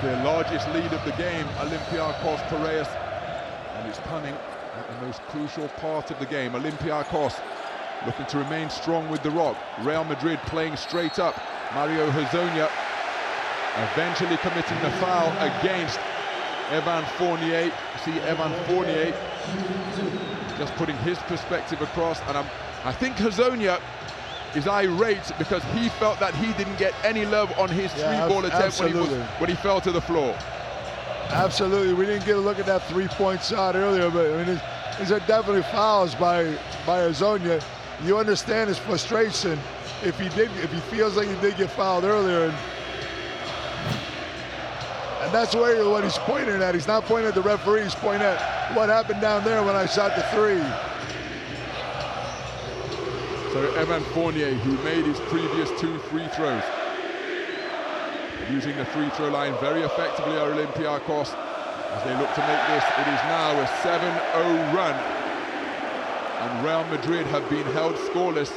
Their largest lead of the game, Olympiacos Piraeus, and it's coming at the most crucial part of the game. Olympiacos looking to remain strong with the rock. Real Madrid playing straight up. Mario Hazonia eventually committing the foul against Evan Fournier. See Evan Fournier just putting his perspective across, and I think Hazonia is irate because he felt that he didn't get any love on his three-ball attempt when he fell to the floor. Absolutely, we didn't get a look at that three-point shot earlier, but I mean, these are definitely fouls by Hazonia. You understand his frustration if he feels like he did get fouled earlier, and that's what he's pointing at. He's not pointing at the referee, he's pointing at what happened down there when I shot the three. So Evan Fournier, who made his previous 2 free throws, using the free throw line very effectively are Olympiacos as they look to make this. It is now a 7-0 run, and Real Madrid have been held scoreless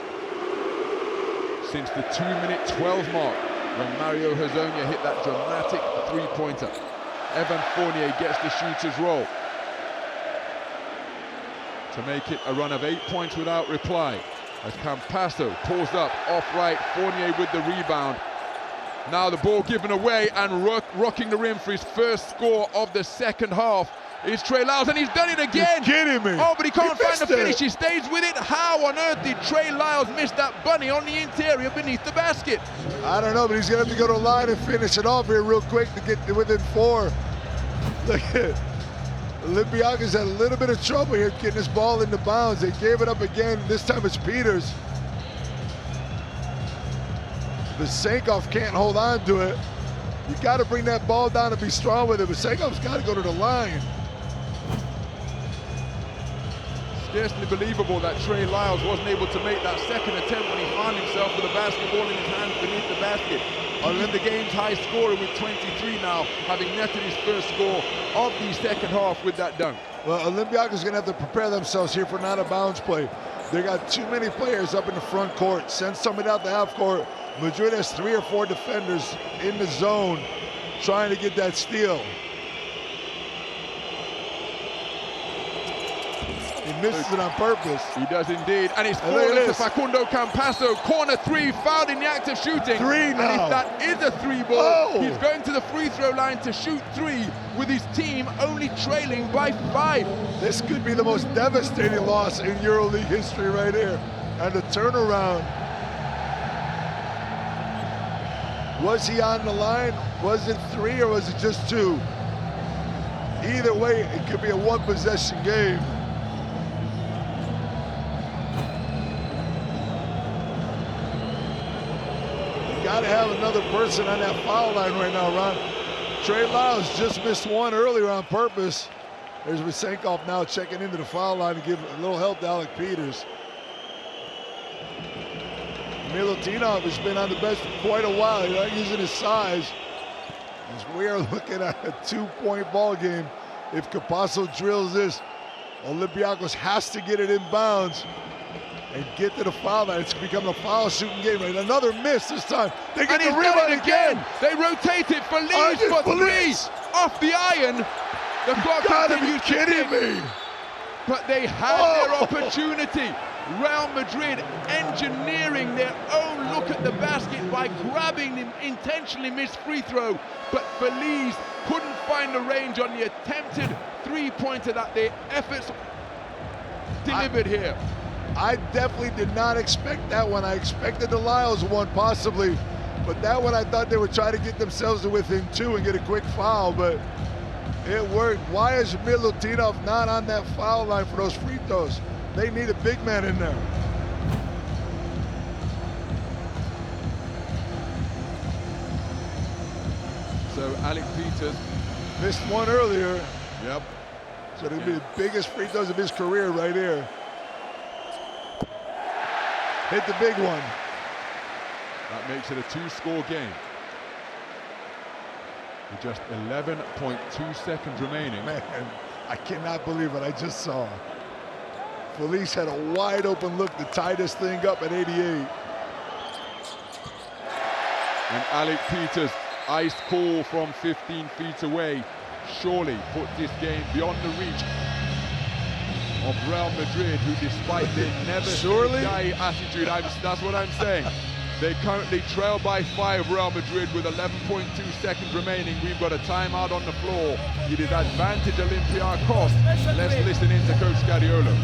since the 2-minute 12 mark when Mario Hazonia hit that dramatic three-pointer. Evan Fournier gets the shooter's roll to make it a run of 8 points without reply, as Campasso pulls up off right, Fournier with the rebound. Now the ball given away, and rocking the rim for his first score of the second half is Trey Lyles, and he's done it again. You're kidding me. Oh, but he can't find the finish. He stays with it. How on earth did Trey Lyles miss that bunny on the interior beneath the basket? I don't know, but he's gonna have to go to the line and finish it off here real quick to get within 4. Look at Olympiacos had a little bit of trouble here getting this ball into bounds. They gave it up again. This time it's Peters. Vasenkov can't hold on to it. You got to bring that ball down and be strong with it. Vasenkov's got to go to the line. Scarcely believable that Trey Lyles wasn't able to make that second attempt when he found himself with a basketball in his hands beneath the basket. Other than the game's high scorer with 23 now, having netted his first score of the second half with that dunk. Well, Olympiacos is going to have to prepare themselves here for not a bounce play. They got too many players up in the front court. Send somebody out the half court. Madrid has 3 or 4 defenders in the zone trying to get that steal. He misses it on purpose. He does indeed, and it's fallen to Facundo Campasso. Corner 3, fouled in the act of shooting. 3 now. And if that is a 3 ball, he's going to the free throw line to shoot 3 with his team only trailing by 5. This could be the most devastating loss in EuroLeague history right here. And the turnaround. Was he on the line? Was it 3 or was it just 2? Either way, it could be a 1-possession game. got to have another person on that foul line right now, Ron. Trey Lyles just missed one earlier on purpose. There's Vysenkov now checking into the foul line to give a little help to Alec Peters. Milutinov has been on the bench for quite a while. He's not using his size. As we are looking at a 2-point ball game. If Capasso drills this, Olympiacos has to get it in bounds and get to the foul line. It's becoming a foul shooting game. Right? Another miss this time. They get the rebound again. They rotate it. Feliz for three. Off the iron. The clock continues to tick. Me. But they had their opportunity. Real Madrid engineering their own look at the basket by grabbing the intentionally missed free throw. But Feliz couldn't find the range on the attempted three-pointer that their efforts delivered here. I definitely did not expect that one. I expected the Lyles one possibly, but that one I thought they would try to get themselves to within two and get a quick foul, but it worked. Why is Milutinov not on that foul line for those free throws? They need a big man in there. So Alec Peters missed one earlier. Yep. So it'll be the biggest free throws of his career right here. Hit the big one. That makes it a 2-score game. With just 11.2 seconds remaining. Man, I cannot believe what I just saw. Feliz had a wide open look to tie this thing up at 88. And Alec Peters, ice cool from 15 feet away, surely puts this game beyond the reach of Real Madrid, who despite their never die attitude, that's what I'm saying. They currently trail by 5, Real Madrid, with 11.2 seconds remaining. We've got a timeout on the floor. It is advantage Olympiacos. Let's listen in to Coach Scariolo.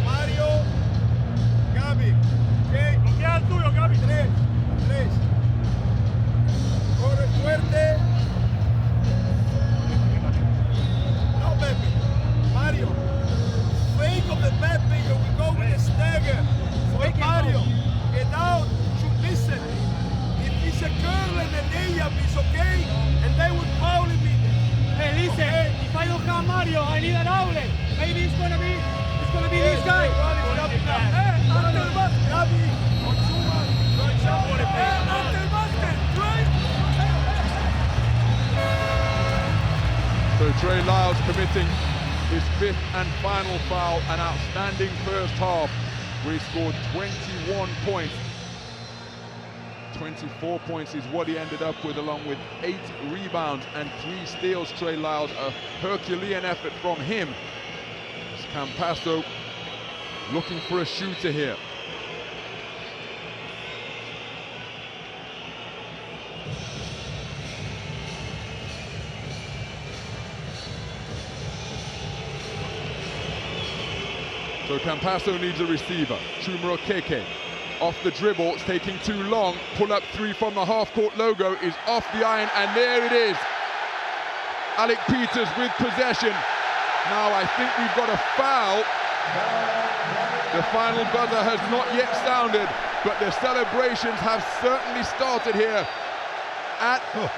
Mario, Gabi, okay, lo queda el tuyo, Gabi, 3, corre fuerte, no Pepe, Mario, fake of the Pepe, you will go with the stagger, for Mario, get out, should listen, if it's a curl and a layup, it's okay, and they will foul him. Hey, listen, if I don't have Mario, I need an outlet. Maybe it's gonna be this guy. So Trey Lyles committing his 5th and final foul. An outstanding first half where he scored 21 points. 24 points is what he ended up with, along with 8 rebounds and 3 steals. Trey Lyles, a Herculean effort from him. Campasso looking for a shooter here. So Campasso needs a receiver. Chumaro Keke off the dribble, it's taking too long. Pull up 3 from the half-court logo is off the iron, and there it is. Alec Peters with possession. Now I think we've got a foul. The final buzzer has not yet sounded, but the celebrations have certainly started here at the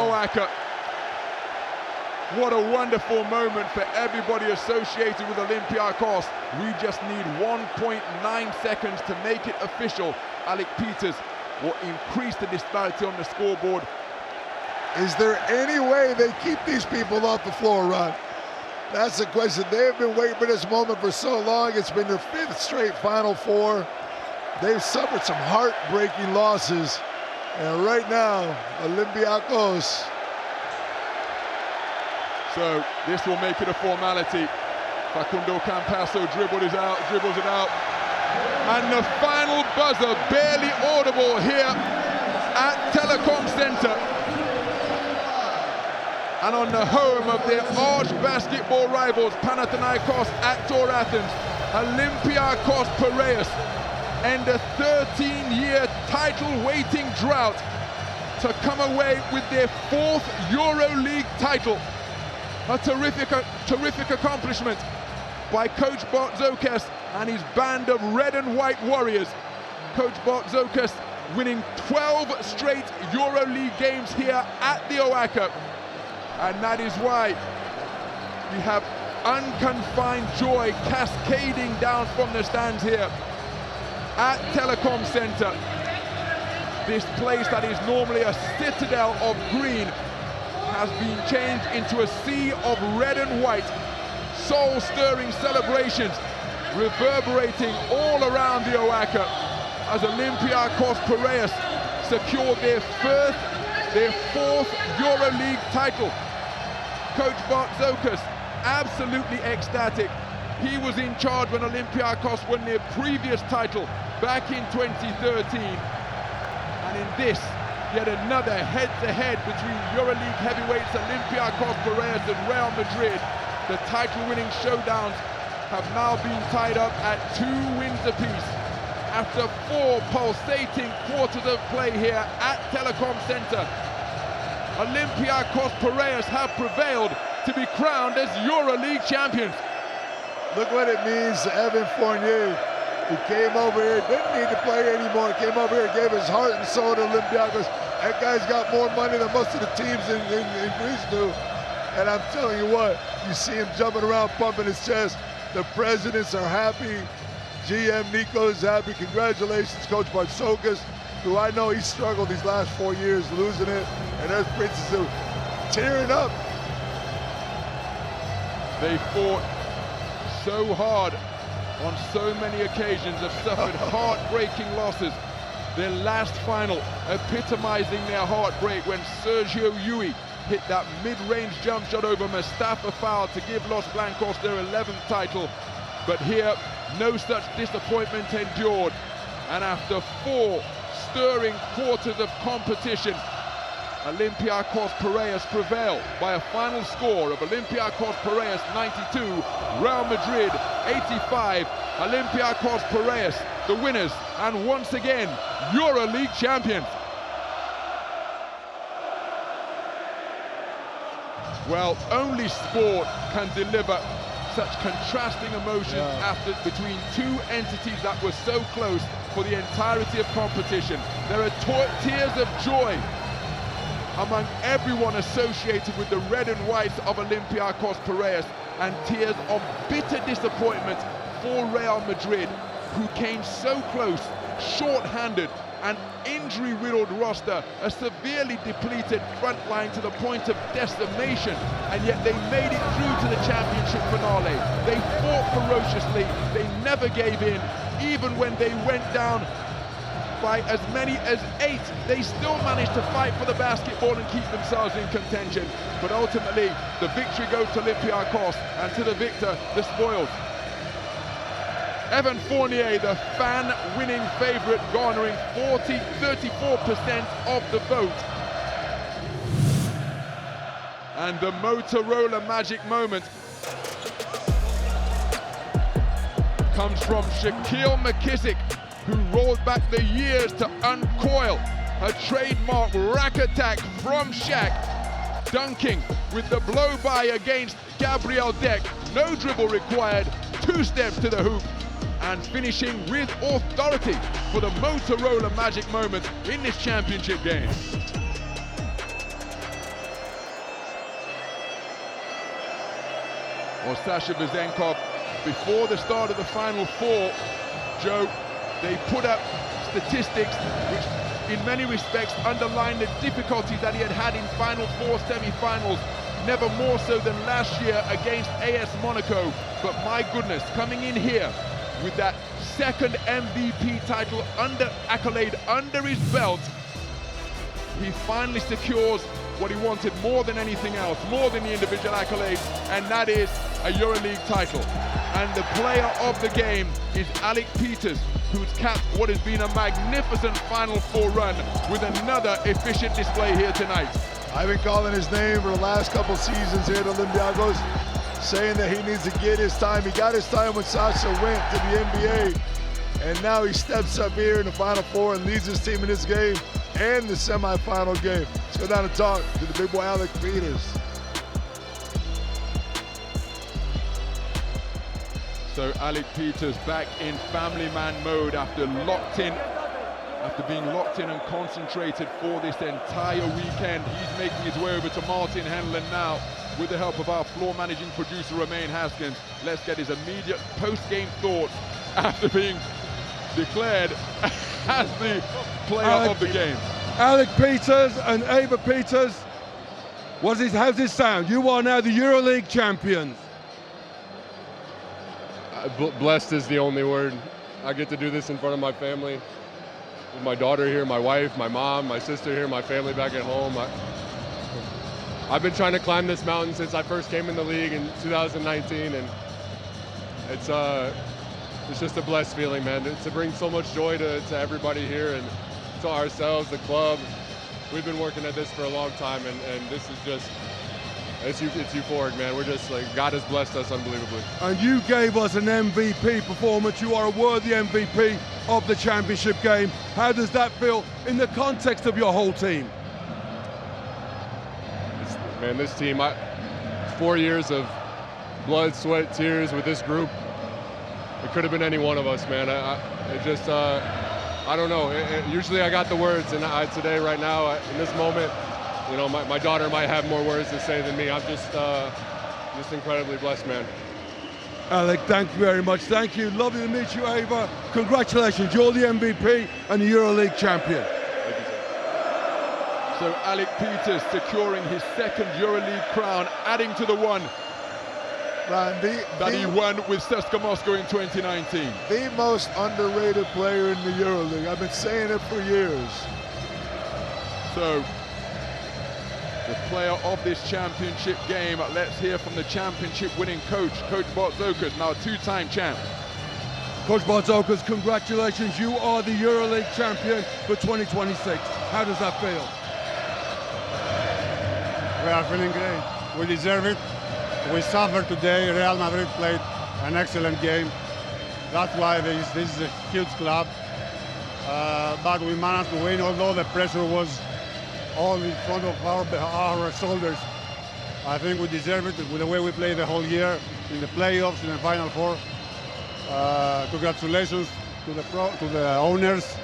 OACA. What a wonderful moment for everybody associated with Olympiacos. We just need 1.9 seconds to make it official. Alec Peters will increase the disparity on the scoreboard. Is there any way they keep these people off the floor, Ron? That's the question. They have been waiting for this moment for so long. It's been their 5th straight Final Four. They've suffered some heartbreaking losses. And right now, Olympiacos. So this will make it a formality. Facundo Campasso dribbles it out. And the final buzzer, barely audible here at Telecom Center. And on the home of their arch basketball rivals, Panathinaikos at Tor Athens, Olympiacos Piraeus end a 13-year title-waiting drought to come away with their 4th EuroLeague title. A terrific accomplishment. by Coach Bartzokas and his band of red and white warriors. Coach Bartzokas winning 12 straight EuroLeague games here at the OACA. And that is why we have unconfined joy cascading down from the stands here at Telecom Center. This place that is normally a citadel of green has been changed into a sea of red and white. Soul-stirring celebrations reverberating all around the OACA as Olympiacos Piraeus secured their fourth EuroLeague title. Coach Bartzokas absolutely ecstatic. He was in charge when Olympiacos won their previous title back in 2013. And in this, yet another head-to-head between EuroLeague heavyweights Olympiacos Piraeus and Real Madrid. The title-winning showdowns have now been tied up at 2 wins apiece. After 4 pulsating quarters of play here at Telecom Center, Olympiacos Piraeus have prevailed to be crowned as EuroLeague champions. Look what it means to Evan Fournier, who came over here, didn't need to play anymore, came over here, gave his heart and soul to Olympiacos. That guy's got more money than most of the teams in Greece do. And I'm telling you what, you see him jumping around, pumping his chest. The presidents are happy. GM Nico is happy. Congratulations, Coach Bartzokas, who I know he struggled these last 4 years, losing it. And there's Princess who tearing up. They fought so hard on so many occasions, have suffered heartbreaking losses. Their last final epitomizing their heartbreak when Sergio Yui hit that mid-range jump shot over Mustafa Foul to give Los Blancos their 11th title. But here, no such disappointment endured. And after 4 stirring quarters of competition, Olympiacos Piraeus prevail by a final score of Olympiacos Piraeus 92, Real Madrid 85. Olympiacos Piraeus, the winners, and once again, EuroLeague champions. Well, only sport can deliver such contrasting emotions between 2 entities that were so close for the entirety of competition. There are tears of joy among everyone associated with the red and white of Olympiacos Piraeus, and tears of bitter disappointment for Real Madrid, who came so close, short-handed, an injury-riddled roster, a severely depleted front line to the point of decimation, and yet they made it through to the championship finale. They fought ferociously, they never gave in, even when they went down by as many as 8, they still managed to fight for the basketball and keep themselves in contention. But ultimately, the victory goes to Olympiacos, and to the victor, the spoils. Evan Fournier, the fan-winning favorite, garnering 34% of the vote. And the Motorola magic moment comes from Shaquille McKissick, who rolled back the years to uncoil a trademark rack attack from Shaq, dunking with the blow-by against Gabriel Deck. No dribble required, 2 steps to the hoop, and finishing with authority for the Motorola magic moment in this championship game. Well, Sasha Bezenkov, before the start of the Final Four, Joe, they put up statistics which in many respects underline the difficulties that he had had in Final Four semi-finals, never more so than last year against AS Monaco. But my goodness, coming in here with that second MVP title accolade under his belt, he finally secures what he wanted more than anything else, more than the individual accolades, and that is a EuroLeague title. And the player of the game is Alec Peters, who's capped what has been a magnificent Final Four run with another efficient display here tonight. I've been calling his name for the last couple seasons here at Olympiacos, saying that he needs to get his time. He got his time when Sasha went to the NBA, and now he steps up here in the Final Four and leads his team in this game and the semifinal game. Let's go down and talk to the big boy Alec Peters. So Alec Peters back in family man mode after being locked in and concentrated for this entire weekend. He's making his way over to Martin Henlon now with the help of our floor managing producer Romain Haskins. Let's get his immediate post-game thoughts after being declared as the player of the game. Alec Peters and Ava Peters, how's this sound? You are now the EuroLeague champions. Blessed is the only word. I get to do this in front of my family, with my daughter here, my wife, my mom, my sister here, my family back at home. I've been trying to climb this mountain since I first came in the league in 2019, and it's just a blessed feeling, man. To bring so much joy to everybody here and to ourselves, the club. We've been working at this for a long time, and this is just, it's euphoric, man. We're just like, God has blessed us unbelievably. And you gave us an MVP performance. You are a worthy MVP of the championship game. How does that feel in the context of your whole team? Man, this team, 4 years of blood, sweat, tears with this group. It could have been any one of us, man. I don't know. Usually I got the words, and today, right now, in this moment, you know, my daughter might have more words to say than me. I'm just incredibly blessed, man. Alec, thank you very much. Thank you. Lovely to meet you, Ava. Congratulations. You're the MVP and the EuroLeague champion. Thank you, sir. So Alec Peters securing his second EuroLeague crown, adding to the one that he won with CSKA Moscow in 2019. The most underrated player in the EuroLeague. I've been saying it for years. So, the player of this championship game, let's hear from the championship winning coach, Coach Bartzokas, now a two-time champ. Coach Bartzokas, congratulations. You are the EuroLeague champion for 2026. How does that feel? We are feeling great. We deserve it. We suffered today. Real Madrid played an excellent game. That's why this is a huge club. But we managed to win, although the pressure was all in front of our shoulders. I think we deserve it with the way we played the whole year in the playoffs, in the Final Four. Congratulations to the owners,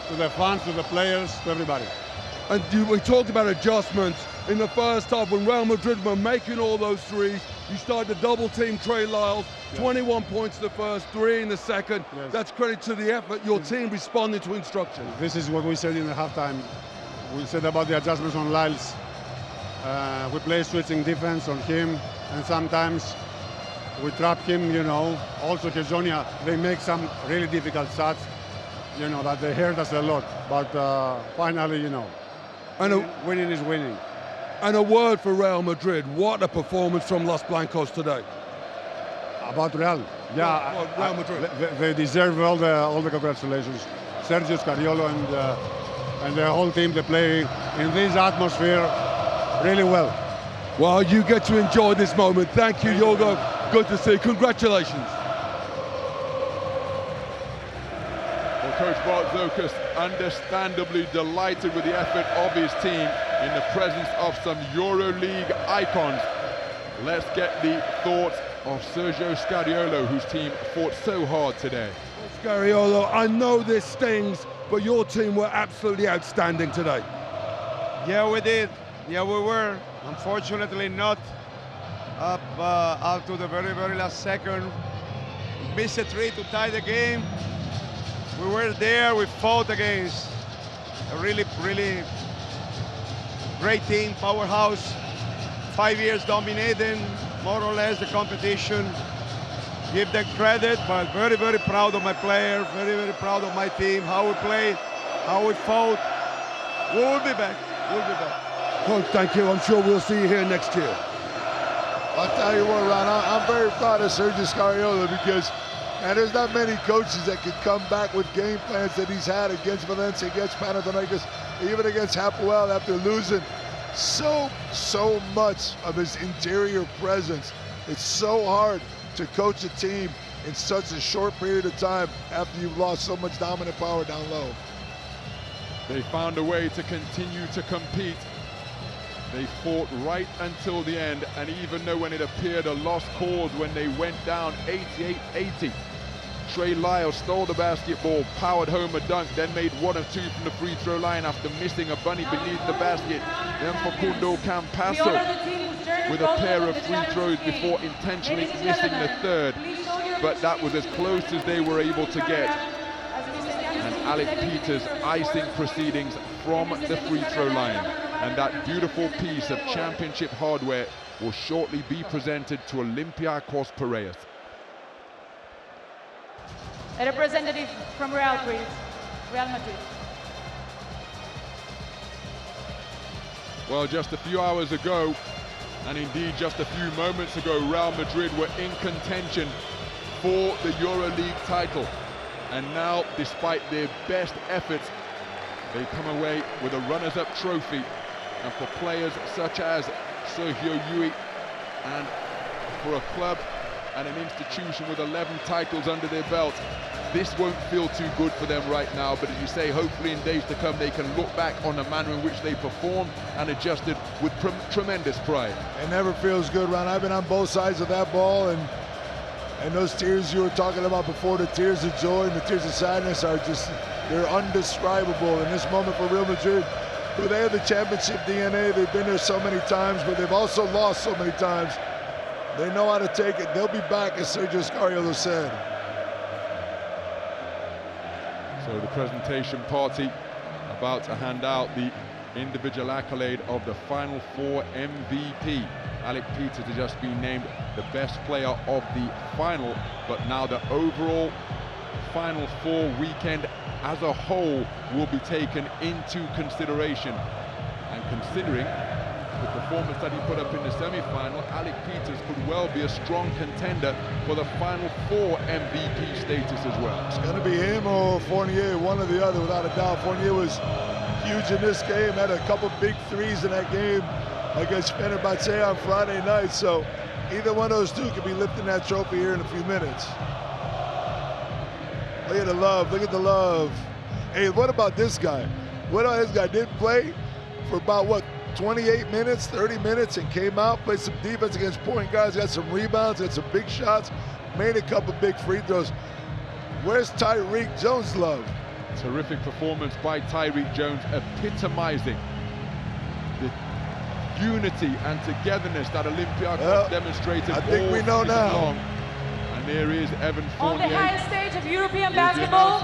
to the fans, to the players, to everybody. And we talked about adjustments in the first half when Real Madrid were making all those threes. You started to double team Trey Lyles, 21 points the first, 3 in the second. Yes. That's credit to the effort, your team responding to instructions. This is what we said in the halftime. We said about the adjustments on Lyles. We play switching defense on him, and sometimes we trap him, you know. Also Hezonja, they make some really difficult shots, you know, that they hurt us a lot. But finally, you know, winning is winning. And a word for Real Madrid. What a performance from Los Blancos today. About Real, yeah, Real Madrid. They deserve all the congratulations. Sergio Scariolo and the whole team, they play in this atmosphere really well. Well, you get to enjoy this moment. Thank you, Yorgo. Good to see you. Congratulations. Well, Coach Bartzokas understandably delighted with the effort of his team in the presence of some EuroLeague icons. Let's get the thoughts of Sergio Scariolo, whose team fought so hard today. Scariolo, I know this stings, but your team were absolutely outstanding today. Yeah, we did. Yeah, we were. Unfortunately not up to the very, very last second. Missed a 3 to tie the game. We were there, we fought against a really, really great team, powerhouse. 5 years dominating, more or less, the competition. Give them credit, but very, very proud of my players, very, very proud of my team, how we played, how we fought. We will be back, we'll be back. Coach, thank you. I'm sure we'll see you here next year. I'll tell you what, Ron, I'm very proud of Sergio Scariolo because there's not many coaches that can come back with game plans that he's had against Valencia, against Panathinaikos, even against Hapoel after losing so much of his interior presence. It's so hard to coach a team in such a short period of time after you've lost so much dominant power down low. They found a way to continue to compete They fought right until the end, and even though when it appeared a lost cause when they went down 88-80, Trey Lyles stole the basketball, powered home a dunk, then made 1 of 2 from the free throw line after missing a bunny beneath the basket. Then Facundo Campasso with a pair of free throws before intentionally missing the third, but that was as close as they were able to get. And Alec Peters icing proceedings from the free throw line. And that beautiful piece of championship hardware will shortly be presented to Olympiacos Piraeus. A representative from Real Madrid. Well, just a few hours ago, and indeed just a few moments ago, Real Madrid were in contention for the EuroLeague title. And now, despite their best efforts, they come away with a runners-up trophy. And for players such as Sergio Yui, and for a club and an institution with 11 titles under their belt, this won't feel too good for them right now. But as you say, hopefully in days to come they can look back on the manner in which they performed and adjusted with tremendous pride. It never feels good, Ron. I've been on both sides of that ball, and those tears you were talking about before, the tears of joy and the tears of sadness are just, they're undescribable in this moment for Real Madrid. Who they have the championship DNA, they've been there so many times, but they've also lost so many times. They know how to take it. They'll be back, as Sergio Scariolo said. So the presentation party about to hand out the individual accolade of the Final Four MVP. Alec Peters has just been named the best player of the final, but now the overall Final Four weekend as a whole will be taken into consideration. And considering the performance that he put up in the semi-final, Alec Peters could well be a strong contender for the Final Four MVP status as well. It's going to be him or Fournier, one or the other, without a doubt. Fournier was huge in this game, had a couple big threes in that game against Fenerbahce on Friday night, so either one of those two could be lifting that trophy here in a few minutes. Look at the love, look at the love. Hey, what about this guy? What about this guy? Didn't play for about, what, 28 minutes, 30 minutes, and came out, played some defense against point guards, got some rebounds, got some big shots, made a couple big free throws. Where's Tyreek Jones' love? Terrific performance by Tyreek Jones, epitomizing the unity and togetherness that Olympiacos demonstrated I think all we know season now. long. And there is Evan Fournier. On the highest stage of European basketball,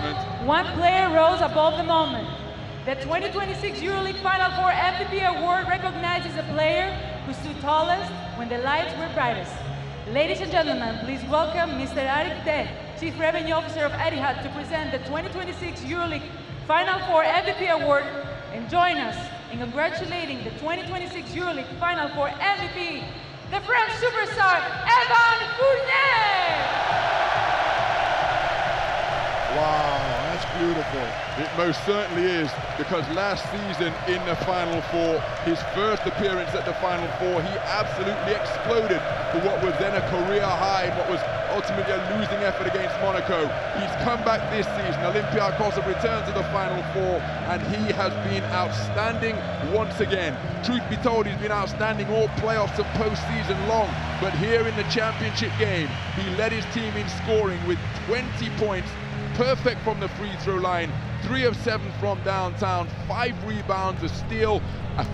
one player rose above the moment. The 2026 EuroLeague Final Four MVP award recognizes a player who stood tallest when the lights were brightest. Ladies and gentlemen, please welcome Mr. Arik Deh, Chief Revenue Officer of Etihad, to present the 2026 EuroLeague Final Four MVP award, and join us in congratulating the 2026 EuroLeague Final Four MVP, the French superstar, Evan Fournier! Wow, that's beautiful. It most certainly is, because last season in the Final Four, his first appearance at the Final Four, he absolutely exploded for what was then a career high, what was ultimately a losing effort against Monaco. He's come back this season. Olympiacos have returned to the Final Four, and he has been outstanding once again. Truth be told, he's been outstanding all playoffs and postseason long, but here in the championship game, he led his team in scoring with 20 points, perfect from the free throw line, 3 of 7 from downtown, 5 rebounds, a steal,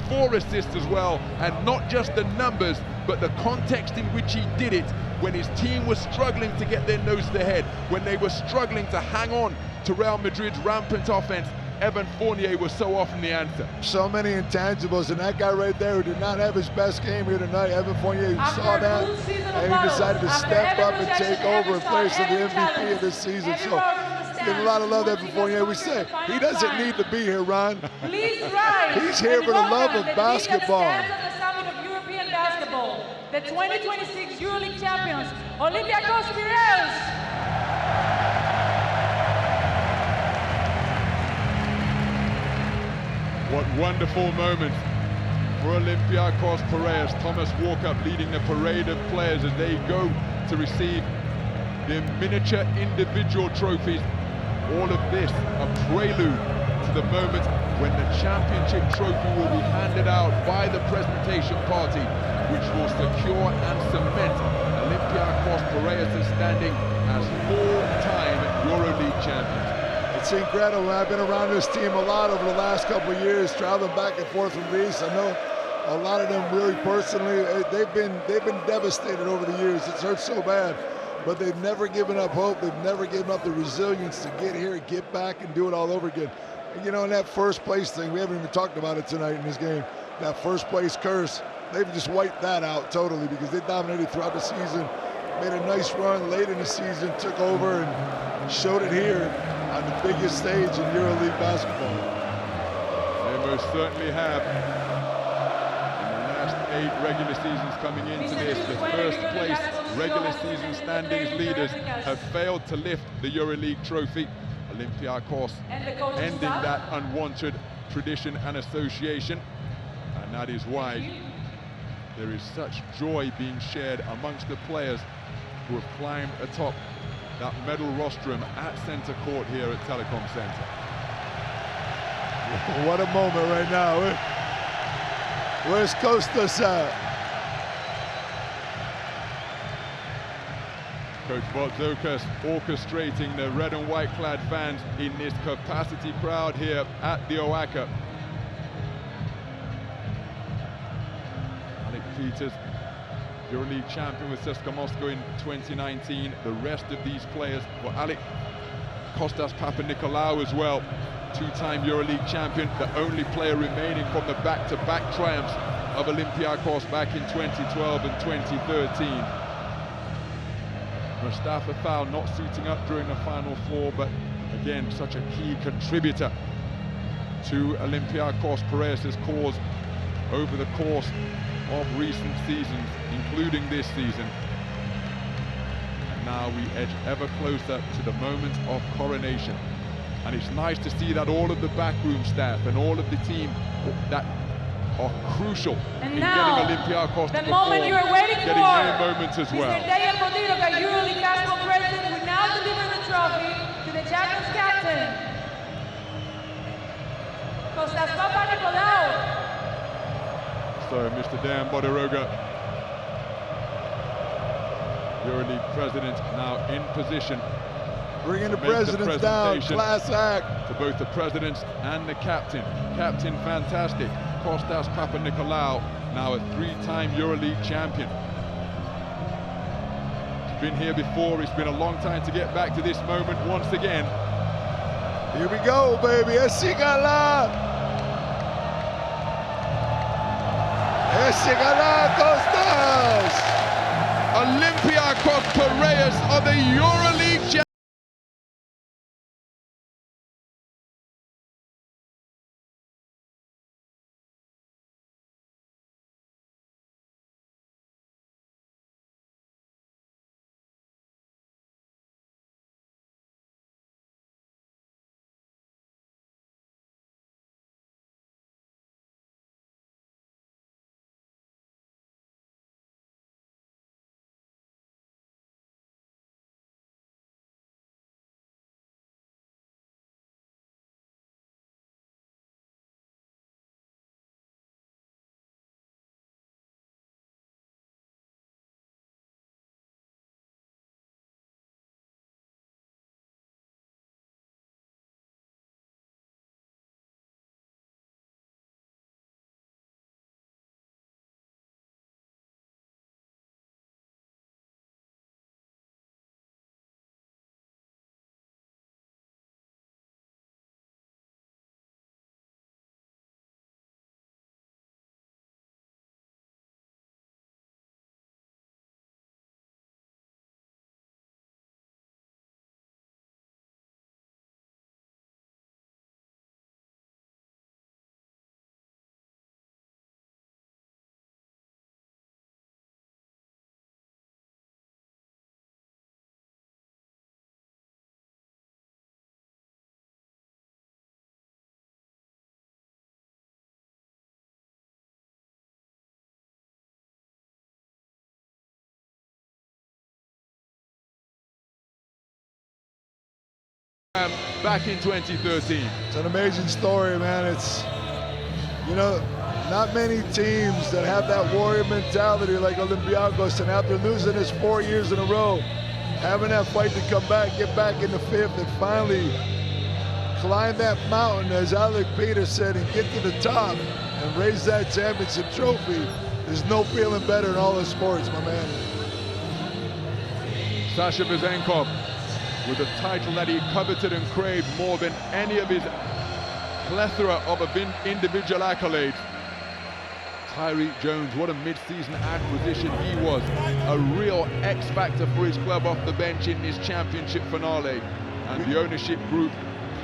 4 assists as well, and not just the numbers, but the context in which he did it when his team was struggling to get their nose to the head, when they were struggling to hang on to Real Madrid's rampant offense. Evan Fournier was so often the answer. So many intangibles, and that guy right there who did not have his best game here tonight, Evan Fournier, saw that, and he decided to step up and take over and play for the MVP of this season. So give a lot of love to Evan Fournier. We say he doesn't need to be here, Ron. He's here for the love of basketball. European basketball, the 2026 EuroLeague champions, Olympiacos Piraeus. What wonderful moments for Olympiacos Piraeus. Thomas Walkup leading the parade of players as they go to receive their miniature individual trophies. All of this a prelude to the moment when the championship trophy will be handed out by the presentation party, which will secure and cement Olympiacos Piraeus' standing as four-time EuroLeague champions. It's incredible. I've been around this team a lot over the last couple of years, traveling back and forth from Greece. I know a lot of them really personally. They've been devastated over the years. It's hurt so bad, but they've never given up hope. They've never given up the resilience to get here, get back, and do it all over again. And, you know, in that first place thing, we haven't even talked about it tonight in this game. That first place curse, they've just wiped that out totally because they dominated throughout the season. Made a nice run late in the season, took over and showed it here on the biggest stage in EuroLeague basketball. They most certainly have. In the last 8 regular seasons coming into this, the first place regular season standings leaders have failed to lift the EuroLeague trophy. Olympiacos ending that unwanted tradition and association, and that is why there is such joy being shared amongst the players who have climbed atop that medal rostrum at centre court here at Telecom Centre. What a moment right now. Where's Costas at? Coach Botzokas orchestrating the red and white clad fans in this capacity crowd here at the OACA. Alec Peters, EuroLeague champion with CSKA Moscow in 2019. The rest of these players, well, Alec, Kostas Papanikolaou as well, two-time EuroLeague champion, the only player remaining from the back-to-back triumphs of Olympiacos back in 2012 and 2013. Mustafa Fall not suiting up during the Final Four, but again, such a key contributor to Olympiacos Piraeus' cause over the course of recent seasons, including this season. And now we edge ever closer to the moment of coronation. And it's nice to see that all of the backroom staff and all of the team that are crucial in now, getting Olympiacos the to moment perform, you are waiting getting for. their moments as well. Mr. Dejan Bodiroga, our EuroLeague Basketball President, will now deliver the trophy to the champions captain, Kostas Papanikolaou. So, Mr. Dan Bodiroga, EuroLeague president, now in position. Bringing the presidents down, class act. To both the presidents and the captain. Captain fantastic, Kostas Papanikolaou, now a 3-time EuroLeague champion. He's been here before, it's been a long time to get back to this moment once again. Here we go, baby, Esigala! Esigala Kostas! Olympiacos Piraeus are the EuroLeague champions. back in 2013. It's an amazing story, man. It's, you know, not many teams that have that warrior mentality like Olympiacos, and after losing this 4 years in a row, having that fight to come back, get back in the fifth, and finally climb that mountain, as Alec Peter said, and get to the top and raise that championship trophy. There's no feeling better in all the sports, my man. Sasha Vezenkov with a title that he coveted and craved more than any of his plethora of individual accolades. Tyreek Jones, what a mid-season acquisition he was. A real X-factor for his club off the bench in this championship finale. And the ownership group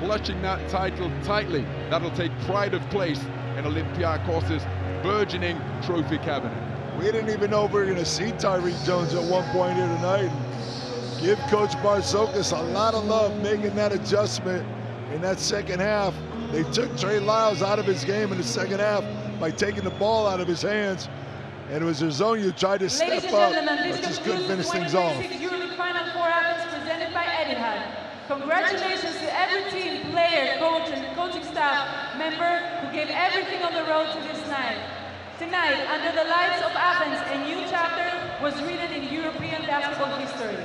clutching that title tightly. That'll take pride of place in Olympiacos' burgeoning trophy cabinet. We didn't even know if we were going to see Tyreek Jones at one point here tonight. Give Coach Barzokas a lot of love making that adjustment in that second half. They took Trey Lyles out of his game in the second half by taking the ball out of his hands. And it was Hezonja who tried to step up, but just couldn't finish things off. EuroLeague Final Four Athens presented by Etihad. Congratulations to every team, player, coach, and coaching staff member who gave everything on the road to this night. Tonight, under the lights of Athens, a new chapter was written in European basketball history.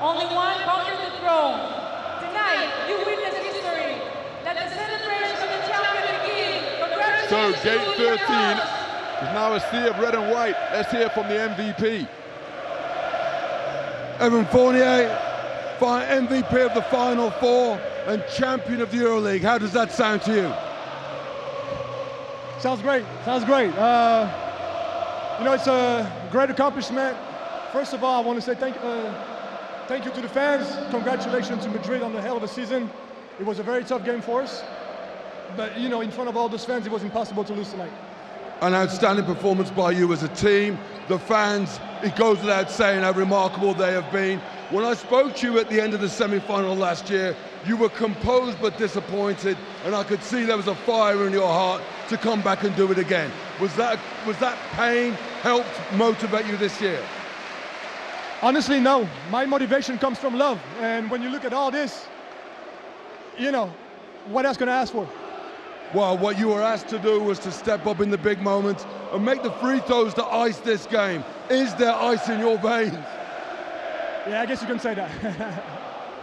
Only one conquered the throne. Tonight, you witness history. Let the celebration of the champion begin. So, gate 13 is now a sea of red and white. Let's hear from the MVP. Evan Fournier, MVP of the Final Four and champion of the EuroLeague. How does that sound to you? Sounds great. Sounds great. You know, it's a great accomplishment. First of all, I want to say thank you to the fans. Congratulations to Madrid on the hell of a season. It was a very tough game for us. But, you know, in front of all those fans, it was impossible to lose tonight. An outstanding performance by you as a team. The fans, it goes without saying how remarkable they have been. When I spoke to you at the end of the semi-final last year, you were composed but disappointed, and I could see there was a fire in your heart to come back and do it again. Was that pain helped motivate you this year? Honestly, no. My motivation comes from love. And when you look at all this, you know, what else can I ask for? Well, what you were asked to do was to step up in the big moments and make the free throws to ice this game. Is there ice in your veins? Yeah, I guess you can say that.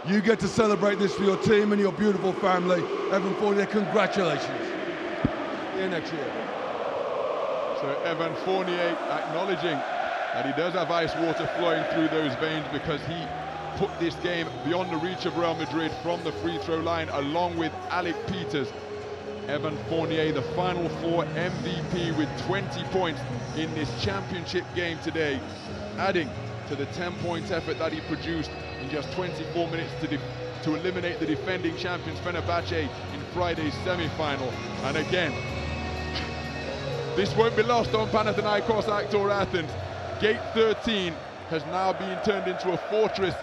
You get to celebrate this for your team and your beautiful family. Evan Fournier, congratulations. See you next year. So Evan Fournier acknowledging that he does have ice water flowing through those veins because he put this game beyond the reach of Real Madrid from the free throw line along with Alec Peters. Evan Fournier, the Final Four MVP with 20 points in this championship game today, adding to the 10-point effort that he produced in just 24 minutes to eliminate the defending champions Fenerbahce in Friday's semi-final. And again, this won't be lost on Panathinaikos Actor Athens. Gate 13 has now been turned into a fortress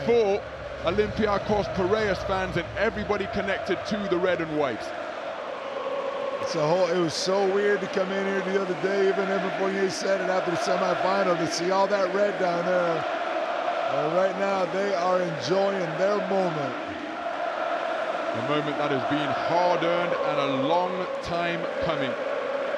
for Olympiacos Piraeus fans and everybody connected to the red and whites. It was so weird to come in here the other day, even Evan Fournier said it after the semifinal, to see all that red down there. And right now, they are enjoying their moment. A moment that has been hard-earned and a long time coming.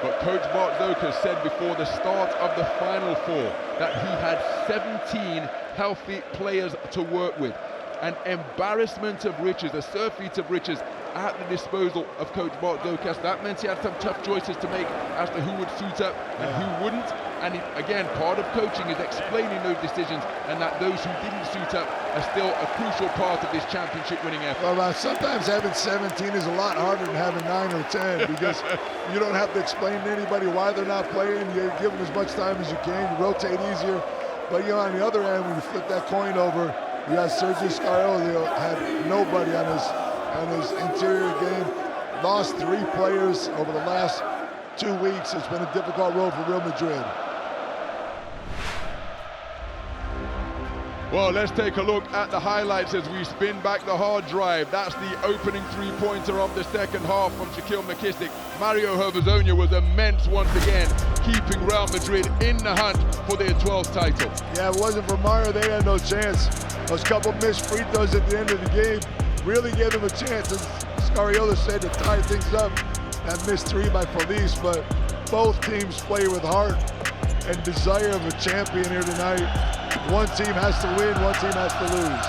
But Coach Barzokas said before the start of the Final Four that he had 17 healthy players to work with. An embarrassment of riches, a surfeit of riches at the disposal of Coach Barzokas. That meant he had some tough choices to make as to who would suit up and who wouldn't. And again, part of coaching is explaining those decisions and that those who didn't suit up are still a crucial part of this championship winning effort. Well, sometimes having 17 is a lot harder than having 9 or 10 because you don't have to explain to anybody why they're not playing. You give them as much time as you can. You rotate easier. But, you know, on the other end, when you flip that coin over, you got Sergio Scariolo had nobody on his interior game. Lost 3 players over the last 2 weeks. It's been a difficult road for Real Madrid. Well, let's take a look at the highlights as we spin back the hard drive. That's the opening three-pointer of the second half from Shaquille McKissick. Mario Hezonja was immense once again, keeping Real Madrid in the hunt for their 12th title. Yeah, if it wasn't for Mario, they had no chance. Those couple missed free throws at the end of the game really gave them a chance, as Scariola said, to tie things up. That missed three by Felice, but both teams play with heart and desire of a champion here tonight. One team has to win, one team has to lose.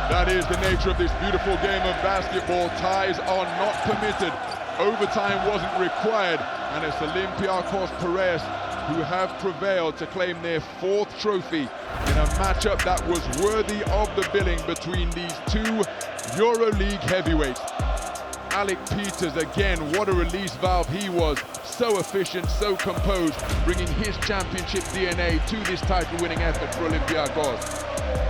That is the nature of this beautiful game of basketball. Ties are not permitted. Overtime wasn't required, and it's Olympiacos Piraeus who have prevailed to claim their fourth trophy in a matchup that was worthy of the billing between these two EuroLeague heavyweights. Alec Peters, again, what a release valve he was. So efficient, so composed, bringing his championship DNA to this title-winning effort for Olympiacos.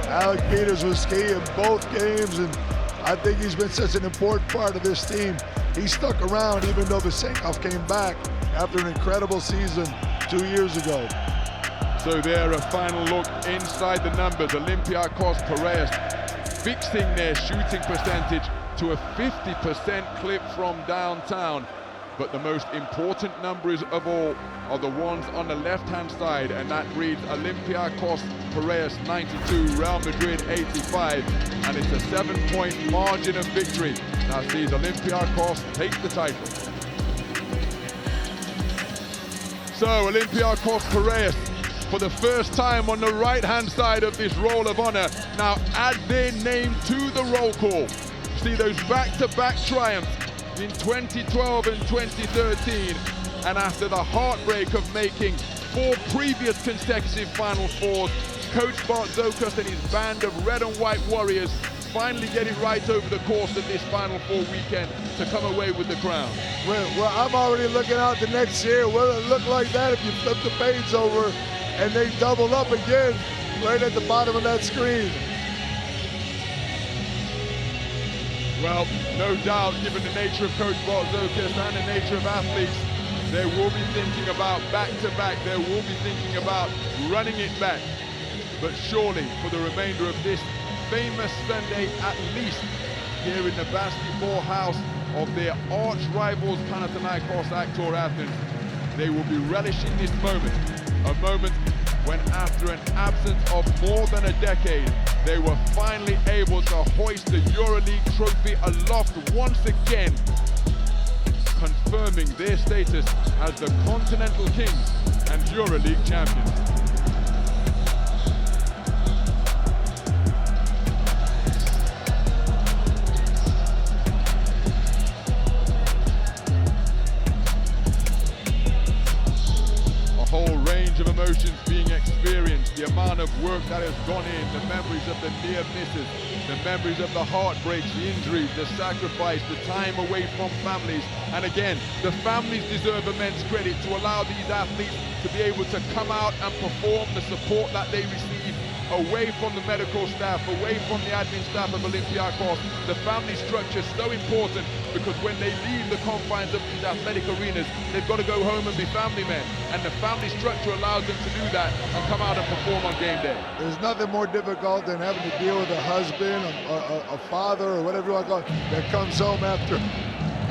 Alec Peters was key in both games, and I think he's been such an important part of this team. He stuck around even though Vesenkov came back after an incredible season 2 years ago. So there, a final look inside the numbers. Olympiacos Piraeus fixing their shooting percentage to a 50% clip from downtown. But the most important numbers of all are the ones on the left-hand side, and that reads Olympiacos Piraeus 92, Real Madrid 85, and it's a 7-point margin of victory that sees Olympiacos take the title. So Olympiacos Piraeus, for the first time on the right-hand side of this roll of honor, now add their name to the roll call. See those back-to-back triumphs in 2012 and 2013, and after the heartbreak of making 4 previous consecutive Final Fours, Coach Bartzokas and his band of red and white warriors finally get it right over the course of this Final Four weekend to come away with the crown. Well, I'm already looking out to next year. Will it look like that if you flip the page over and they double up again right at the bottom of that screen? Well, no doubt, given the nature of Coach Bartzokas and the nature of athletes, they will be thinking about back-to-back. They will be thinking about running it back. But surely, for the remainder of this famous Sunday, at least here in the basketball house of their arch rivals Panathinaikos Aktor Athens, they will be relishing this moment, a moment when after an absence of more than a decade, they were finally able to hoist the EuroLeague trophy aloft once again, confirming their status as the Continental Kings and EuroLeague champions. Of emotions being experienced, the amount of work that has gone in, the memories of the near misses, the memories of the heartbreaks, the injuries, the sacrifice, the time away from families. And again, the families deserve immense credit to allow these athletes to be able to come out and perform the support that they receive away from the medical staff, away from the admin staff of Olympiacos. The family structure is so important because when they leave the confines of these athletic arenas, they've got to go home and be family men. And the family structure allows them to do that and come out and perform on game day. There's nothing more difficult than having to deal with a husband, a father, or whatever you want to call it, that comes home after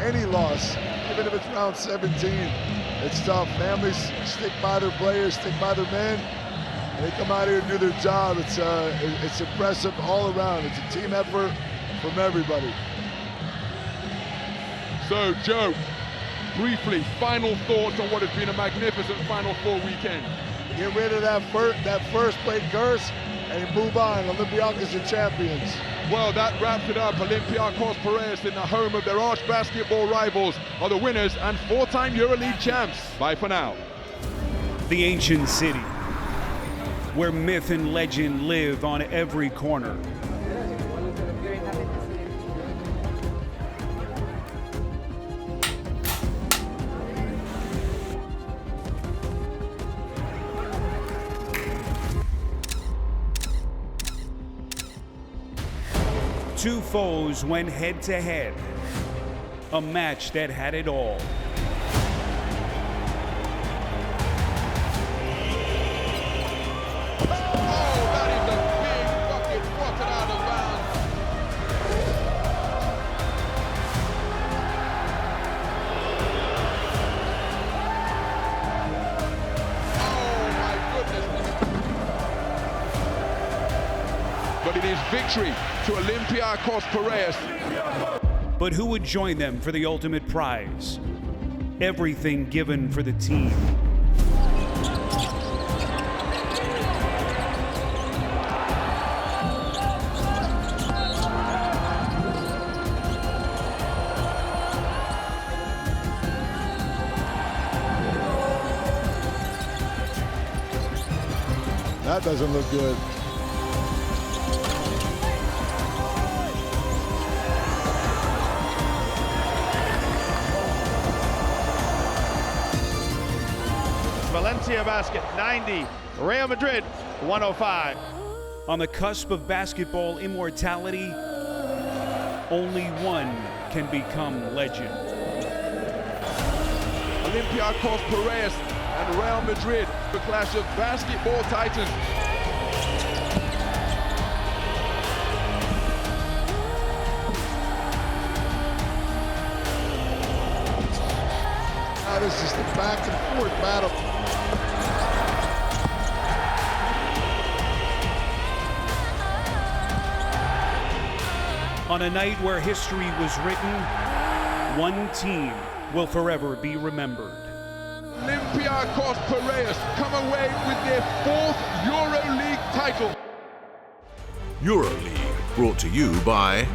any loss, even if it's round 17. It's tough. Families stick by their players, stick by their men. They come out here and do their job. It's impressive all around. It's a team effort from everybody. So, Joe, briefly, final thoughts on what has been a magnificent Final Four weekend. Get rid of that first play curse and move on. Olympiacos are champions. Well, that wraps it up. Olympiacos Piraeus, in the home of their arch basketball rivals, are the winners and 4-time EuroLeague champs. Bye for now. The ancient city, where myth and legend live on every corner. Two foes went head-to-head, a match that had it all. but it is victory to Olympiacos Piraeus. But who would join them for the ultimate prize? Everything given for the team. That doesn't look good. Valencia basket, 90. Real Madrid, 105. On the cusp of basketball immortality, only one can become legend. Olympiacos Piraeus and Real Madrid, the clash of basketball titans. Now this is the back and forth battle. On a night where history was written, one team will forever be remembered. Olympiacos Piraeus come away with their 4th EuroLeague title. EuroLeague brought to you by